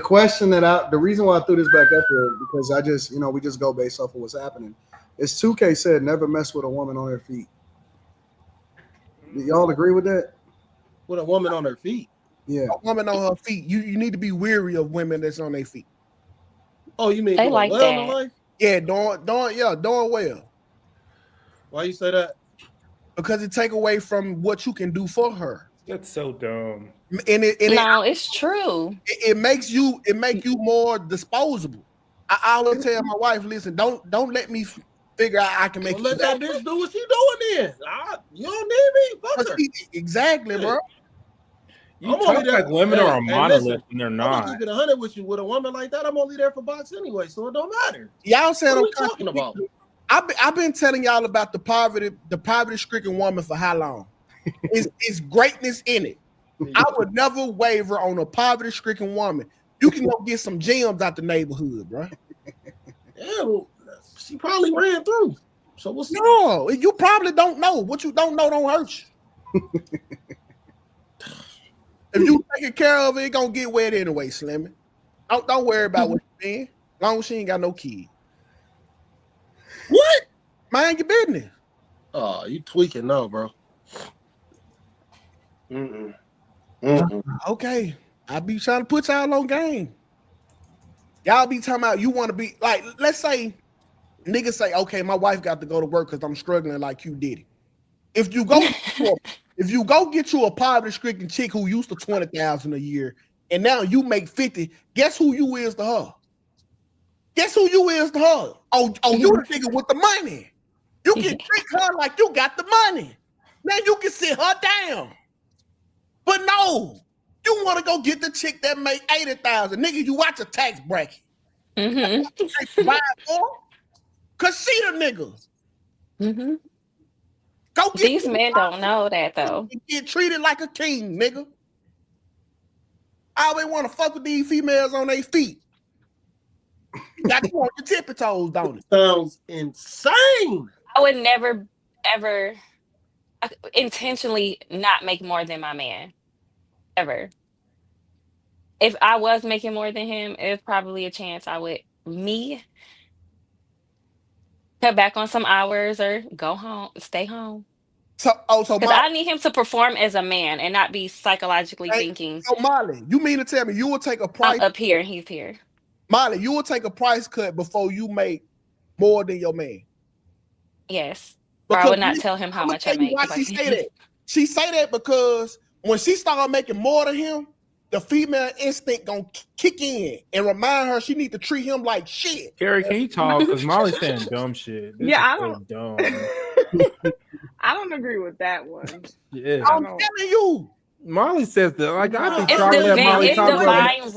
reason why I threw this back up here because I just, we just go based off of what's happening. Is 2K said never mess with a woman on her feet. Do y'all agree with that? With a woman on her feet. Yeah. A woman on her feet. You need to be weary of women that's on their feet. Oh, you mean They doing like well in that. life? Yeah, doing well. Why you say that? Because it take away from what you can do for her. That's so dumb. And No, it's true. it makes you more disposable. I always tell my wife, listen, don't let me figure out I can make Well, you let that bitch do what she doing then. You don't need me. Fuck her. exactly, bro. You I'm talk only there. like women are a Hey, monolith listen, and they're I'm gonna not. keep it 100 with you. With a woman like that, I'm only there for box anyway, so it don't matter. Y'all saying What are I'm we talking about? I've been telling y'all about the poverty-stricken woman for how long? It's greatness in it. I would never waver on a poverty-stricken woman. You can go get some gems out the neighborhood, bro. Yeah, well, she probably ran through. So what's No, you probably don't know. What you don't know don't hurt you. If you taking care of it, it gonna get wet anyway, Slimmy. Don't worry about what you mean. As long as she ain't got no kid. What? Mind your business. Oh, you tweaking now, bro. Okay. I be trying to put y'all on game. Y'all be talking about you want to be like, let's say niggas say, okay, my wife got to go to work because I'm struggling like you did it. If you go get you a poverty-stricken chick who used to 20,000 a year and now you make 50, guess who you is to her? Guess who you is to her? Oh, you the nigga with the money. You can treat her like you got the money. Now you can sit her down. But no, you want to go get the chick that make 80,000. Nigga, you watch a tax bracket. Buy for? Cause she the nigga. Go get These men don't know that though. Get treated like a king, nigga. I always want to fuck with these females on their feet. You got you on your tippy toes, don't it? Sounds insane. I would never, ever intentionally not make more than my man ever. If I was making more than him, there's probably a chance I would cut back on some hours or go home, stay home. So Because I need him to perform as a man and not be psychologically thinking. So Molly, you mean to tell me you will take a price I'm up here and he's here? Molly, you will take a price cut before you make more than your man? Yes. Or I would not tell him how much I make. Why she say that? She say that because when she started making more than him, the female instinct gonna kick in and remind her she need to treat him like shit. Carrie, can you talk? Because Molly's saying dumb shit. This Yeah, is I so dumb. I don't agree with that one. Yeah. I'm telling you. Molly says that. Like, I've been It's trying to let Molly it's talk divine about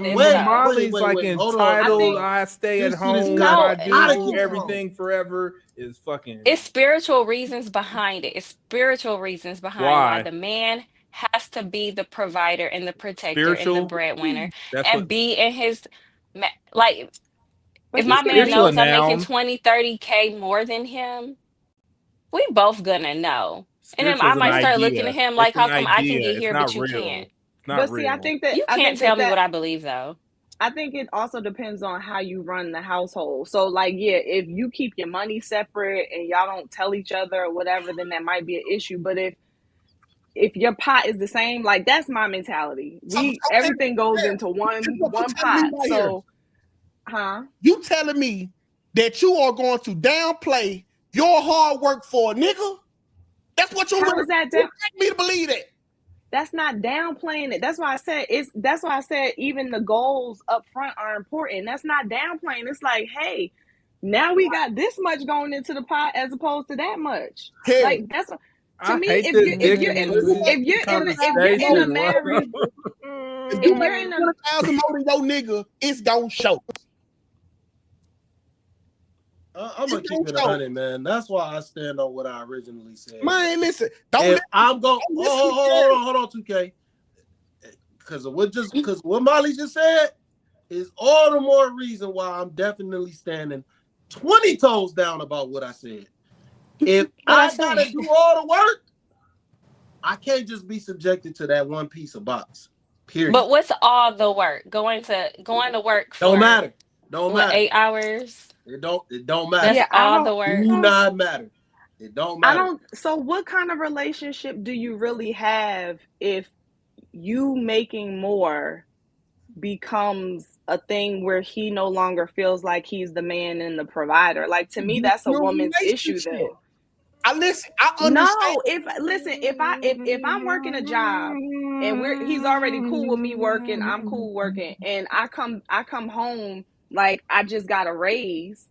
reason. Molly's like entitled. I stay at home. I do everything forever. Is fucking. It's spiritual reasons behind it. It's spiritual reasons behind why the man has to be the provider and the protector and the breadwinner and be in his like. If my man knows I'm making 20-30K more than him, we both gonna know. And then I might start looking at him like, how come I can get here but you can't? But see, I think that you can't tell me what I believe though. I think it also depends on how you run the household. So, like, yeah, if you keep your money separate and y'all don't tell each other or whatever, then that might be an issue. But if your pot is the same, like, that's my mentality. Everything goes into one pot. So, you telling me that you are going to downplay your hard work for a nigga? That's what you're want me to believe that. That's not downplaying it. That's why I said even the goals up front are important. That's not downplaying. It's like, hey, now we got this much going into the pot as opposed to that much. Hell, like that's to me. If you're in a marriage, if you're in a 100,000 more than your nigga, it's gonna show. I'm gonna keep it 100, man. That's why I stand on what I originally said. Man, listen. I'm going. Hold on, 2K. Because what Molly just said is all the more reason why I'm definitely standing 20 toes down about what I said. If I gotta do all the work, I can't just be subjected to that one piece of box. Period. But what's all the work? Going to work for don't matter. 8 hours. It don't matter. That's all the work. Do not matter. It don't matter. So what kind of relationship do you really have if you making more becomes a thing where he no longer feels like he's the man and the provider? Like, to me, that's a woman's issue then. I understand. No, if I'm working a job and he's already cool with me working, I'm cool working, and I come home like I just got a raise.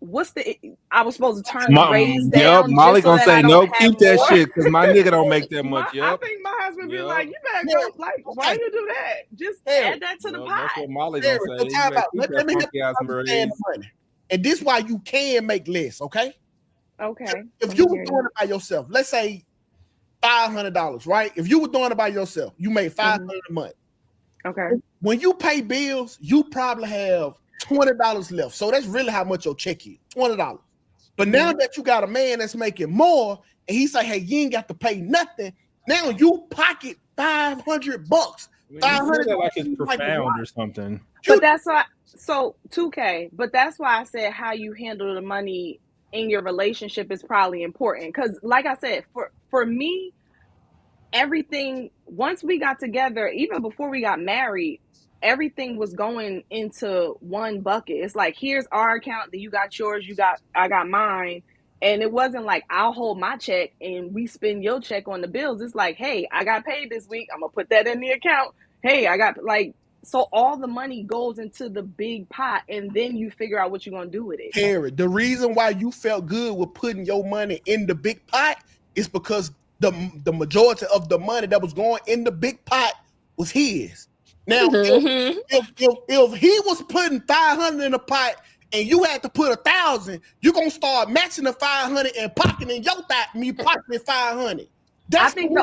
I was supposed to turn the raise down. Yep, Molly gonna say no. Keep that more shit because my nigga don't make that much. Yep. I think my husband be like, you better go. Like, why you do that? Just add that to the pot. That's what Molly gonna say. Let me understand money, and this why you can make less. Okay. Okay. If you were doing it by yourself, let's say $500, right? If you were doing it by yourself, you made $500 a month. Okay. When you pay bills, you probably have $20 left. So that's really how much your check is, $20. But now that you got a man that's making more, and he say, hey, you ain't got to pay nothing. Now you pocket $500. $500 like it's profound or something. But that's why. So 2K. But that's why I said how you handle the money in your relationship is probably important. Because, like I said, for me, everything once we got together, even before we got married, everything was going into one bucket. It's like, here's our account, then you got yours, I got mine. And it wasn't like I'll hold my check and we spend your check on the bills. It's like, hey, I got paid this week, I'm gonna put that in the account. Hey, I got so all the money goes into the big pot, and then you figure out what you're gonna do with it. Harry, the reason why you felt good with putting your money in the big pot is because the majority of the money that was going in the big pot was his. Now, if he was putting 500 in the pot and you had to put 1,000, you're gonna start matching the 500 and pocketing your me pocketing 500. I think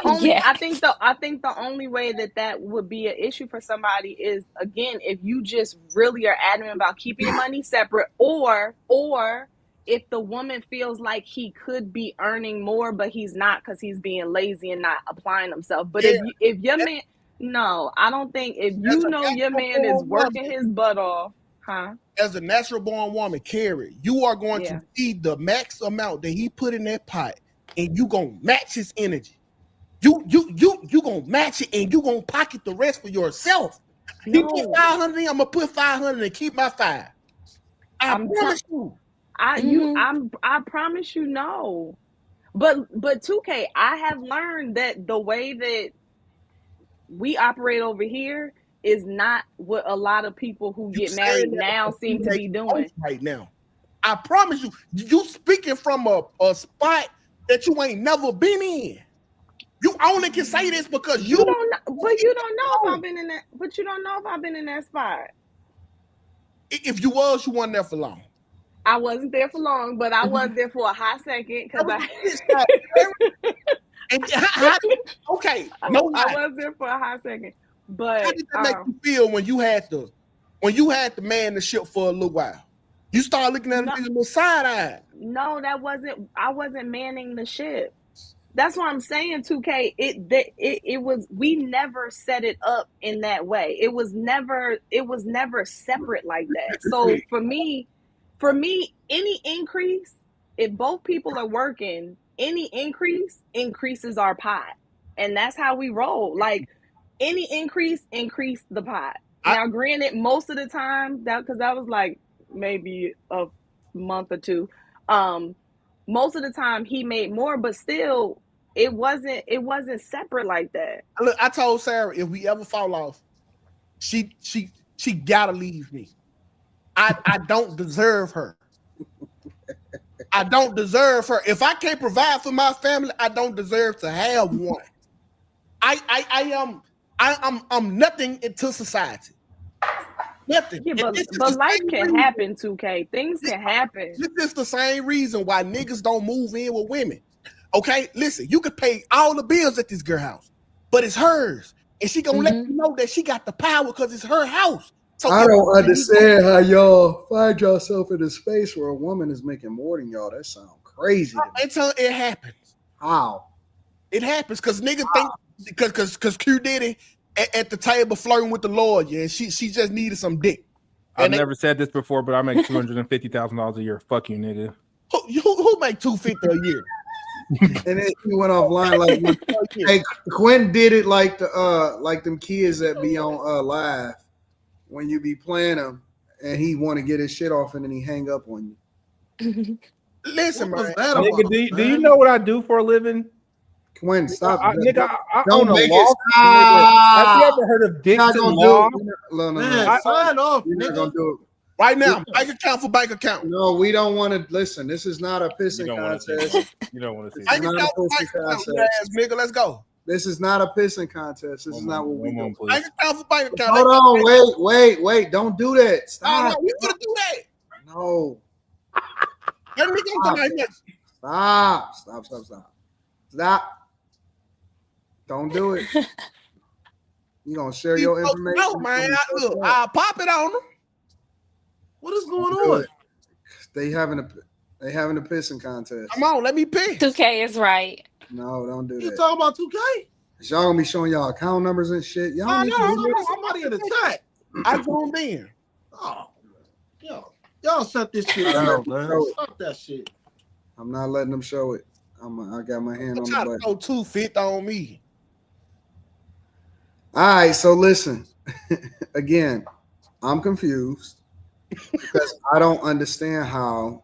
the only way that would be an issue for somebody is, again, if you just really are adamant about keeping your money separate, or if the woman feels like he could be earning more, but he's not because he's being lazy and not applying himself. But if your man, no, I don't think if you know your man is working his butt off, huh? As a natural born woman, Carrie, you are going Yeah. to see the max amount that he put in that pot, and you gonna match his energy. You gonna match it, and you gonna pocket the rest for yourself. He put No. 500 in, I'm gonna put 500 and keep my 5. I promise you. I promise you no. But 2K, I have learned that the way that we operate over here is not what a lot of people who You get saying married that now because seem you to be make doing posts right now. I promise you, you speaking from a spot that you ain't never been in. You only can say this because you don't know, but you don't know if I've been in that, but you don't know if I've been in that spot. If you was, you weren't there for long. I wasn't there for long, but I was there for a hot second because okay, no I lie. was there for a hot second. But How did that make you feel when you had to man the ship for a little while? You start looking at him a little side-eyed. No, I wasn't manning the ship. That's what I'm saying, 2K. It was, we never set it up in that way. It was never separate like that. So for me, any increase, if both people are working, any increase increases our pot. And that's how we roll. Like any increase the pot. Now, granted, most of the time because that was like maybe a month or two. Most of the time he made more, but still it wasn't separate like that. Look, I told Sarah if we ever fall off, she gotta leave me. I don't deserve her. I don't deserve her. If I can't provide for my family, I don't deserve to have one. I'm nothing into society. Nothing. Yeah, but life can happen, 2K. Things can happen. This is the same reason why niggas don't move in with women. Okay, listen, you could pay all the bills at this girl house, but it's hers, and she gonna let you know that she got the power because it's her house. So I don't understand how y'all find yourself in a space where a woman is making more than y'all. That sounds crazy. Until it happens. How? It happens because niggas think because Q Diddy at the table flirting with the lawyer, and she just needed some dick. I've never said this before, but I make $250,000 a year. Fuck you, nigga. Who make $250 a year? And then he went offline like, hey, Quinn did it like them kids that be on live when you be playing them, and he want to get his shit off, and then he hang up on you. Listen, man. Nigga, do you know what I do for a living? Quinn, stop. I don't own a make law. Have you ever heard of Dixon Law? No. Sign off. We're not gonna do it. Right now, bank account for bank account. No, we don't want to listen. This is not a pissing contest. You don't want to see bank account for bank account, nigga. Let's go. This is not a pissing contest. This is not what we do. Bank account for bank account. Hold on, wait. Don't do that. Stop. No, we gonna do that. No. Let me go to Stop. Stop. Don't do it. You gonna share your information? No, man. Look, I'll pop it on them. What is going on? They having a pissing contest. Come on, let me piss. 2K is right. No, don't do that. You talking about 2K? Y'all gonna be showing y'all account numbers and shit. Y'all need to do somebody in the chat. I zoomed in. Oh, y'all shut this shit down, man. Stop that shit. I'm not letting them show it. I got my hand on the button. Throw $250 on me. All right, so listen. Again, I'm confused because I don't understand how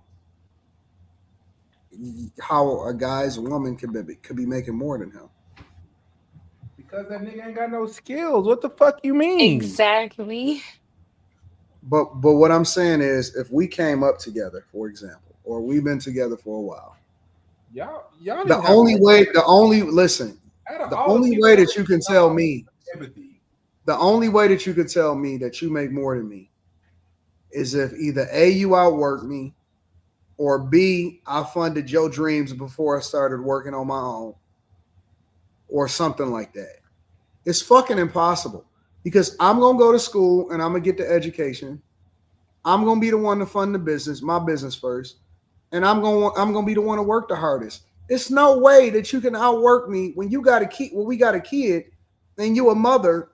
a guy's woman could be making more than him. Because that nigga ain't got no skills. What the fuck you mean? Exactly. But what I'm saying is, if we came up together, for example, or we've been together for a while, the only way that you can tell me, the only way that you could tell me that you make more than me is if either A, you outwork me, or B, I funded your dreams before I started working on my own, or something like that. It's fucking impossible because I'm going to go to school and I'm going to get the education. I'm going to be the one to fund the business, my business first. and I'm gonna be the one to work the hardest. It's no way that you can outwork me when you got a kid. When we got a kid, and you a mother.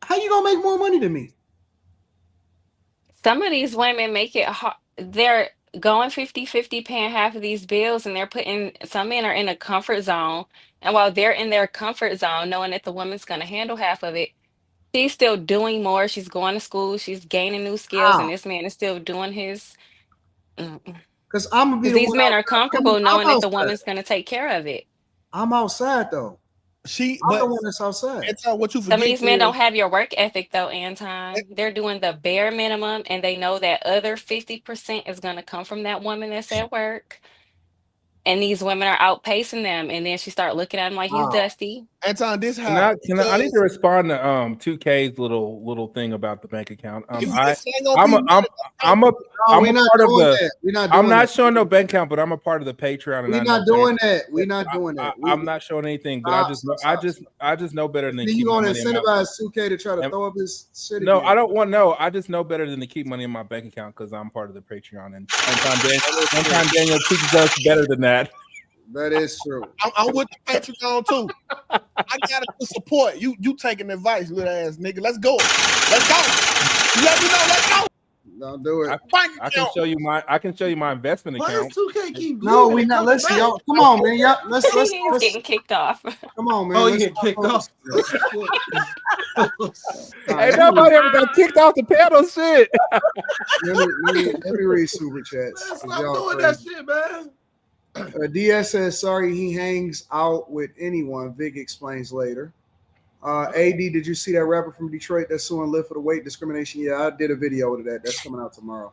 How you gonna make more money than me? Some of these women make it hard. They're going 50-50, paying half of these bills, and they're putting some men are in a comfort zone. And while they're in their comfort zone, knowing that the woman's going to handle half of it, she's still doing more. She's going to school, she's gaining new skills, and How? this man is still doing his. Because Because I'm gonna be the these one men are outside. comfortable I'm knowing that the outside. woman's going to take care of it. I'm outside though. I'm the one that's outside. That's what you Some of forget. these men don't have your work ethic though, Anton. They're doing the bare minimum and they know that other 50% is going to come from that woman that's at work. And these women are outpacing them. And then she start looking at him like he's Wow. dusty. Anton, this Can how I need to respond to 2K's little thing about the bank account. I'm No, I'm we're a not part of doing the that. We're not I'm doing not that. showing no bank account, but I'm a part of the Patreon, and We're I not know doing that. We're not doing that. I'm not showing anything, but I just know better than to Then keep you my gonna money in my incentivize 2K to try to throw up his shit No, again. I don't want no. I just know better than to keep money in my bank account because I'm part of the Patreon, and Anton Daniel teaches us better than that. That is true. I'm with the Patreon too. I gotta support you. You taking advice, little ass nigga. Let's go. Let's go. You let me know. Let's go. Don't do it. I can show you my investment Why account. does 2K keep No, leaving we and not. coming Listen, back? y'all. Come on, man. Y'all, let's He's getting kicked off. come on, man. Oh, Let's you get kicked off. Ain't nobody ever got kicked off the panel. Shit. let me read super chats. Man, stop doing that shit, man. DS says sorry he hangs out with anyone. Vic explains later. AD, did you see that rapper from Detroit that's suing Lyft for the weight discrimination? Yeah, I did a video of that. That's coming out tomorrow.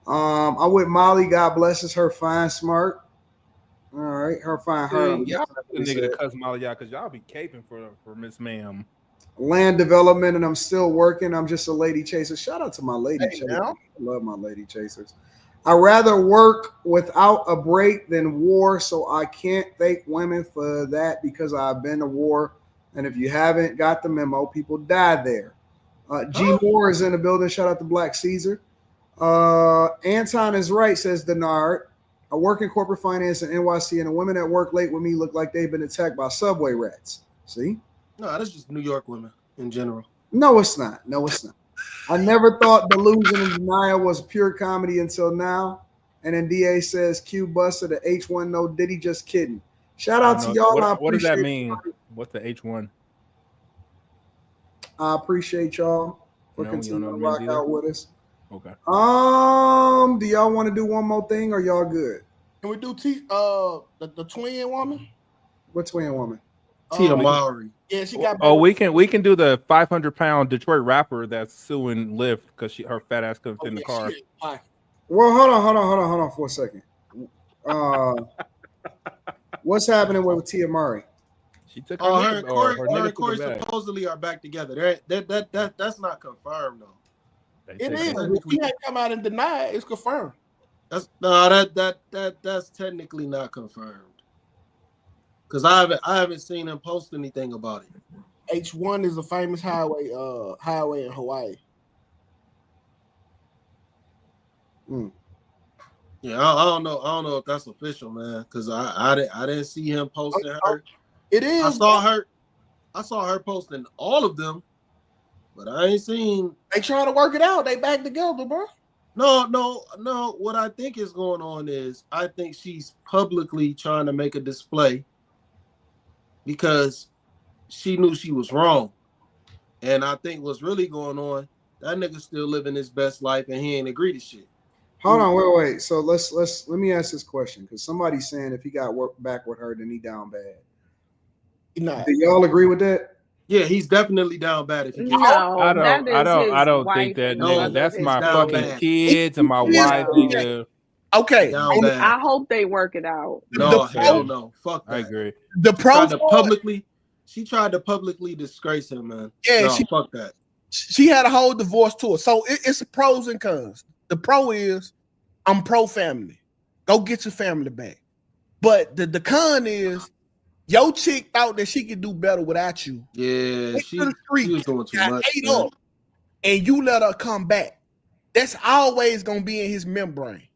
I'm with Molly. God blesses her, fine, smart. All right, her fine, her. Y'all the nigga to cuss Molly out because y'all be caping for Miss Ma'am. Land development, and I'm still working. I'm just a lady chaser. Shout out to my lady chasers. Now. I love my lady chasers. I'd rather work without a break than war, so I can't thank women for that because I've been to war. And if you haven't got the memo, people died there. G Moore is in the building. Shout out to Black Caesar. Anton is right, says Denard. I work in corporate finance in NYC, and the women that work late with me look like they've been attacked by subway rats. See? No, that's just New York women in general. No, it's not. No, it's not. I never thought delusion and denial was pure comedy until now. And then DA says Q busted the H1 no Diddy, just kidding. Shout out to y'all. What does that mean? What's the H1? I appreciate y'all for continuing to rock out with us. Okay. Do y'all want to do one more thing or y'all good? Can we do the twin woman? What twin woman? Tia Mowry. Yeah, she got. Oh, we can do the 500-pound Detroit rapper that's suing Lyft because her fat ass couldn't fit in the car. Well, hold on for a second. What's happening with Tia Mowry? She took her and Corey supposedly are back together. That's not confirmed though. It is. If he had come out and deny it, it's confirmed. That's technically not confirmed. Because I haven't seen him post anything about it. H1 is a famous highway in Hawaii. Yeah, I don't know if that's official, man. Because I didn't see him posting her. It is. I saw her posting all of them, but I ain't seen. They trying to work it out. They back together, bro. No. What I think is going on is I think she's publicly trying to make a display because she knew she was wrong. And I think what's really going on, that nigga still living his best life and he ain't agree to shit. Hold on, wait. So let me ask this question because somebody's saying if he got worked back with her, then he down bad. Nah. Do y'all agree with that? Yeah, he's definitely down bad. If he gets I don't think that, nigga. That's my fucking kids and my wife, nigga. Okay. I hope they work it out. No, hell no. Fuck that. I agree. She tried to publicly disgrace him, man. Yeah, fuck that. She had a whole divorce tour. So it's pros and cons. The pro is I'm pro family. Go get your family back. But the con is your chick thought that she could do better without you. Yeah, she was doing too much. And you let her come back. That's always gonna be in his membrane.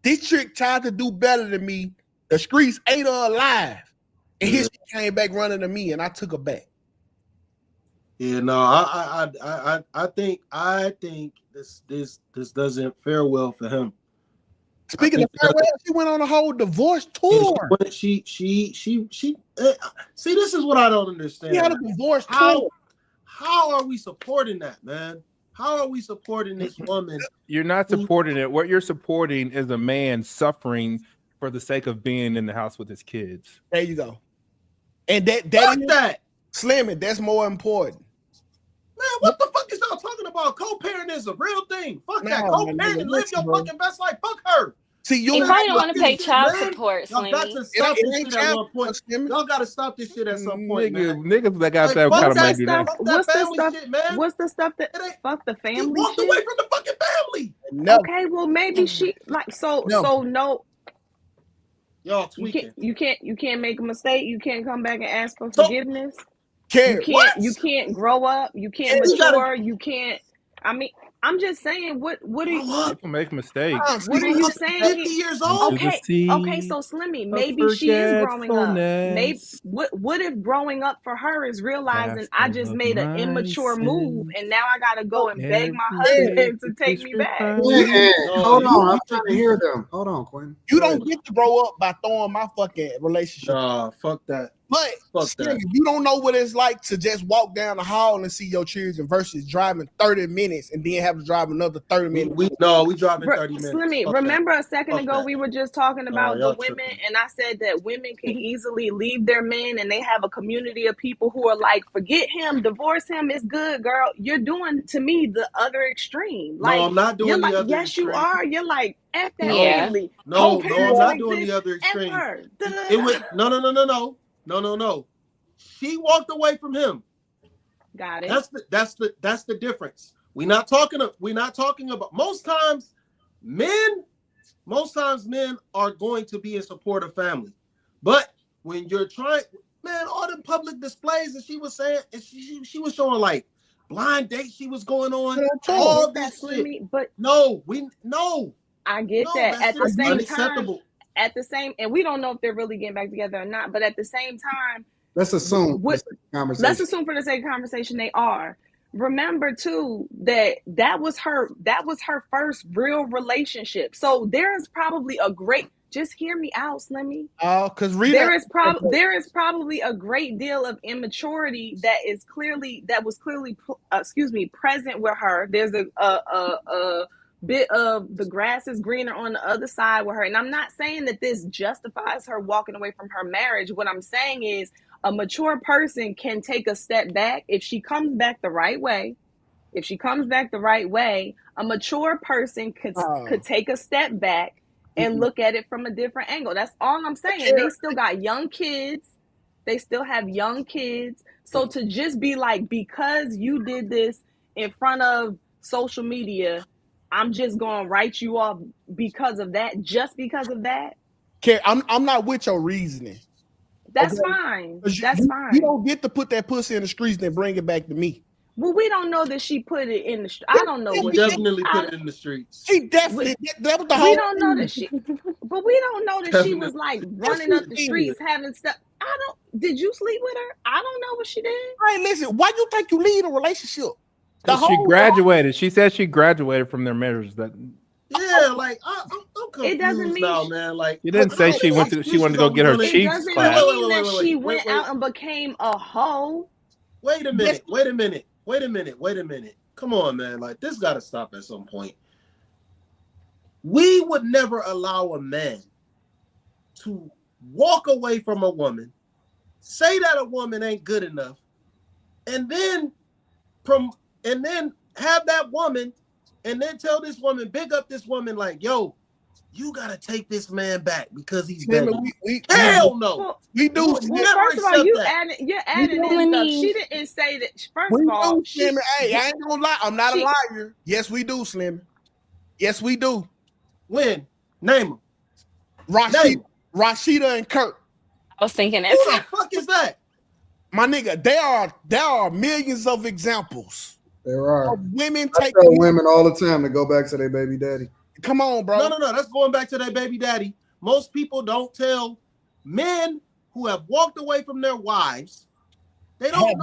This chick tried to do better than me. The streets ate her alive. And his shit came back running to me, and I took her back. Yeah, no, I think this doesn't fare well for him. Speaking of farewell, she went on a whole divorce tour. She see, this is what I don't understand. She had a divorce tour. How are we supporting that, man? How are we supporting this woman? You're not supporting it. What you're supporting is a man suffering for the sake of being in the house with his kids. There you go. And that Slimming, that's more important. Man, what the fuck is y'all talking about? Co-parenting is a real thing. Fuck that. Co-parenting, live your fucking best life. Fuck her. See, you probably don't want to pay child support, Y'all got to stop this shit at one point. Y'all got to stop this shit at some point, man. Niggas that got that kind of money. What's the stuff that fuck the family? She walked away from the fucking family. Okay, well maybe she no. Y'all tweaking. You can't make a mistake. You can't come back and ask for forgiveness. You can't grow up. You can't mature. You can't. I mean, I'm just saying. What are you? You can make mistakes. What are you saying? 50 years old. Okay. So Slimmy, maybe she is growing up. Maybe what if growing up for her is realizing I just made an immature move and now I gotta go and beg my husband to take me back. Hold on, I'm trying to hear them. Hold on, Quinn. You don't get to grow up by throwing my fucking relationship. Fuck that. But still, you don't know what it's like to just walk down the hall and see your children versus driving 30 minutes and then have to drive another 30 minutes. We driving 30 minutes. Slimmy, remember a second ago we were just talking about the women, and I said that women can easily leave their men and they have a community of people who are like, forget him, divorce him, it's good, girl. You're doing to me the other extreme. Like, no, I'm not doing the other extreme. Yes, you are. You're like, F that family. No, I'm not doing the other extreme. No. She walked away from him. Got it. That's the difference. We're not talking about most times men are going to be in support of family. But when you're trying, man, all the public displays that she was saying, and she was showing like blind dates she was going on, all that shit. But I get that. At the same time. And we don't know if they're really getting back together or not, but at the same time, let's assume for the sake of conversation they are. Remember too that was her first real relationship. So there is probably just hear me out, Slimmy. Because there is probably a great deal of immaturity that was clearly present with her. There's a bit of the grass is greener on the other side with her. And I'm not saying that this justifies her walking away from her marriage. What I'm saying is a mature person can take a step back if she comes back the right way. A mature person could take a step back and look at it from a different angle. That's all I'm saying. They still got young kids. They still have young kids. So to just be like, because you did this in front of social media, I'm just going to write you off because of that, just because of that. Okay, I'm not with your reasoning. That's fine. That's fine. You don't get to put that pussy in the streets and then bring it back to me. Well, we don't know that she put it in the streets. I don't know. She definitely put it in the streets. She definitely. That was the whole. We don't know that she. But we don't know that she was like running up the streets having stuff. Did you sleep with her? I don't know what she did. Hey, listen. Why you think you lead a relationship? She graduated. She said she graduated from their marriage. Yeah, like I'm confused. It doesn't mean now, man. Like you didn't say she wanted to go get her cheeks clapped. It doesn't mean that she went out and became a hoe. Wait a minute. Come on, man. Like this got to stop at some point. We would never allow a man to walk away from a woman, say that a woman ain't good enough, and then have that woman, and then tell this woman, big up this woman, like, yo, you gotta take this man back because he's better. Hell no. We do. Well, first of all, you're adding in stuff. She didn't say that. First of all, hey, I ain't gonna lie. I'm not a liar. Yes, we do, Slim. Yes, we do. When? Name them. Rashida and Kurt. I was thinking that. Who the fuck is that? My nigga, there are millions of examples. There are women taking women all the time to go back to their baby daddy. Come on, bro. No. That's going back to that baby daddy. Most people don't tell men who have walked away from their wives. They don't.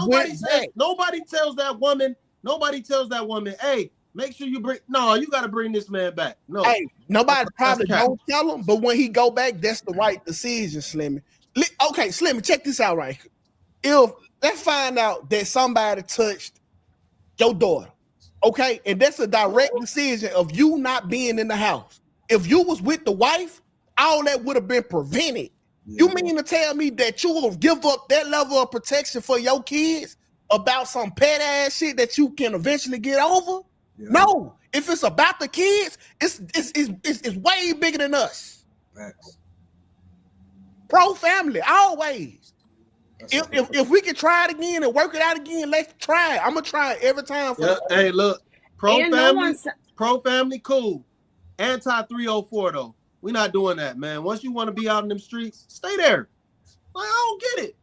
Nobody tells that woman. Hey, make sure you bring. No, you got to bring this man back. No. Hey, nobody probably don't tell him, but when he go back, that's the right decision, Slimmy. Okay, Slimmy, check this out right here. If let's find out that somebody touched your daughter, okay, and that's a direct decision of you not being in the house. If you was with the wife, all that would have been prevented. Yeah. You mean to tell me that you will give up that level of protection for your kids about some pet ass shit that you can eventually get over? Yeah. No, if it's about the kids, it's way bigger than us. Facts. Pro family, always. If we can try it again and work it out again, let's try it. I'm gonna try it every time. Hey, look, pro family, cool. Anti-304 though. We're not doing that, man. Once you want to be out in them streets, stay there. Like, I don't get it.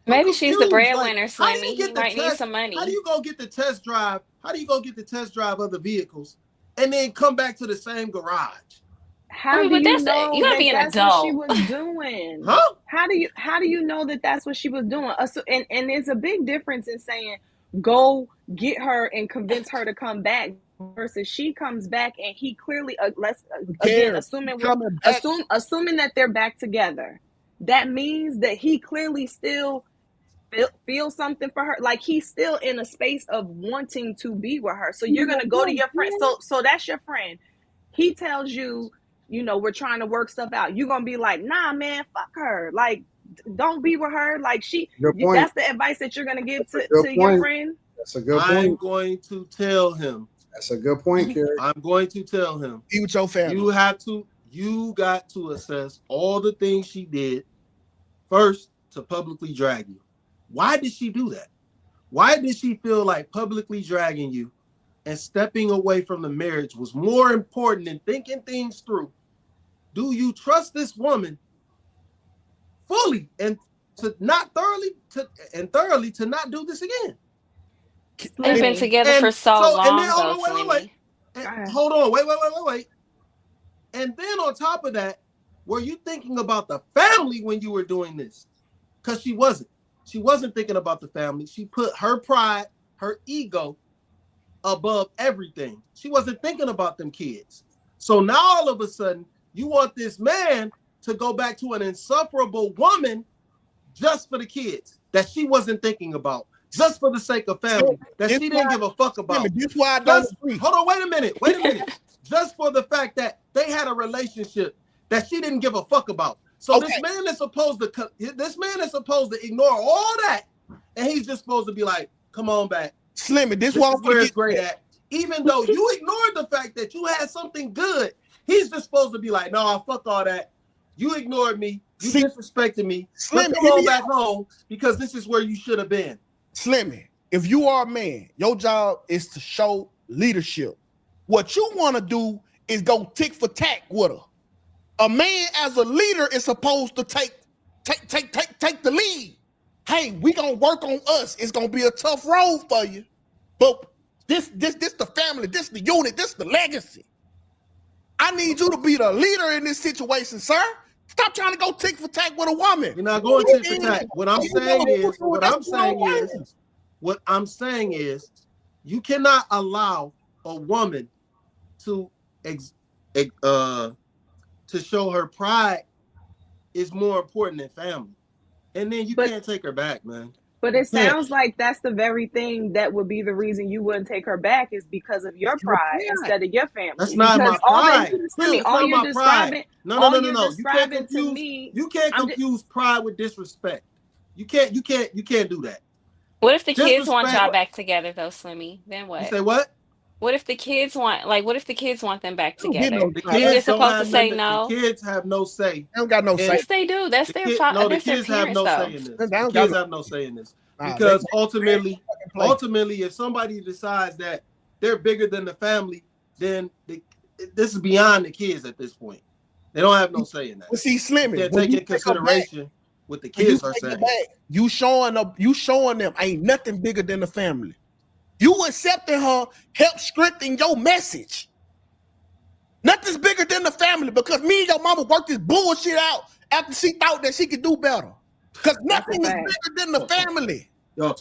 Maybe she's the breadwinner, Slimmy. He might need some money. How do you go get the test drive? How do you go get the test drive of the vehicles and then come back to the same garage? How do you know you gotta be an adult. What she was doing? Huh? How do you know that that's what she was doing? And there's a big difference in saying go get her and convince her to come back versus she comes back and he clearly assuming that they're back together. That means that he clearly still feels something for her. Like he's still in a space of wanting to be with her. So you're gonna go to your friend. So that's your friend. He tells you, we're trying to work stuff out. You're gonna be like, nah, man, fuck her. Like, don't be with her. Like that's the advice that you're gonna give to your friend. That's a good point. I'm going to tell him. That's a good point, Kerry. I'm going to tell him. Be with your family. You got to assess all the things she did first to publicly drag you. Why did she do that? Why did she feel like publicly dragging you and stepping away from the marriage was more important than thinking things through? Do you trust this woman fully and to not thoroughly to not do this again? They've been together for so long. Wait. Hold on, wait. And then on top of that, were you thinking about the family when you were doing this? Because she wasn't. She wasn't thinking about the family. She put her pride, her ego above everything. She wasn't thinking about them kids. So now all of a sudden, you want this man to go back to an insufferable woman just for the kids that she wasn't thinking about, just for the sake of family that she didn't give a fuck about. This why I don't agree. Hold on, wait a minute. Just for the fact that they had a relationship that she didn't give a fuck about. So this man is supposed to ignore all that, and he's just supposed to be like, "Come on back, Slimmy." This is where it's great at. Even though you ignored the fact that you had something good, he's just supposed to be like, "No, fuck all that. You ignored me. You disrespected me. Slimmy, come on back home because this is where you should have been." Slimmy, if you are a man, your job is to show leadership. What you want to do is go tick for tack with her. A man as a leader is supposed to take the lead. Hey, we gonna work on us. It's gonna be a tough road for you, but this the family, this the unit, this the legacy. I need you to be the leader in this situation, sir. Stop trying to go tick for tack with a woman. You're not going tick for tack. What I'm saying is, you cannot allow a woman to show her pride is more important than family. And then you can't take her back, man. But it sounds like that's the very thing that would be the reason you wouldn't take her back is because of your pride instead of your family. That's not my pride. All you're describing, no. You can't confuse pride with disrespect. You can't do that. What if the kids want y'all back together though, Slimmy? Then what? You say what? What if the kids want them back together? The kids You're supposed to say no. The kids have no say. They don't got no say. Yes, they do. That's their fault. No, the kids have no say in this. The kids have no say in this. Because ultimately, if somebody decides that they're bigger than the family, then this is beyond the kids at this point. They don't have no say in that. But see, Slimmy, they're taking consideration what the kids are saying. You showing them ain't nothing bigger than the family. You accepting her help strengthen your message. Nothing's bigger than the family because me and your mama worked this bullshit out after she thought that she could do better. Because nothing is bigger than the family. Y'all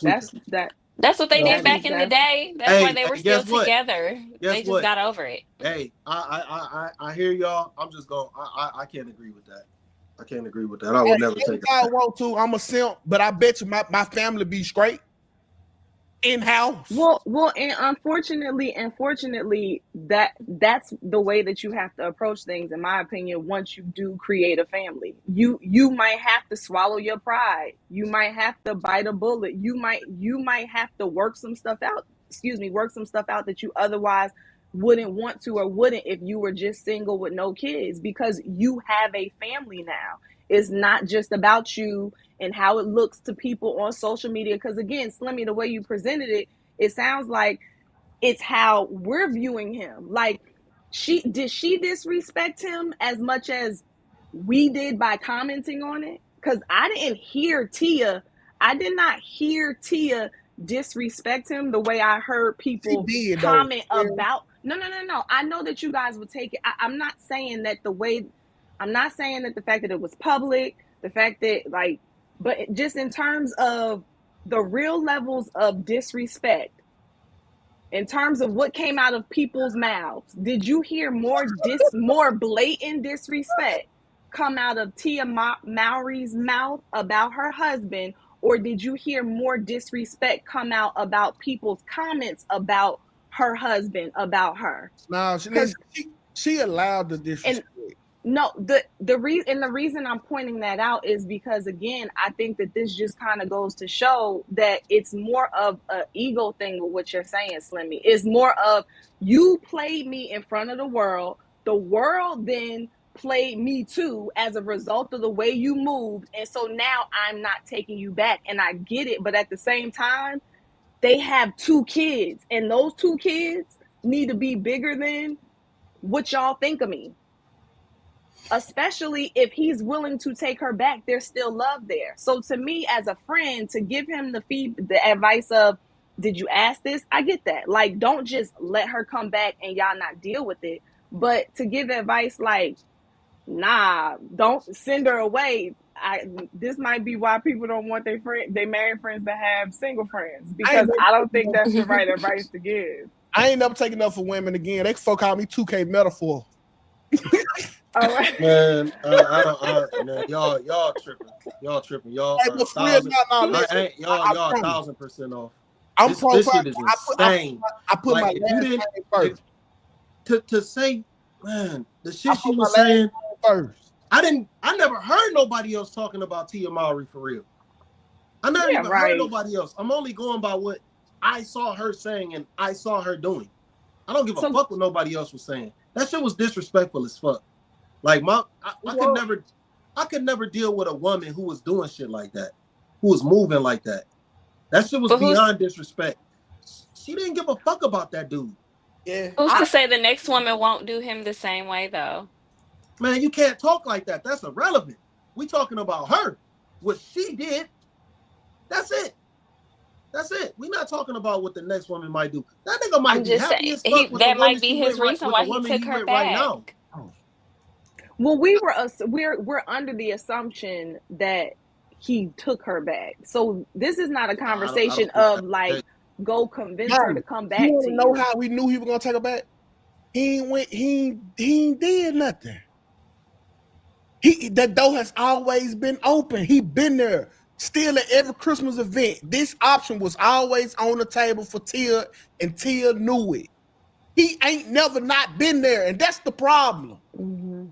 That's what they did back in the day. That's why they were still together. They just got over it. Hey, I hear y'all. I'm just going. I can't agree with that. I can't agree with that. I would never take it. I want to. I'm a simp, but I bet you my family be straight. In-house. Well, and unfortunately, that's the way that you have to approach things, in my opinion. Once you do create a family, you might have to swallow your pride. You might have to bite a bullet. You might have to work some stuff out. Work some stuff out that you otherwise wouldn't want to or wouldn't if you were just single with no kids, because you have a family now. It's not just about you and how it looks to people on social media. Because again, Slimmy, the way you presented it, it sounds like it's how we're viewing him. Like, did she disrespect him as much as we did by commenting on it? Because I did not hear Tia disrespect him the way I heard people comment about. No. I know that you guys would take it. I'm not saying that the fact that it was public, the fact that but just in terms of the real levels of disrespect, in terms of what came out of people's mouths, did you hear more blatant disrespect come out of Tia Mowry's mouth about her husband, or did you hear more disrespect come out about people's comments about her husband, about her? No, she allowed the disrespect. No, the reason I'm pointing that out is because, again, I think that this just kind of goes to show that it's more of an ego thing with what you're saying, Slimmy. It's more of, you played me in front of the world then played me too as a result of the way you moved, and so now I'm not taking you back. And I get it, but at the same time, they have 2 kids, and those 2 kids need to be bigger than what y'all think of me. Especially if he's willing to take her back, there's still love there. So to me, as a friend, to give him the advice of, did you ask this? I get that. Like, don't just let her come back and y'all not deal with it. But to give advice like, nah, don't send her away. This might be why people don't want their married friends to have single friends, because I don't think that's the right advice to give. I ain't never taking up for women again. They folk call me 2K metaphor. All right. Man, man, y'all tripping. Y'all 1,000% off. I'm this shit is insane. I put my last first. To say, man, the shit she was saying first. I never heard nobody else talking about Tia Mowry for real. I never heard nobody else. I'm only going by what I saw her saying and I saw her doing. I don't give a fuck what nobody else was saying. That shit was disrespectful as fuck. Like, I could never deal with a woman who was doing shit like that, who was moving like that. That shit was beyond disrespect. She didn't give a fuck about that dude. Yeah. Who's to say the next woman won't do him the same way, though? Man, you can't talk like that. That's irrelevant. We talking about her. What she did, that's it. That's it. We're not talking about what the next woman might do. That nigga might be happy as fuck with that might be his reason why he took her back. Right now. Well, we're under the assumption that he took her back. So this is not a conversation of like, go convince her to come back. You know how we knew he was gonna take her back? He ain't did nothing. That door has always been open. He been there. Still at every Christmas event. This option was always on the table for Tia, and Tia knew it. He ain't never not been there, and that's the problem. Mm-hmm.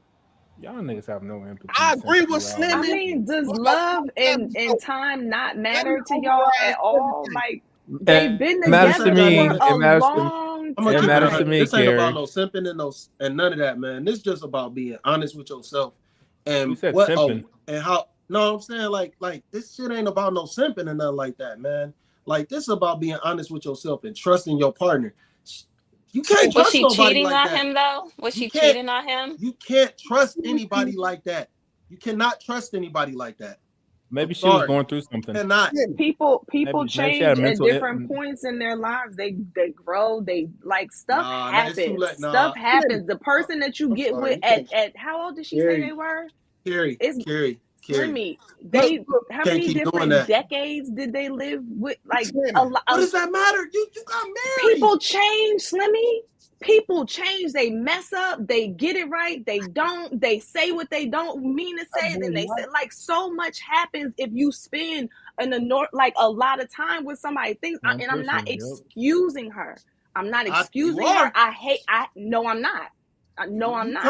Y'all niggas have no empathy. I agree with Slim. I mean, does love and time not matter to y'all at all? Like, they've been together for a long time. It matters to me. This ain't about no simping and none of that, man. This is just about being honest with yourself and what and how. No, I'm saying like this shit ain't about no simping and nothing like that, man. Like, this is about being honest with yourself and trusting your partner. You can't trust nobody like that. Was she cheating on him though? Was she cheating on him? You can't trust anybody like that. You cannot trust anybody like that. Maybe she was going through something. And not people maybe she change had a at mental different points in their lives. They grow. They like stuff it's too happens. late. Stuff happens. The person that you I'm get sorry, with at how old did she say they were? Carrie. Slimmy. How Can't many keep doing different that. decades did they live with? Like What does that matter? You got married. people change, Slimmy. People change. They mess up. They get it right. They don't. They say what they don't mean to say. Then they say like so much happens if you spend like a lot of time with somebody. And I'm not excusing her. I'm not excusing her. No, I'm not. No, I'm not.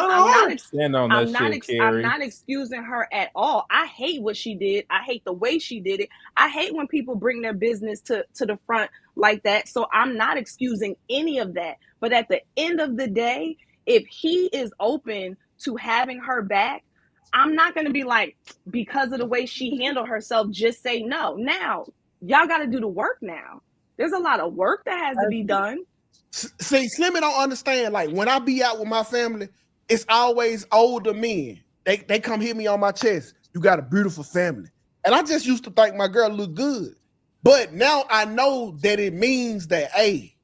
I'm not excusing her at all. I hate what she did. I hate the way she did it. I hate when people bring their business to the front like that. So I'm not excusing any of that. But at the end of the day, if he is open to having her back, I'm not going to be like, because of the way she handled herself, just say no. Now, y'all got to do the work now. There's a lot of work that has to be done. See, Slimmy don't understand. Like when I be out with my family, it's always older men. They come hit me on my chest. You got a beautiful family. And I just used to think my girl looked good. But now I know that it means that, hey,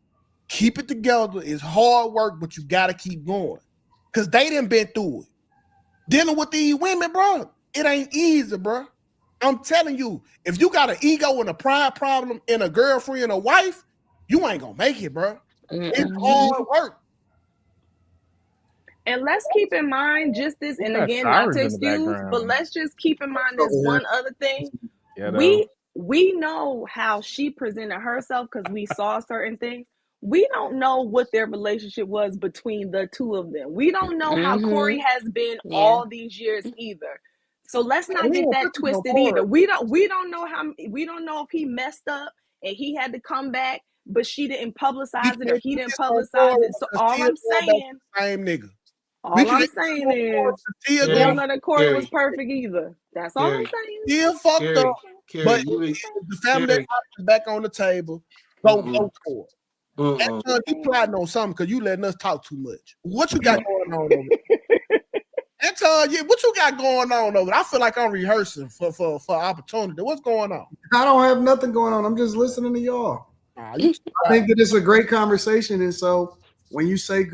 keep it together. It's hard work, but you got to keep going. Because they done been through it. Dealing with these women, bro, it ain't easy, bro. I'm telling you, if you got an ego and a pride problem and a girlfriend or wife, you ain't going to make it, bro. It's hard work. And let's keep in mind just this, and again, not to excuse, but let's just keep in mind this one other thing. We know how she presented herself because we saw certain things. We don't know what their relationship was between the two of them. We don't know how Corey has been all these years either. So let's not get that twisted either. We don't know if he messed up and he had to come back, but she didn't publicize it or he didn't publicize it. So all I'm saying, same nigga. All I'm saying is, we don't know that Corey was perfect either. That's all I'm saying. Still fucked up, but the family back on the table. Go for it. You plotting on something because you letting us talk too much. What you got going on over there? Anton, what you got going on over there? I feel like I'm rehearsing for opportunity. What's going on? I don't have nothing going on. I'm just listening to y'all. I think that it's a great conversation, and so when you see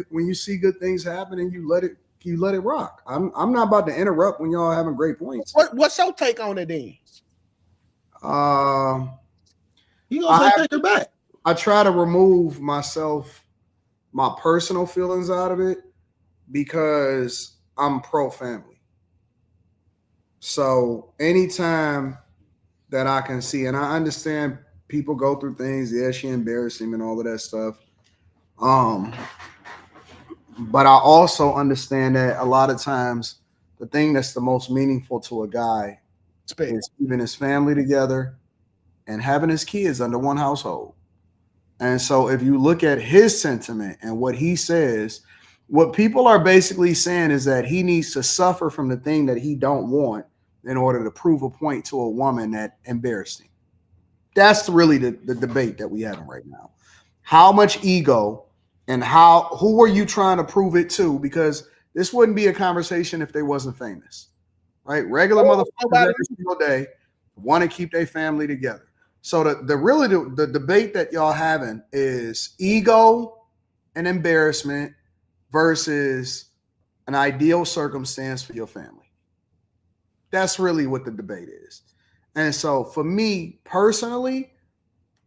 good things happen and you let it rock. I'm not about to interrupt when y'all having great points. What's your take on it then? You gonna take her back? I try to remove my personal feelings out of it because I'm pro family. So anytime that I can see, and I understand people go through things, she embarrassed him and all of that stuff. But I also understand that a lot of times the thing that's the most meaningful to a guy is keeping his family together and having his kids under one household. And so if you look at his sentiment and what he says, what people are basically saying is that he needs to suffer from the thing that he don't want in order to prove a point to a woman that embarrassed him. That's really the debate that we having right now. How much ego and who are you trying to prove it to? Because this wouldn't be a conversation if they wasn't famous, right? Regular motherfuckers every single day want to keep their family together. So the debate that y'all having is ego and embarrassment versus an ideal circumstance for your family. That's really what the debate is. And so for me personally,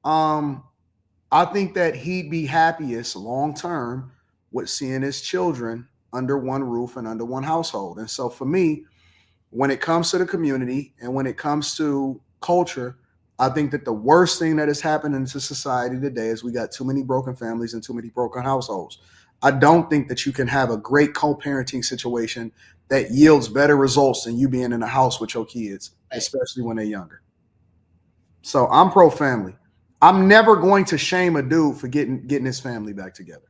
I think that he'd be happiest long term with seeing his children under one roof and under one household. And so for me, when it comes to the community and when it comes to culture, I think that the worst thing that has happened into society today is we got too many broken families and too many broken households. I don't think that you can have a great co-parenting situation that yields better results than you being in a house with your kids, especially when they're younger. So I'm pro-family. I'm never going to shame a dude for getting his family back together.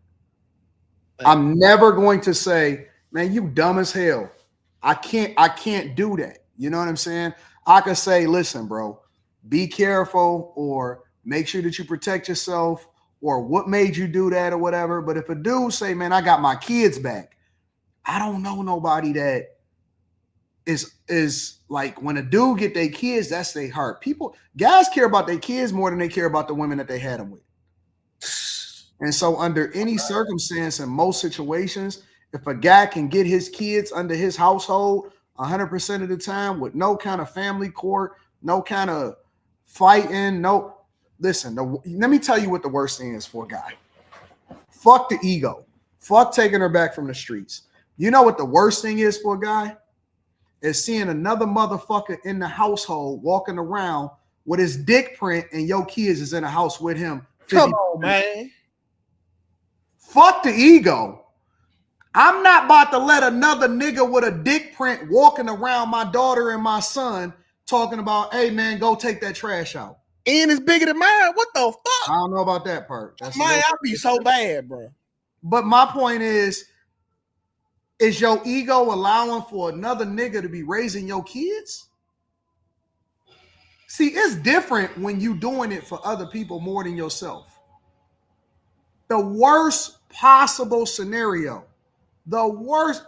I'm never going to say, man, you dumb as hell. I can't do that. You know what I'm saying? I could say, listen, bro, be careful or make sure that you protect yourself or what made you do that or whatever. But if a dude say, man, I got my kids back, I don't know nobody that is like when a dude get their kids, that's their heart. Guys care about their kids more than they care about the women that they had them with. And so under any circumstance in most situations, if a guy can get his kids under his household 100% of the time with no kind of family court, no kind of fighting, let me tell you what the worst thing is for a guy. Fuck the ego. Fuck taking her back from the streets. You know what the worst thing is for a guy? Is seeing another motherfucker in the household walking around with his dick print and your kids is in the house with him. Come on, man. Fuck the ego. I'm not about to let another nigga with a dick print walking around my daughter and my son talking about, hey man, go take that trash out. And it's bigger than mine. What the fuck? I don't know about that part. Mine, I'll be so bad, bro. But my point is your ego allowing for another nigga to be raising your kids? See, it's different when you doing it for other people more than yourself. The worst possible scenario,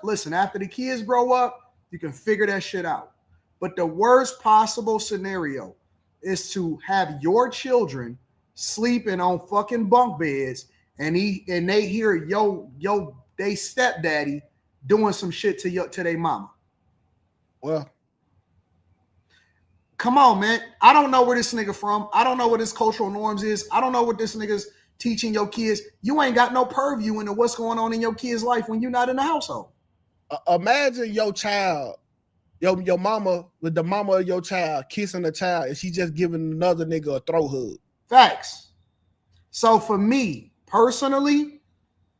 listen, after the kids grow up, you can figure that shit out. But the worst possible scenario is to have your children sleeping on fucking bunk beds and they hear they stepdaddy doing some shit to their mama. Well, come on, man. I don't know where this nigga from. I don't know what his cultural norms is. I don't know what this nigga's teaching your kids. You ain't got no purview into what's going on in your kid's life when you're not in the household. Imagine your child, your mama, with the mama of your child kissing a child and she just giving another nigga a throat hug. Facts. So for me, personally,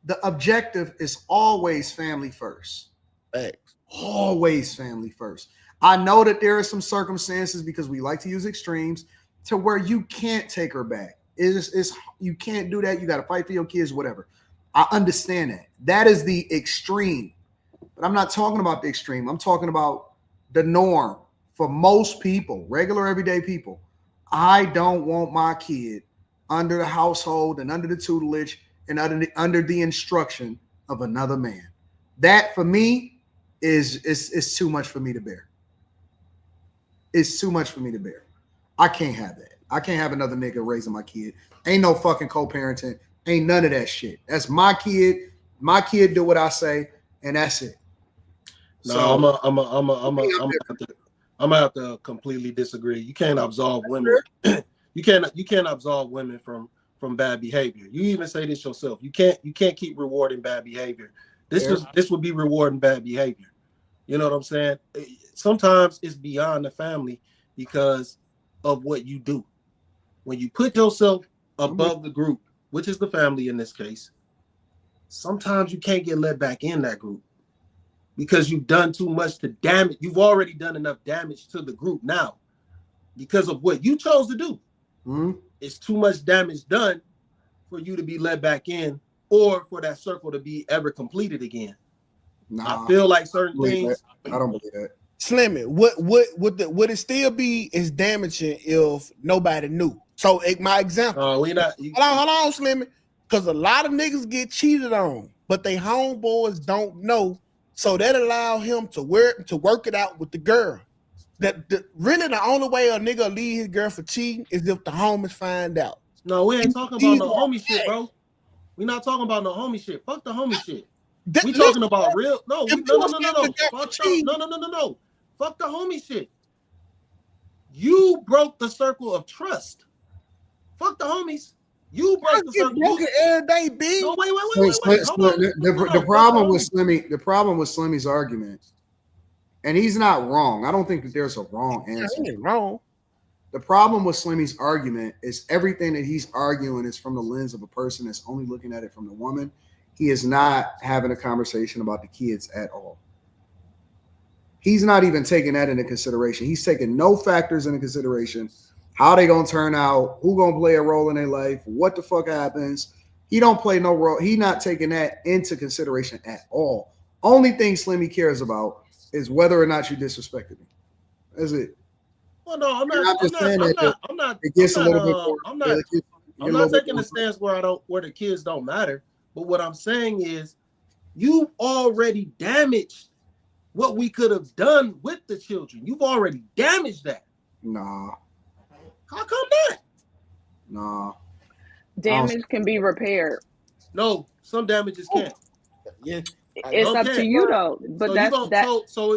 the objective is always family first. Facts. Always family first. I know that there are some circumstances, because we like to use extremes, to where you can't take her back. You can't do that. You got to fight for your kids, whatever. I understand that. That is the extreme. But I'm not talking about the extreme. I'm talking about the norm for most people, regular everyday people. I don't want my kid under the household and under the tutelage and under the instruction of another man. That for me is too much for me to bear. It's too much for me to bear. I can't have that. I can't have another nigga raising my kid. Ain't no fucking co-parenting. Ain't none of that shit. That's my kid. My kid do what I say, and that's it. No, so, I'm gonna have to completely disagree. You can't absolve women. you can't absolve women from bad behavior. You even say this yourself. You can't keep rewarding bad behavior. This would be rewarding bad behavior. You know what I'm saying? Sometimes it's beyond the family because of what you do. When you put yourself above the group, which is the family in this case, sometimes you can't get let back in that group because you've done too much to damage. You've already done enough damage to the group now because of what you chose to do. Mm-hmm. It's too much damage done for you to be let back in or for that circle to be ever completed again. Nah, I feel like certain things. I don't believe that. Slimmy, would it still be as damaging if nobody knew? So my example. Hold on, Slimmy, because a lot of niggas get cheated on, but they homeboys don't know, so that allow him to work it out with the girl. Really the only way a nigga leave his girl for cheating is if the homies find out. No, we ain't talking about no homie shit, bro. We not talking about no homie shit. Fuck the homie shit. We talking about real. No. Fuck the homie shit. You broke the circle of trust. Fuck the homies. You broke the circle. Broke it every day, B. No, wait. The problem with Slimmy's argument, and he's not wrong. I don't think that there's a wrong answer. He ain't wrong. The problem with Slimmy's argument is everything that he's arguing is from the lens of a person that's only looking at it from the woman. He is not having a conversation about the kids at all. He's not even taking that into consideration. He's taking no factors into consideration. How they gonna turn out, who gonna play a role in their life, what the fuck happens. He don't play no role. He not taking that into consideration at all. Only thing Slimmy cares about is whether or not you disrespected me. That's it. Well, no, I'm not taking a stance where the kids don't matter. But what I'm saying is you've already damaged what we could have done with the children. You've already damaged that. Nah. How come that? Nah. Damage can be repaired. No, some damages can't. Yeah. It's up to you though. But So that's you don't. that.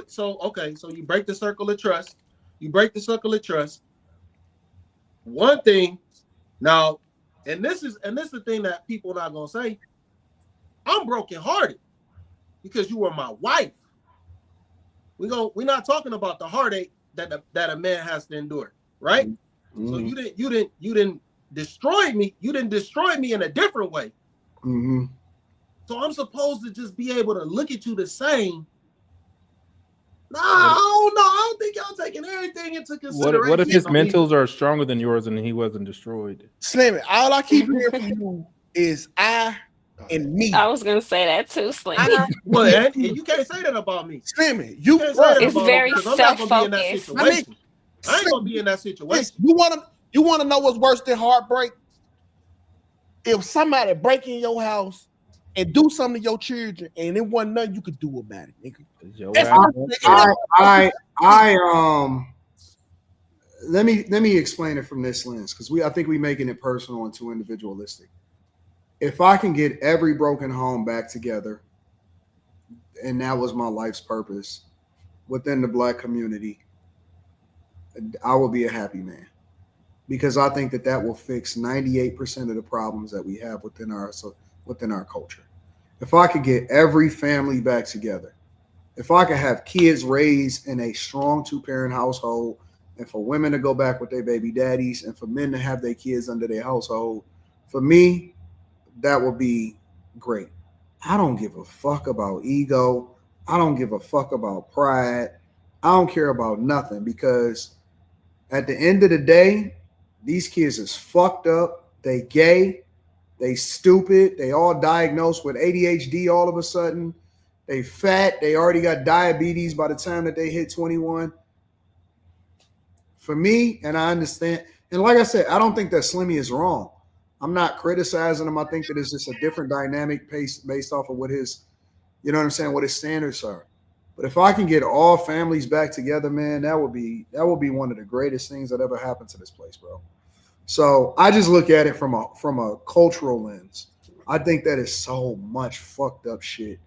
So okay. So you break the circle of trust. You break the circle of trust. One thing now, and this is the thing that people are not gonna say. I'm brokenhearted because you were my wife. We're not talking about the heartache that a man has to endure, right? Mm-hmm. So you didn't destroy me. You didn't destroy me in a different way. Mm-hmm. So I'm supposed to just be able to look at you the same. No, I don't think y'all taking everything into consideration. What if his mentals are stronger than yours and he wasn't destroyed? Slim, all I keep hearing from you is I and me. I was gonna say that too, Slim. Well, and you can't say that about me. Slim, it's very self-focused. I ain't gonna be in that situation. You want to know what's worse than heartbreak? If somebody break in your house and do something to your children, and it wasn't nothing you could do about it, nigga. Let me explain it from this lens, because I think we're making it personal and too individualistic. If I can get every broken home back together, and that was my life's purpose within the Black community, I will be a happy man, because I think that will fix 98% of the problems that we have within our culture. If I could get every family back together, if I could have kids raised in a strong 2-parent household, and for women to go back with their baby daddies, and for men to have their kids under their household, for me, that would be great. I don't give a fuck about ego. I don't give a fuck about pride. I don't care about nothing, because at the end of the day, these kids is fucked up. They gay. They stupid. They all diagnosed with ADHD all of a sudden. They fat. They already got diabetes by the time that they hit 21. For me, and I understand, and like I said, I don't think that Slimmy is wrong. I'm not criticizing him. I think that it's just a different dynamic based off of what his, you know what I'm saying, what his standards are. But if I can get all families back together, man, that would be one of the greatest things that ever happened to this place, bro. So I just look at it from a cultural lens. I think that is so much fucked up shit,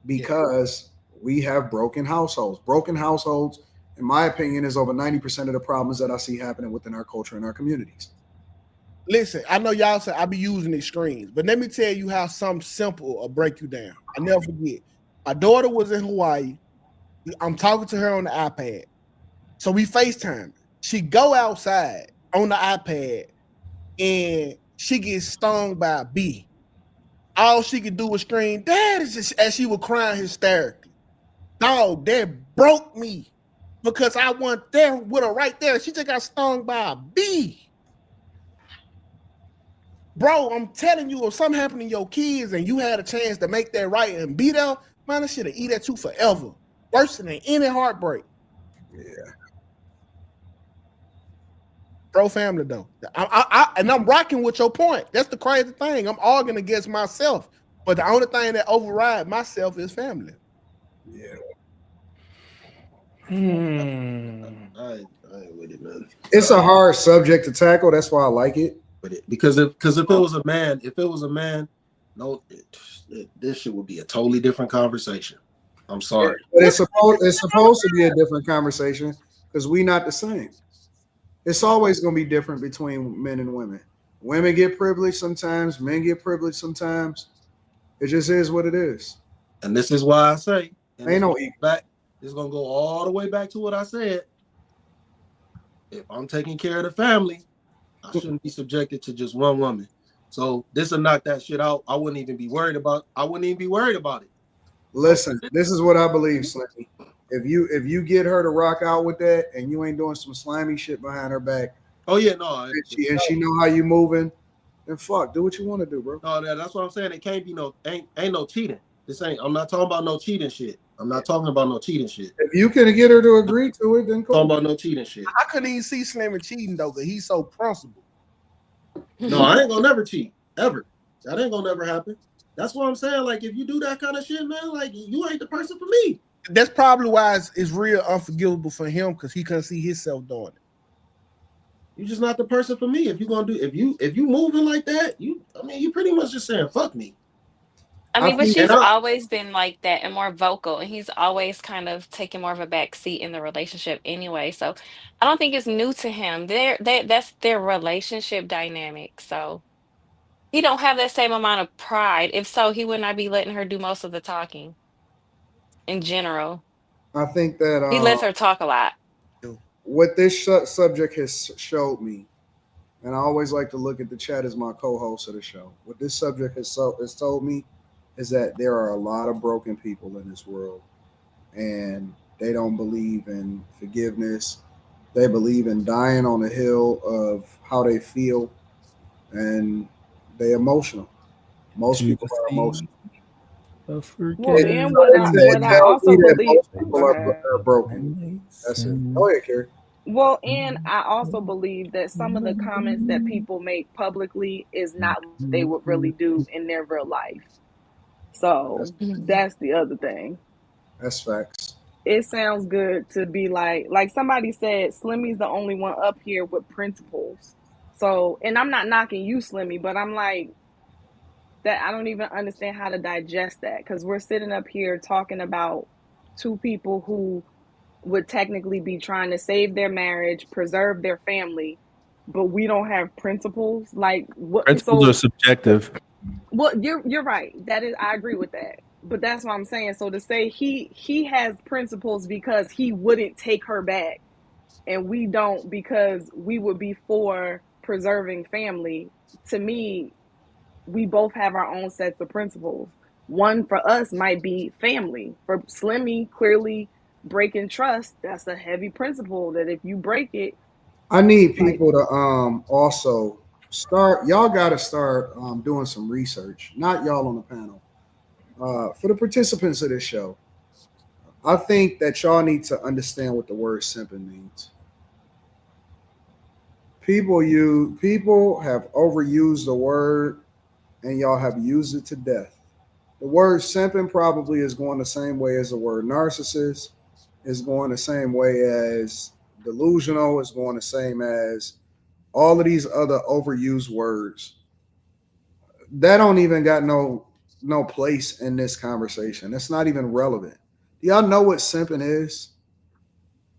because we have broken households. Broken households, in my opinion, is over 90% of the problems that I see happening within our culture and our communities. Listen, I know y'all say I be using extremes, but let me tell you how something simple will break you down. I never forget. My daughter was in Hawaii. I'm talking to her on the iPad. So we FaceTime. She go outside on the iPad and she gets stung by a bee. All she could do was scream, "Dad," as she was crying hysterically. Dog, that broke me, because I wasn't there with her right there. She just got stung by a bee. Bro, I'm telling you, if something happened to your kids and you had a chance to make that right and be there, man, that shit'll eat at you forever. Worse than any heartbreak. Yeah. Bro, family though. I'm rocking with your point. That's the crazy thing. I'm arguing against myself, but the only thing that overrides myself is family. Yeah. I ain't with it, man. It's a hard subject to tackle. That's why I like it. Because if it was a man, no, this shit would be a totally different conversation. I'm sorry. But it's supposed to be a different conversation, because we not the same. It's always going to be different between men and women. Women get privileged sometimes. Men get privileged sometimes. It just is what it is. And this is why I say, ain't no back. It's going to go all the way back to what I said. If I'm taking care of the family, I shouldn't be subjected to just one woman. So this will knock that shit out. I wouldn't even be worried about it. Listen, this is what I believe, Slimmy. If you get her to rock out with that, and you ain't doing some slimy shit behind her back, and she know how you moving, then fuck, do what you want to do, bro. No, that's what I'm saying. It can't be ain't no cheating. I'm not talking about no cheating shit. I'm not talking about no cheating shit. If you can get her to agree to it, then cool. Talking about no cheating shit. I couldn't even see Slim cheating though, because he's so principled. No, I ain't gonna never cheat ever. That ain't gonna never happen. That's what I'm saying. Like, if you do that kind of shit, man, like, you ain't the person for me. that's probably why it's real unforgivable for him because he couldn't see himself doing it. You're just not the person for me. If you're gonna do, if you moving like that, you pretty much just saying fuck me. I mean, but think she's always been like that and more vocal, and he's always kind of taken more of a back seat in the relationship anyway. So I don't think it's new to him. That's their relationship dynamic. So he don't have that same amount of pride. If so, he would not be letting her do most of the talking in general. I think that He lets her talk a lot. what this subject has showed me, and I always like to look at the chat as my co-host of the show. What this subject has told me is that there are a lot of broken people in this world, and they don't believe in forgiveness. They believe in dying on the hill of how they feel, and they emotional. Most people are emotional. Well, It, and it what I tells me also that believe. most people Go ahead. are broken. That's it. Go ahead, Carrie. Well, and I also believe that some of the comments that people make publicly is not what they would really do in their real life. So that's the other thing. That's facts. It sounds good to be like somebody said, Slimmy's the only one up here with principles. So, and I'm not knocking you, Slimmy, but I'm like, that I don't even understand how to digest that because we're sitting up here talking about two people who would technically be trying to save their marriage, preserve their family, but we don't have principles. Like what? Principles are subjective. Well, you're right. That is, I agree with that. But that's what I'm saying. So to say he has principles because he wouldn't take her back, and we don't because we would be for preserving family. To me, we both have our own sets of principles. One for us might be family. For Slimmy, clearly breaking trust, that's a heavy principle that if you break it, I need like, people to also start. Y'all got to start doing some research. Not y'all on the panel. For the participants of this show, I think that y'all need to understand what the word simping means. People have overused the word, and y'all have used it to death. The word simping probably is going the same way as the word narcissist, is going the same way as delusional, is going the same as all of these other overused words. That don't even got no place in this conversation. It's not even relevant. Do y'all know what simping is?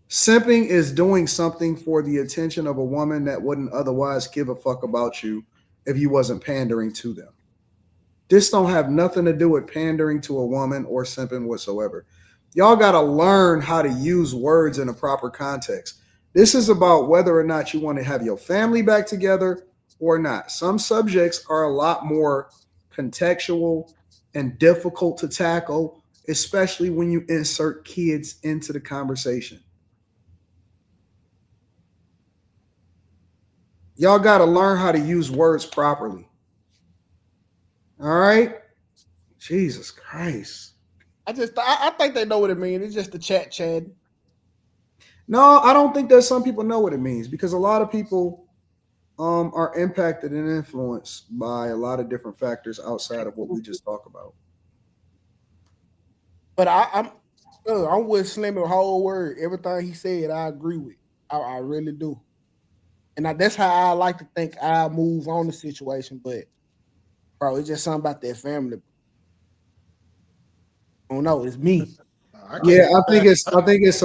Simping is doing something for the attention of a woman that wouldn't otherwise give a fuck about you if you wasn't pandering to them. This don't have nothing to do with pandering to a woman or simping whatsoever. Y'all got to learn how to use words in a proper context. This is about whether or not you want to have your family back together or not. Some subjects are a lot more contextual and difficult to tackle, especially when you insert kids into the conversation. Y'all got to learn how to use words properly. All right? Jesus Christ. I think they know what it means. It's just the chat. No, I don't think that some people know what it means because a lot of people are impacted and influenced by a lot of different factors outside of what we just talked about. But I'm with Slim the whole word. Everything he said, I agree with. I really do. And that's how I like to think I move on the situation. But bro, it's just something about that family. I don't know. It's me. Yeah, I think it's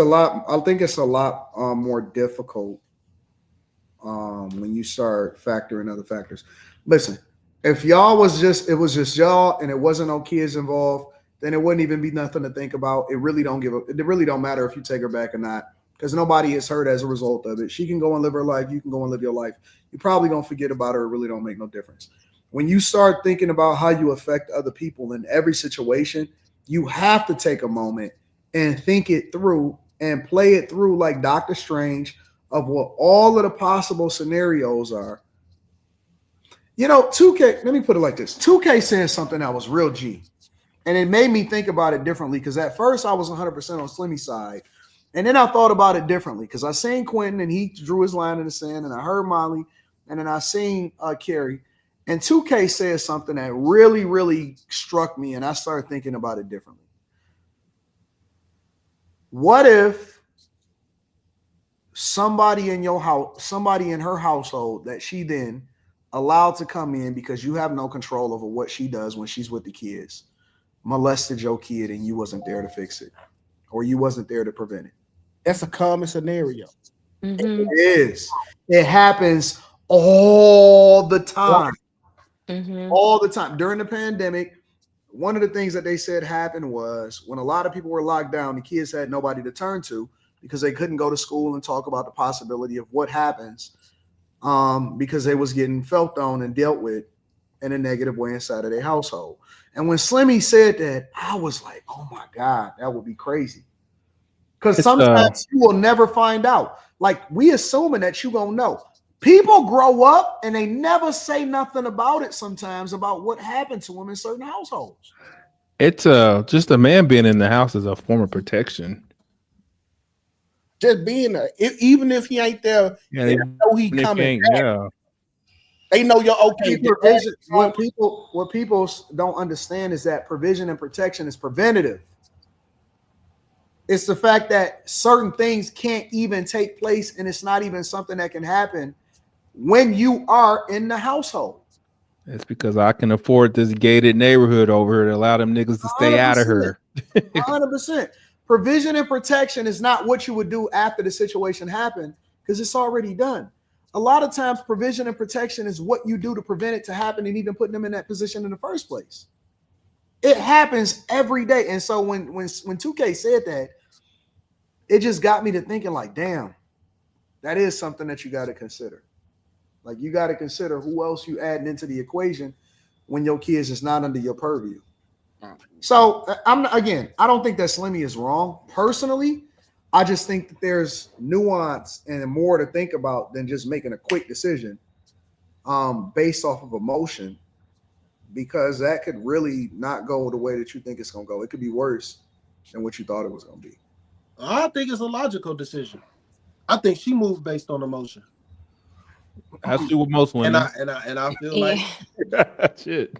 a lot more difficult when you start factoring other factors. Listen, if y'all was just it was just y'all and it wasn't no kids involved, then it wouldn't even be nothing to think about. It really don't matter if you take her back or not because nobody is hurt as a result of it. She can go and live her life. You can go and live your life. You're probably gonna forget about her. It really don't make no difference. When you start thinking about how you affect other people in every situation, you have to take a moment and think it through and play it through like Doctor Strange of what all of the possible scenarios are. You know, 2K, let me put it like this. 2K said something that was real G. And it made me think about it differently because at first I was 100% on Slimmy's side. And then I thought about it differently because I seen Quentin and he drew his line in the sand, and I heard Molly, and then I seen Carrie. And 2K said something that really, really struck me, and I started thinking about it differently. What if somebody in your house, somebody in her household that she then allowed to come in because you have no control over what she does when she's with the kids, molested your kid and you wasn't there to fix it, or you wasn't there to prevent it? That's a common scenario. Mm-hmm. It is. It happens all the time. Mm-hmm. All the time. During the pandemic, one of the things that they said happened was when a lot of people were locked down, the kids had nobody to turn to because they couldn't go to school and talk about the possibility of what happens because they was getting felt on and dealt with in a negative way inside of their household. And when Slimmy said that, I was like, oh my God, that would be crazy. Because sometimes you will never find out. Like, we assuming that you gonna know. People grow up and they never say nothing about it sometimes, about what happened to them in certain households. It's just a man being in the house is a form of protection. Just being there, even if he ain't there, Yeah, they know he coming back. Yeah. They know you're okay. What people don't understand is that provision and protection is preventative. It's the fact that certain things can't even take place, and it's not even something that can happen when you are in the household. It's because I can afford this gated neighborhood over here to allow them niggas to stay 100%. out of her. 100%. Provision and protection is not what you would do after the situation happened, because it's already done. A lot of times provision and protection is what you do to prevent it to happen and even putting them in that position in the first place. It happens every day. And so when 2K said that, it just got me to thinking like, damn, that is something that you got to consider. Like, you got to consider who else you adding into the equation when your kids is not under your purview. So I don't think that Slimmy is wrong. Personally, I just think that there's nuance and more to think about than just making a quick decision based off of emotion, because that could really not go the way that you think it's going to go. It could be worse than what you thought it was going to be. I think it's a logical decision. I think she moved based on emotion. I see with most women. And I feel like shit.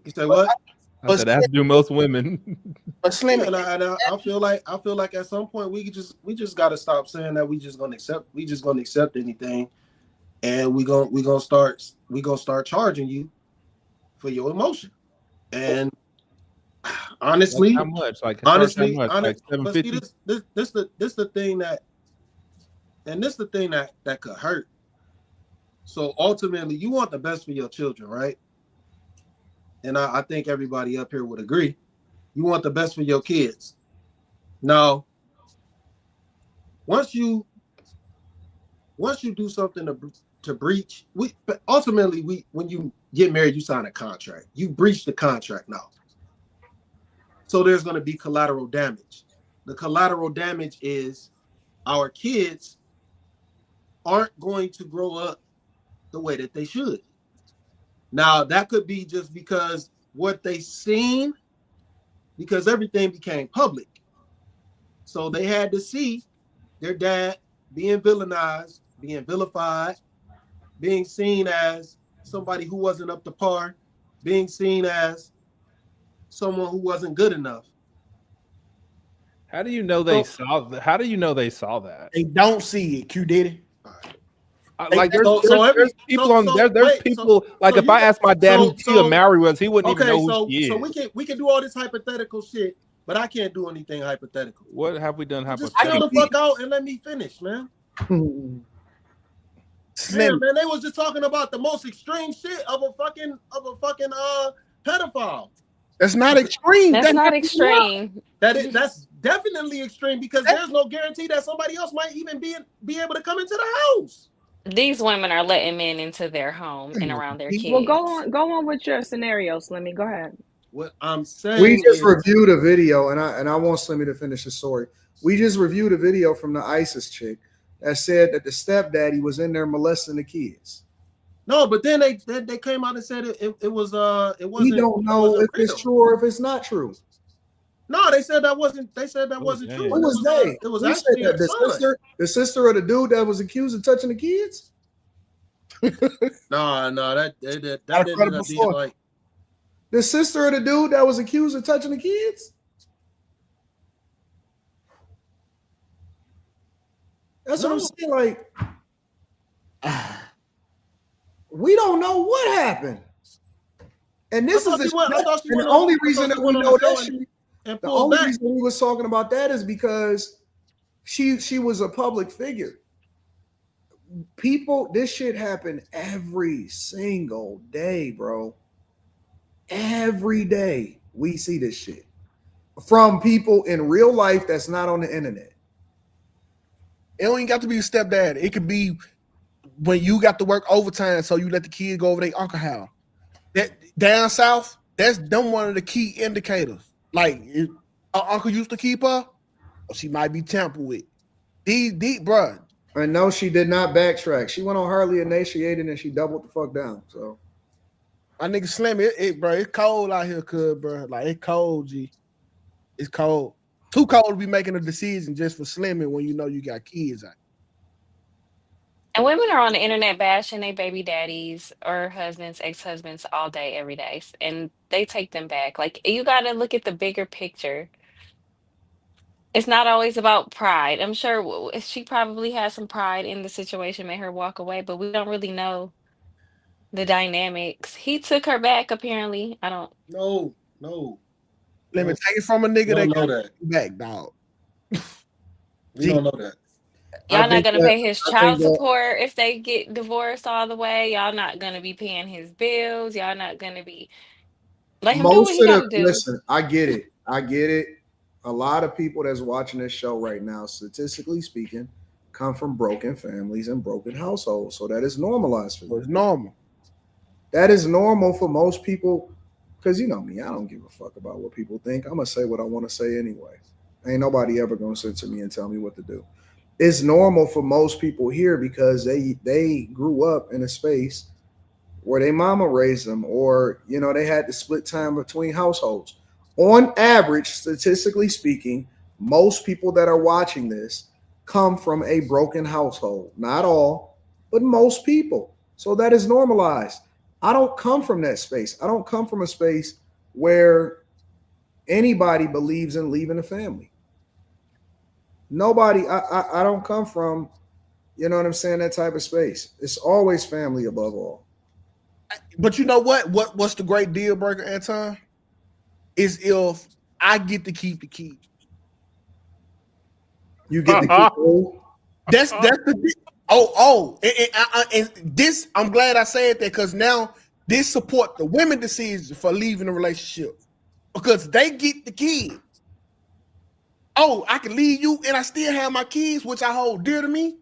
You say what? I said that's do most women. But Slim, and I feel like at some point we just got to stop saying that we just gonna accept anything, and we gonna start charging you for your emotion. And honestly, how much? Like honestly, how much? Like but see, this the thing that could hurt. So ultimately, you want the best for your children, right? And I think everybody up here would agree. You want the best for your kids. Now, once you do something to breach, when you get married, you sign a contract. You breach the contract now. So there's going to be collateral damage. The collateral damage is our kids aren't going to grow up the way that they should. Now, that could be just because what they seen, because everything became public. So they had to see their dad being villainized, being vilified, being seen as somebody who wasn't up to par, being seen as someone who wasn't good enough. How do you know they saw that? They don't see it. Q did it. Like there's people like if I asked my dad who Tia Mowry was, he wouldn't even know who she is. So we can do all this hypothetical shit, but I can't do anything hypothetical. What have we done hypothetical? Just chill the fuck out and let me finish, man. Man, they was just talking about the most extreme shit of a fucking pedophile. That's not extreme. That's not extreme. That's definitely extreme, because there's no guarantee that somebody else might even be able to come into the house. These women are letting men into their home and around their kids. Well, go on with your scenario, Slimmy. Go ahead. What I'm saying, we just reviewed a video, and I want Slimmy to finish the story. We just reviewed a video from the ISIS chick that said that the stepdaddy was in there molesting the kids. No, but then they came out and said it wasn't. We don't know if it's true or if it's not true. No, they said that wasn't. They said that wasn't true. Who was they? It was we actually said that the sister of the dude that was accused of touching the kids. No, that ended up being like the sister of the dude that was accused of touching the kids. That's what I'm saying. Like, we don't know what happened. And this is the only reason that we know that shit. The only reason we was talking about that is because she was a public figure. People, this shit happened every single day, bro. Every day we see this shit from people in real life that's not on the internet. It don't even got to be a stepdad. It could be when you got to work overtime, so you let the kid go over their uncle house. That down south, that's them one of the key indicators. Like, if her uncle used to keep her, or she might be tampered with. These, bro. I know she did not backtrack. She went on Hardly Emaciated and she doubled the fuck down. So, my nigga Slim, bro, it's cold out here, cuz, bro. Like, it's cold, G. It's cold. Too cold to be making a decision just for slimming when you know you got kids out. And women are on the internet bashing their baby daddies or husbands, ex-husbands all day, every day. And they take them back. Like, you got to look at the bigger picture. It's not always about pride. I'm sure she probably has some pride in the situation, made her walk away, but we don't really know the dynamics. He took her back, apparently. I don't. No. Let me take it from a nigga that got that back, dog. You don't know that. Y'all not gonna pay his child support if they get divorced all the way. Y'all not gonna be paying his bills. Y'all not gonna be let him do what he gotta do. Listen, I get it. A lot of people that's watching this show right now, statistically speaking, come from broken families and broken households. So that is normalized for you. It's normal. That is normal for most people. Because you know me, I don't give a fuck about what people think. I'm gonna say what I want to say anyway. Ain't nobody ever gonna sit to me and tell me what to do. It's normal for most people here because they grew up in a space where their mama raised them, or you know, they had to split time between households. On average, statistically speaking, most people that are watching this come from a broken household. Not all, but most people. So that is normalized. I don't come from that space. I don't come from a space where anybody believes in leaving a family. Nobody, I don't come from, you know what I'm saying, that type of space. It's always family above all. But you know what? What's the great deal breaker, Anton? Is if I get to keep the key. You get to keep That's the and this, I'm glad I said that, because now this support the women decision for leaving a relationship, because they get the kids. Oh, I can leave you and I still have my kids, which I hold dear to me.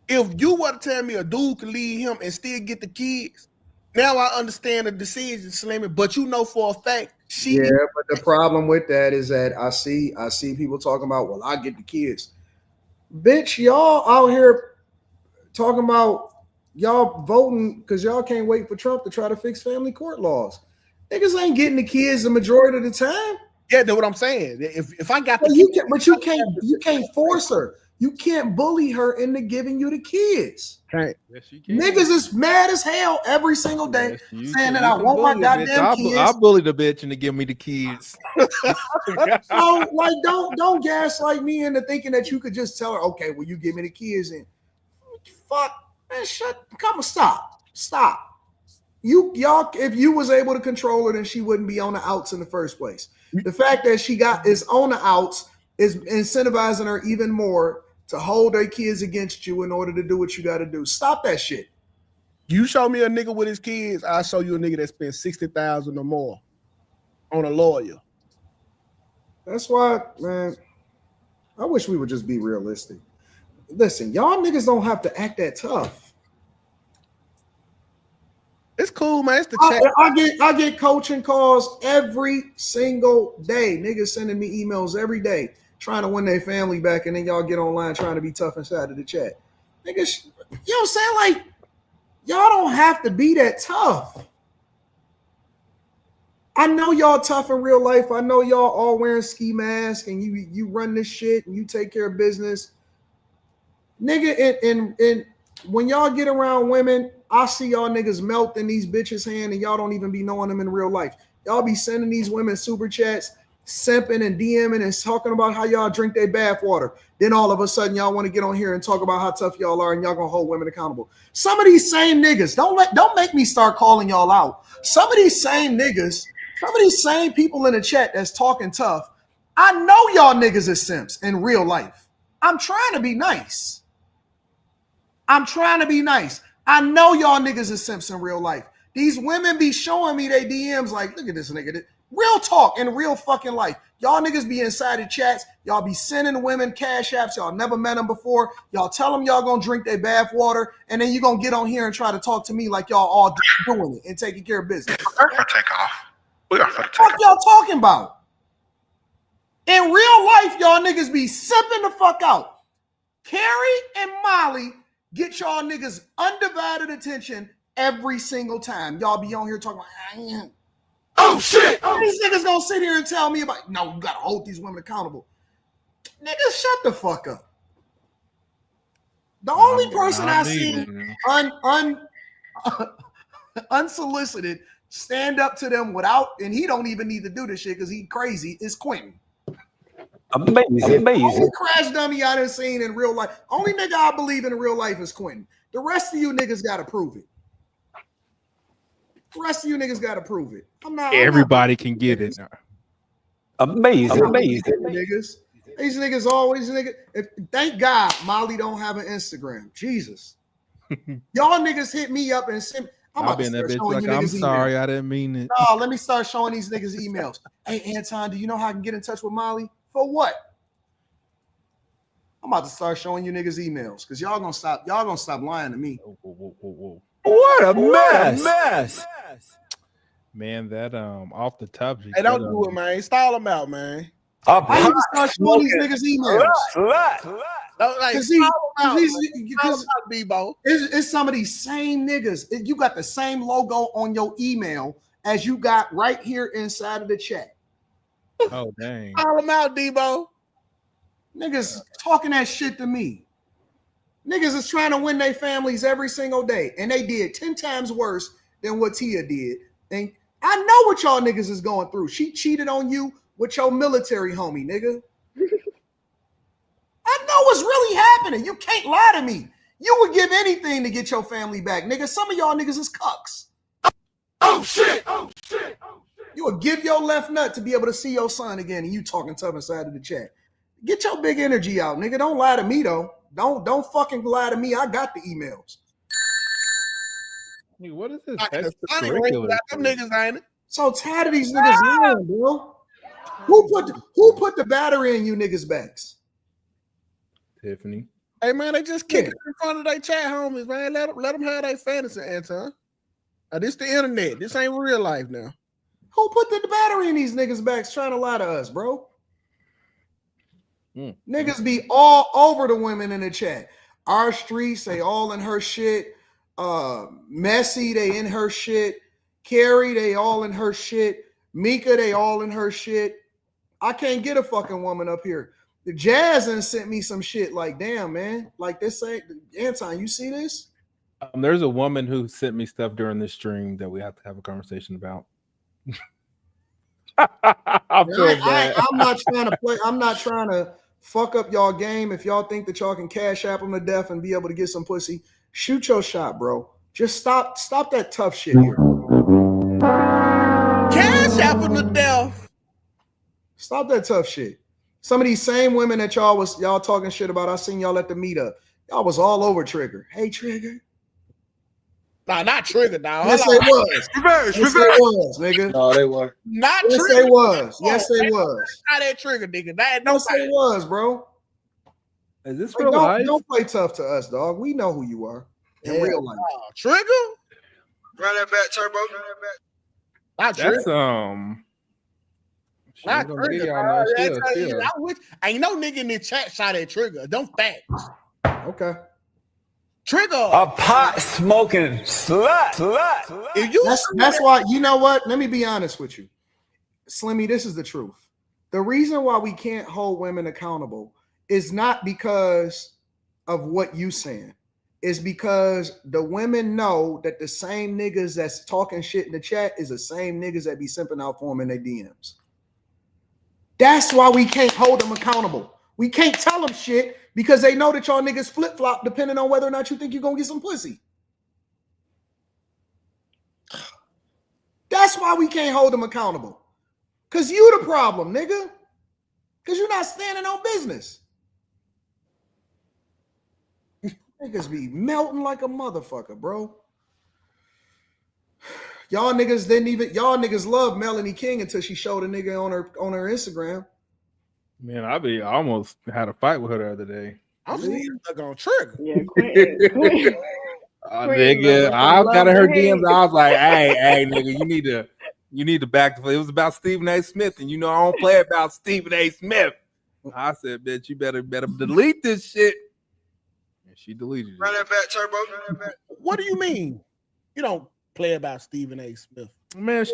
If you were to tell me a dude can leave him and still get the kids, now I understand the decision, Slimmy. But you know for a fact but the problem with that is that I see people talking about, well, I get the kids. Bitch, y'all out here talking about y'all voting because y'all can't wait for Trump to try to fix family court laws. Niggas ain't getting the kids the majority of the time. Yeah, that's what I'm saying. If I got you can't force her. You can't bully her into giving you the kids. Right. Yes, you can. Niggas is mad as hell every single day saying that I want my goddamn kids. I bully the bitch into give me the kids. So, like, don't gaslight me into thinking that you could just tell her, okay, well, you give me the kids and fuck, man, stop. Y'all, if you was able to control her, then she wouldn't be on the outs in the first place. The fact that she is on the outs is incentivizing her even more to hold her kids against you in order to do what you got to do. Stop that shit. You show me a nigga with his kids, I'll show you a nigga that spent $60,000 or more on a lawyer. That's why, man, I wish we would just be realistic. Listen, y'all niggas don't have to act that tough. It's cool, man. It's the chat. I get coaching calls every single day. Niggas sending me emails every day trying to win their family back, and then y'all get online trying to be tough inside of the chat. Niggas, you know what I'm saying? Like, y'all don't have to be that tough. I know y'all tough in real life. I know y'all all wearing ski masks and you run this shit and you take care of business. Nigga, and when y'all get around women, I see y'all niggas melt in these bitches' hand and y'all don't even be knowing them in real life. Y'all be sending these women super chats simping and DMing and talking about how y'all drink their bath water. Then all of a sudden y'all want to get on here and talk about how tough y'all are and y'all gonna hold women accountable. Some of these same niggas, don't make me start calling y'all out. Some of these same niggas, some of these same people in the chat that's talking tough, I know y'all niggas is simps in real life. I'm trying to be nice. I'm trying to be nice. I know y'all niggas is simps in real life. These women be showing me they DMs like, look at this nigga. Real talk in real fucking life. Y'all niggas be inside the chats. Y'all be sending women cash apps. Y'all never met them before. Y'all tell them y'all gonna drink their bath water, and then you gonna get on here and try to talk to me like y'all all doing it and taking care of business. Take off. We are for the What y'all talking about? In real life, y'all niggas be sipping the fuck out. Carrie and Molly get y'all niggas undivided attention every single time. Y'all be on here talking about, oh shit! These niggas gonna sit here and tell me about, no, you gotta hold these women accountable. Niggas, shut the fuck up. The only person I see unsolicited stand up to them without, and he don't even need to do this shit because he crazy, is Quentin. Amazing. Only crash dummy I done seen in real life. Only nigga I believe in real life is Quentin. The rest of you niggas gotta prove it. The rest of you niggas gotta prove it. Everybody can get it. Amazing. Niggas. These niggas always thank God Molly don't have an Instagram. Jesus. Y'all niggas hit me up and send. I've been that bitch like, I'm sorry, I didn't mean it. No, let me start showing these niggas emails. Hey, Anton, do you know how I can get in touch with Molly? For what? I'm about to start showing you niggas emails because y'all gonna stop lying to me. Whoa. What a mess. Man, that off the top. Hey, don't do it, man. Stall them out, man. I need to start showing these niggas emails. It's some of these same niggas. You got the same logo on your email as you got right here inside of the chat. Oh, dang. Call them out, Debo. Niggas talking that shit to me. Niggas is trying to win their families every single day, and they did 10 times worse than what Tia did. And I know what y'all niggas is going through. She cheated on you with your military homie, nigga. I know what's really happening. You can't lie to me. You would give anything to get your family back, nigga. Some of y'all niggas is cucks. Oh shit! You would give your left nut to be able to see your son again, and you talking tough inside of the chat. Get your big energy out, nigga. Don't lie to me though. Don't fucking lie to me. I got the emails. Hey, what is this? Them niggas ain't it? So tired of these niggas lying, bro. Who put the battery in you niggas' backs? Tiffany. Hey man, they just kick it in front of their chat homies, man. Let them have their fantasy, Anton. This the internet. This ain't real life now. Who put the battery in these niggas' backs trying to lie to us, bro? Niggas be all over the women in the chat. Our streets, they all in her shit. Messy, they in her shit. Carrie, they all in her shit. Mika, they all in her shit. I can't get a fucking woman up here. The Jazz sent me some shit like, damn, man. Like this ain't Anton, you see this? There's a woman who sent me stuff during this stream that we have to have a conversation about. I'm not trying to play. I'm not trying to fuck up y'all game. If y'all think that y'all can cash app them to death and be able to get some pussy, shoot your shot, bro. Just stop that tough shit here. Cash app them to death. Stop that tough shit. Some of these same women that y'all talking shit about, I seen y'all at the meetup. Y'all was all over Trigger. Hey, Trigger. Nah, not Trigger, dog. Yes, they was. Reverse. Yes, they was, nigga. No, they were. Not yes, Trigger. They was. Yes, they was. Not that Trigger, nigga. That yes, they was, bro. Is this real life? Don't play tough to us, dog. We know who you are in real life. Trigger? Run that back, Turbo. Not Trigger. That's not Trigger. Ain't no nigga in the chat shot at Trigger. Don't facts. Okay. Trigger. A pot smoking slut. That's why, you know what? Let me be honest with you. Slimmy, this is the truth. The reason why we can't hold women accountable is not because of what you saying. It's because the women know that the same niggas that's talking shit in the chat is the same niggas that be simping out for them in their DMs. That's why we can't hold them accountable. We can't tell them shit because they know that y'all niggas flip-flop depending on whether or not you think you're going to get some pussy. That's why we can't hold them accountable. Because you the problem, nigga. Because you're not standing on business. Niggas be melting like a motherfucker, bro. Y'all niggas love Melanie King until she showed a nigga on her Instagram. Man, I almost had a fight with her the other day. I'm still stuck on trigger. Yeah, Quentin. Nigga, I got in her DMs. I was like, hey, nigga, you need to back the. It was about Stephen A. Smith, and you know I don't play about Stephen A. Smith. I said, bitch, you better delete this shit. And she deleted it. Run that back, Turbo. What do you mean? You don't play about Stephen A. Smith. Man,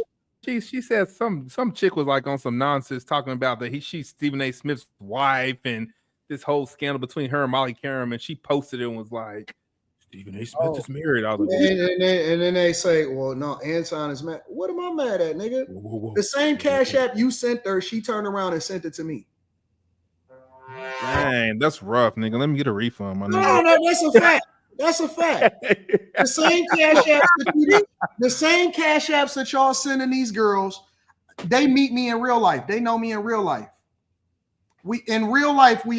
she said some chick was like on some nonsense talking about that she's Stephen A. Smith's wife and this whole scandal between her and Molly Karam, and she posted it and was like, Stephen A. Smith is married. I was like, and then they say, well, no, Anton is mad. What am I mad at, nigga? Whoa. The same Cash App you sent her, she turned around and sent it to me. Dang, that's rough, nigga. Let me get a refund, my nigga. No, that's a fact. That's a fact. The same Cash Apps that y'all sending these girls, they meet me in real life. They know me in real life. We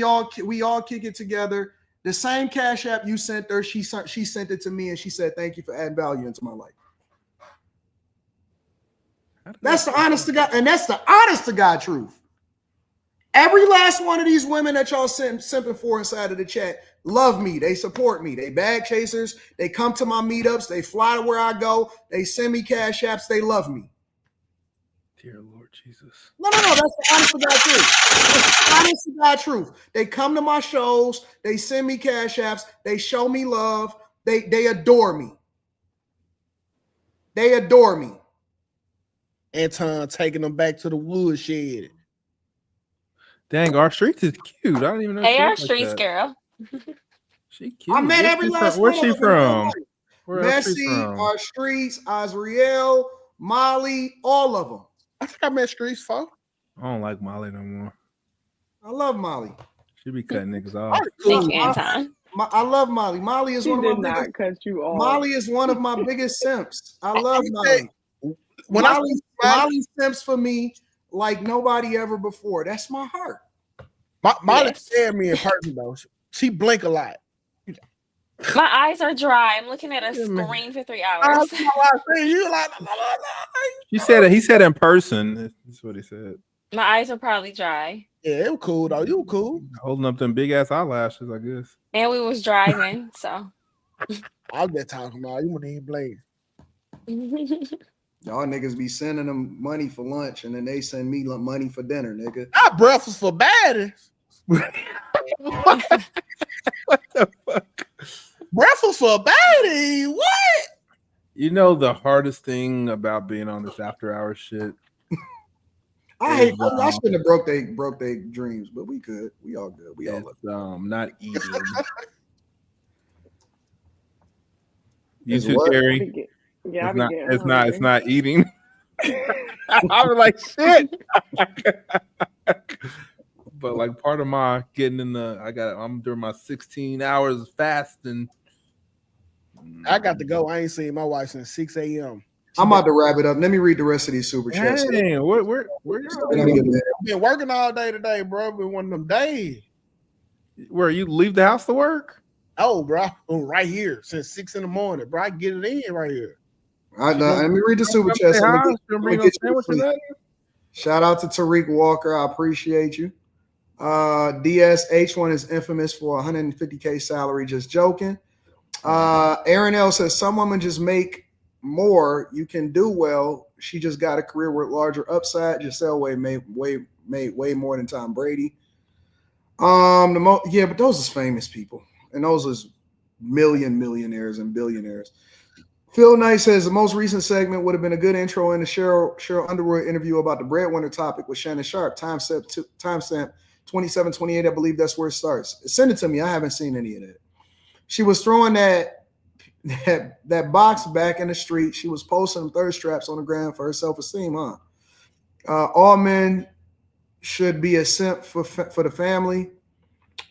all kick it together. The same Cash App you sent her, she sent it to me and she said, thank you for adding value into my life. That's the honest to God, and that's the honest to God truth. Every last one of these women that y'all simping for inside of the chat love me. They support me. They bag chasers. They come to my meetups. They fly to where I go. They send me Cash Apps. They love me. Dear Lord Jesus. No. That's the honest to God truth. That's the honest to God truth. They come to my shows. They send me Cash Apps. They show me love. They adore me. They adore me. Anton taking them back to the woodshed. Dang, our streets is cute. I don't even know. Hey, our like streets that. girl. She cute. I met every last one. Where's she from? Messi, our streets, Azriel, Molly, all of them. I think I met streets folks. I don't like Molly no more. I love Molly. She be cutting niggas off. Thank you, Anton. I love Molly. Molly is one of my biggest. Cut you off. Molly is one of my biggest simps. I love Molly. When Molly simps for me like nobody ever before. That's my heart. Molly scared me in person though. She blink a lot. My eyes are dry. I'm looking at a screen for 3 hours. He said in person. That's what he said. My eyes are probably dry. Yeah, it was cool though. You were cool. Holding up them big ass eyelashes, I guess. And we was driving, so. I was just talking about you wouldn't even blink. Y'all niggas be sending them money for lunch and then they send me money for dinner, nigga. Not breakfast for baddies. What the fuck? Breakfast for baddie? What? You know the hardest thing about being on this after hours shit? I shouldn't have broke their dreams, but we could. We all good. We all not eating. You It's too, what? Gary. Yeah, it's not eating. I was like, shit. But like part of my getting in I'm doing my 16 hours fasting. I got to go. I ain't seen my wife since 6 a.m. I'm about to wrap it up. Let me read the rest of these super chats. Dang, where been working all day today, bro. Been one of them days. Where you leave the house to work? Oh, bro, I'm right here since 6 in the morning, bro. I get it in right here. Let me read the super chats. Shout out to Tariq Walker. I appreciate you. DSH1 is infamous for 150K salary. Just joking. Aaron L says some women just make more. You can do well. She just got a career with larger upside. Giselle made way more than Tom Brady. But those is famous people, and those is millionaires and billionaires. Phil Knight says the most recent segment would have been a good intro in the Cheryl Underwood interview about the breadwinner topic with Shannon Sharpe. Timestamp 2728. I believe that's where it starts. Send it to me. I haven't seen any of that. She was throwing that box back in the street. She was posting thirst traps on the ground for her self-esteem, huh? All men should be a simp for the family.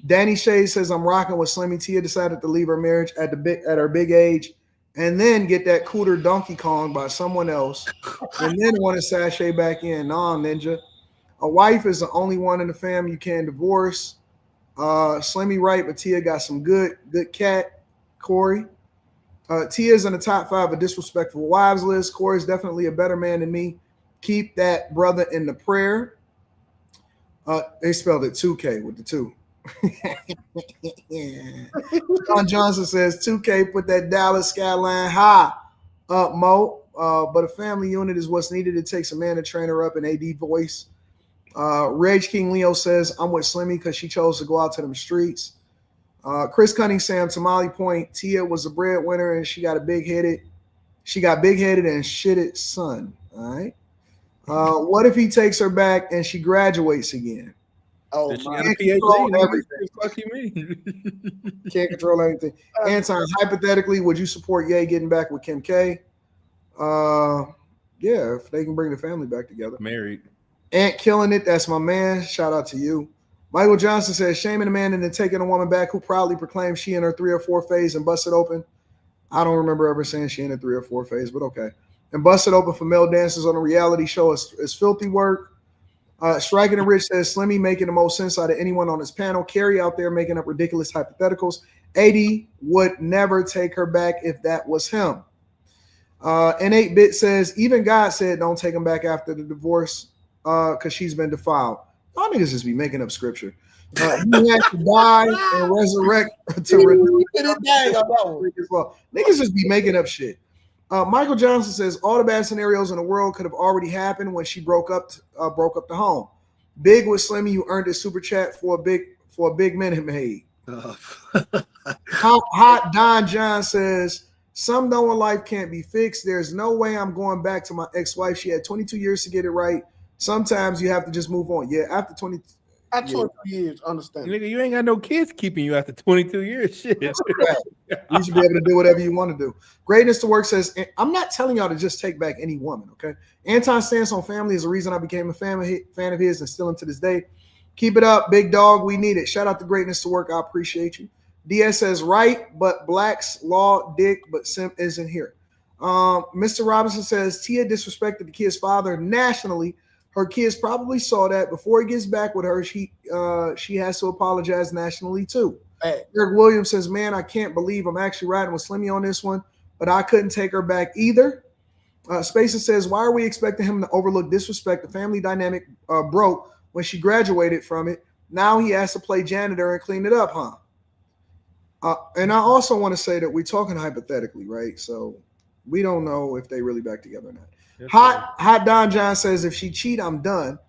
Danny Shade says, I'm rocking with Slimmy. Tia decided to leave her marriage at her big age and then get that cooter Donkey Kong by someone else and then want to sashay back in. Nah, Ninja. A wife is the only one in the family you can divorce. Slimmy right, but Tia got some good cat. Corey. Tia's in the top 5 of disrespectful wives list. Corey's definitely a better man than me. Keep that brother in the prayer. They spelled it 2K with the 2. John Johnson says 2K put that Dallas skyline high up, Mo. But a family unit is what's needed. It takes a man to train her up in AD voice. Rage King Leo says I'm with Slimmy because she chose to go out to them streets. Chris Cunningham, Tamale Point. Tia was a breadwinner and she got big-headed and shitted son. All right. What if he takes her back and she graduates again? Oh, she got a PhD. Fuck you mean? Can't control anything. Anton, hypothetically, would you support Ye getting back with Kim K? Yeah, if they can bring the family back together. Married. Ant killing it. That's my man. Shout out to you. Michael Johnson says, shaming a man into taking a woman back who proudly proclaims she in her 3 or 4 phase and busted open. I don't remember ever saying she in a 3 or 4 phase, but okay. And busted open for male dancers on a reality show is filthy work. Striking and Rich says, Slimmy making the most sense out of anyone on his panel. Carrie out there making up ridiculous hypotheticals. 80 would never take her back if that was him. And 8-Bit says, even God said don't take him back after the divorce because she's been defiled. Y'all niggas just be making up scripture. He had to die and resurrect to renew as well. Niggas just be making up shit. Michael Johnson says all the bad scenarios in the world could have already happened when she broke up the home. Big with Slimmy, you earned a super chat for a big minute made. Hot Don John says some though in life can't be fixed. There's no way I'm going back to my ex-wife. She had 22 years to get it right. Sometimes you have to just move on. Yeah, after 22 years, understand. Nigga, you ain't got no kids keeping you after 22 years. Shit. You should be able to do whatever you want to do. Greatness to Work says, I'm not telling y'all to just take back any woman, okay? Anton stance on family is the reason I became a fan of his and still am to this day. Keep it up, big dog. We need it. Shout out to Greatness to Work. I appreciate you. DS says, right, but blacks law dick, but simp isn't here. Mr. Robinson says, Tia disrespected the kid's father nationally. Her kids probably saw that. Before he gets back with her, she has to apologize nationally too. Hey. Eric Williams says, man, I can't believe I'm actually riding with Slimmy on this one, but I couldn't take her back either. Spacer says, why are we expecting him to overlook disrespect? The family dynamic broke when she graduated from it. Now he has to play janitor and clean it up, huh? And I also want to say that we're talking hypothetically, right? So we don't know if they really back together or not. Yes, Hot Don John says, if she cheat, I'm done.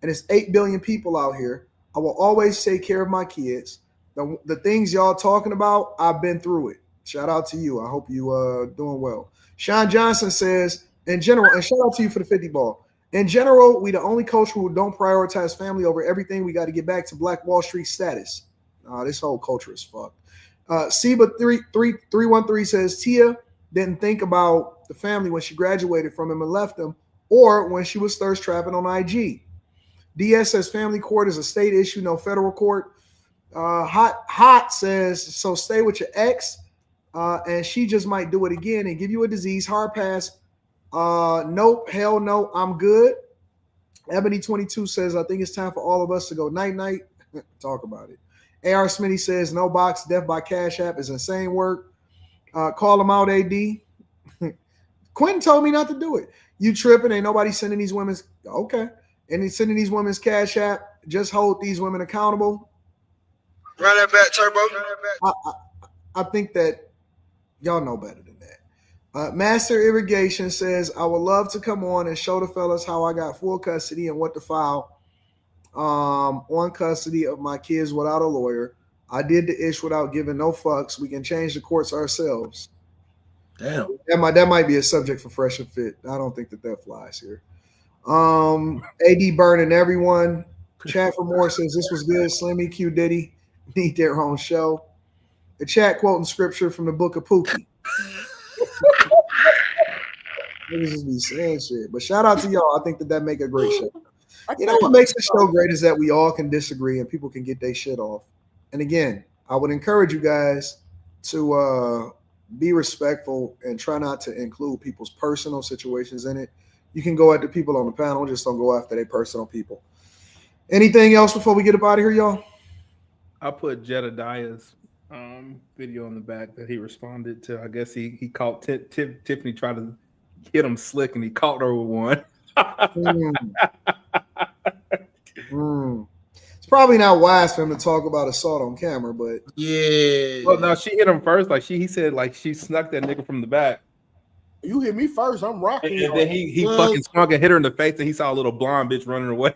And it's 8 billion people out here. I will always take care of my kids. The things y'all talking about, I've been through it. Shout out to you. I hope you doing well. Sean Johnson says, in general, and shout out to you for the 50 ball. In general, we the only culture who don't prioritize family over everything. We got to get back to Black Wall Street status. This whole culture is fucked. Seba 313 says, Tia didn't think about the family when she graduated from him and left him, or when she was thirst trapping on IG. DS says family court is a state issue, no federal court. Hot says, so stay with your ex, and she just might do it again and give you a disease. Hard pass. Nope, hell no, I'm good. Ebony 22 says, I think it's time for all of us to go night-night. Talk about it. AR Smitty says, no box, death by Cash App is insane work. Call him out, AD. Quentin told me not to do it. You tripping, ain't nobody sending these women's, okay. And he's sending these women's Cash App. Just hold these women accountable. Run that back, Turbo. I think that y'all know better than that. Master Irrigation says, I would love to come on and show the fellas how I got full custody and what to file on custody of my kids without a lawyer. I did the ish without giving no fucks. We can change the courts ourselves. Damn. That might be a subject for Fresh and Fit. I don't think that flies here. AD burning everyone. Chat for more says this was good. Slimmy, Q Diddy need their own show. The chat quoting scripture from the book of Pookie. Niggas just be saying shit. But shout out to y'all. I think that make a great show. You know what makes the show great is that we all can disagree and people can get their shit off. And again, I would encourage you guys to be respectful and try not to include people's personal situations in it. You can go at the people on the panel, just don't go after their personal people. Anything else before we get up out of here, y'all? I put Jedediah's video on the back that he responded to. I guess he caught Tiffany trying to hit him slick, and he caught her with one. It's probably not wise for him to talk about assault on camera, but yeah. Well, no, she hit him first. Like he said, like she snuck that nigga from the back. You hit me first. I'm rocking. And then he fucking swung and hit her in the face, and he saw a little blonde bitch running away.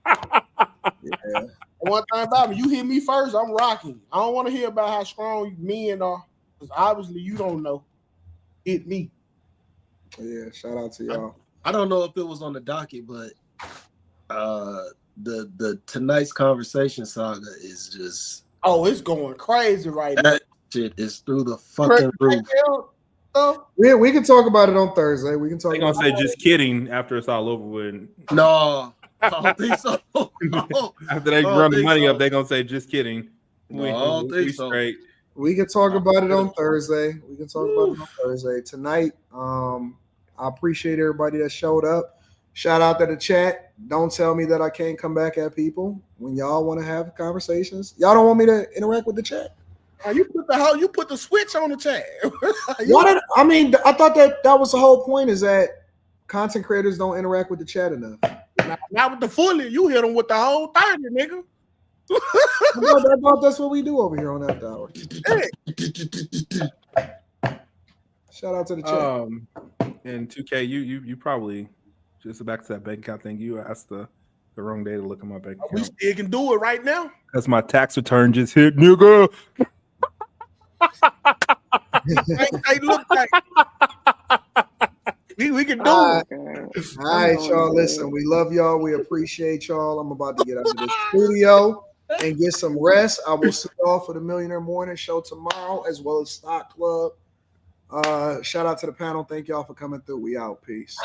Yeah. One thing about me, you hit me first, I'm rocking. I don't want to hear about how strong men are, because obviously you don't know. Hit me. Yeah, shout out to y'all. I don't know if it was on the docket, but the tonight's conversation saga is just it's going crazy right now. That shit is through the fucking roof. Yeah, we can talk about it on Thursday. We can talk. They're gonna say just kidding after it's all over with. No, I don't think so. After they run the money up, they're gonna say just kidding. I don't think so. Straight. We can talk about it on Thursday. Tonight. I appreciate everybody that showed up. Shout out to the chat. Don't tell me that I can't come back at people when y'all want to have conversations. Y'all don't want me to interact with the chat. You put the switch on the chat. I thought that was the whole point, is that content creators don't interact with the chat enough. Not with the fully. You hit them with the whole 30, nigga. I thought that's what we do over here on After Hours. Shout out to the chat. And 2K, you probably just back to that bank account thing. You asked the wrong day to look at my bank account. We still can do it right now. That's my tax return just hit, nigga. Hey, look like we can do it. All right, y'all. Listen, we love y'all. We appreciate y'all. I'm about to get out of the studio and get some rest. I will see y'all for the Millionaire Morning Show tomorrow, as well as Stock Club. Shout out to the panel. Thank y'all for coming through. We out. Peace.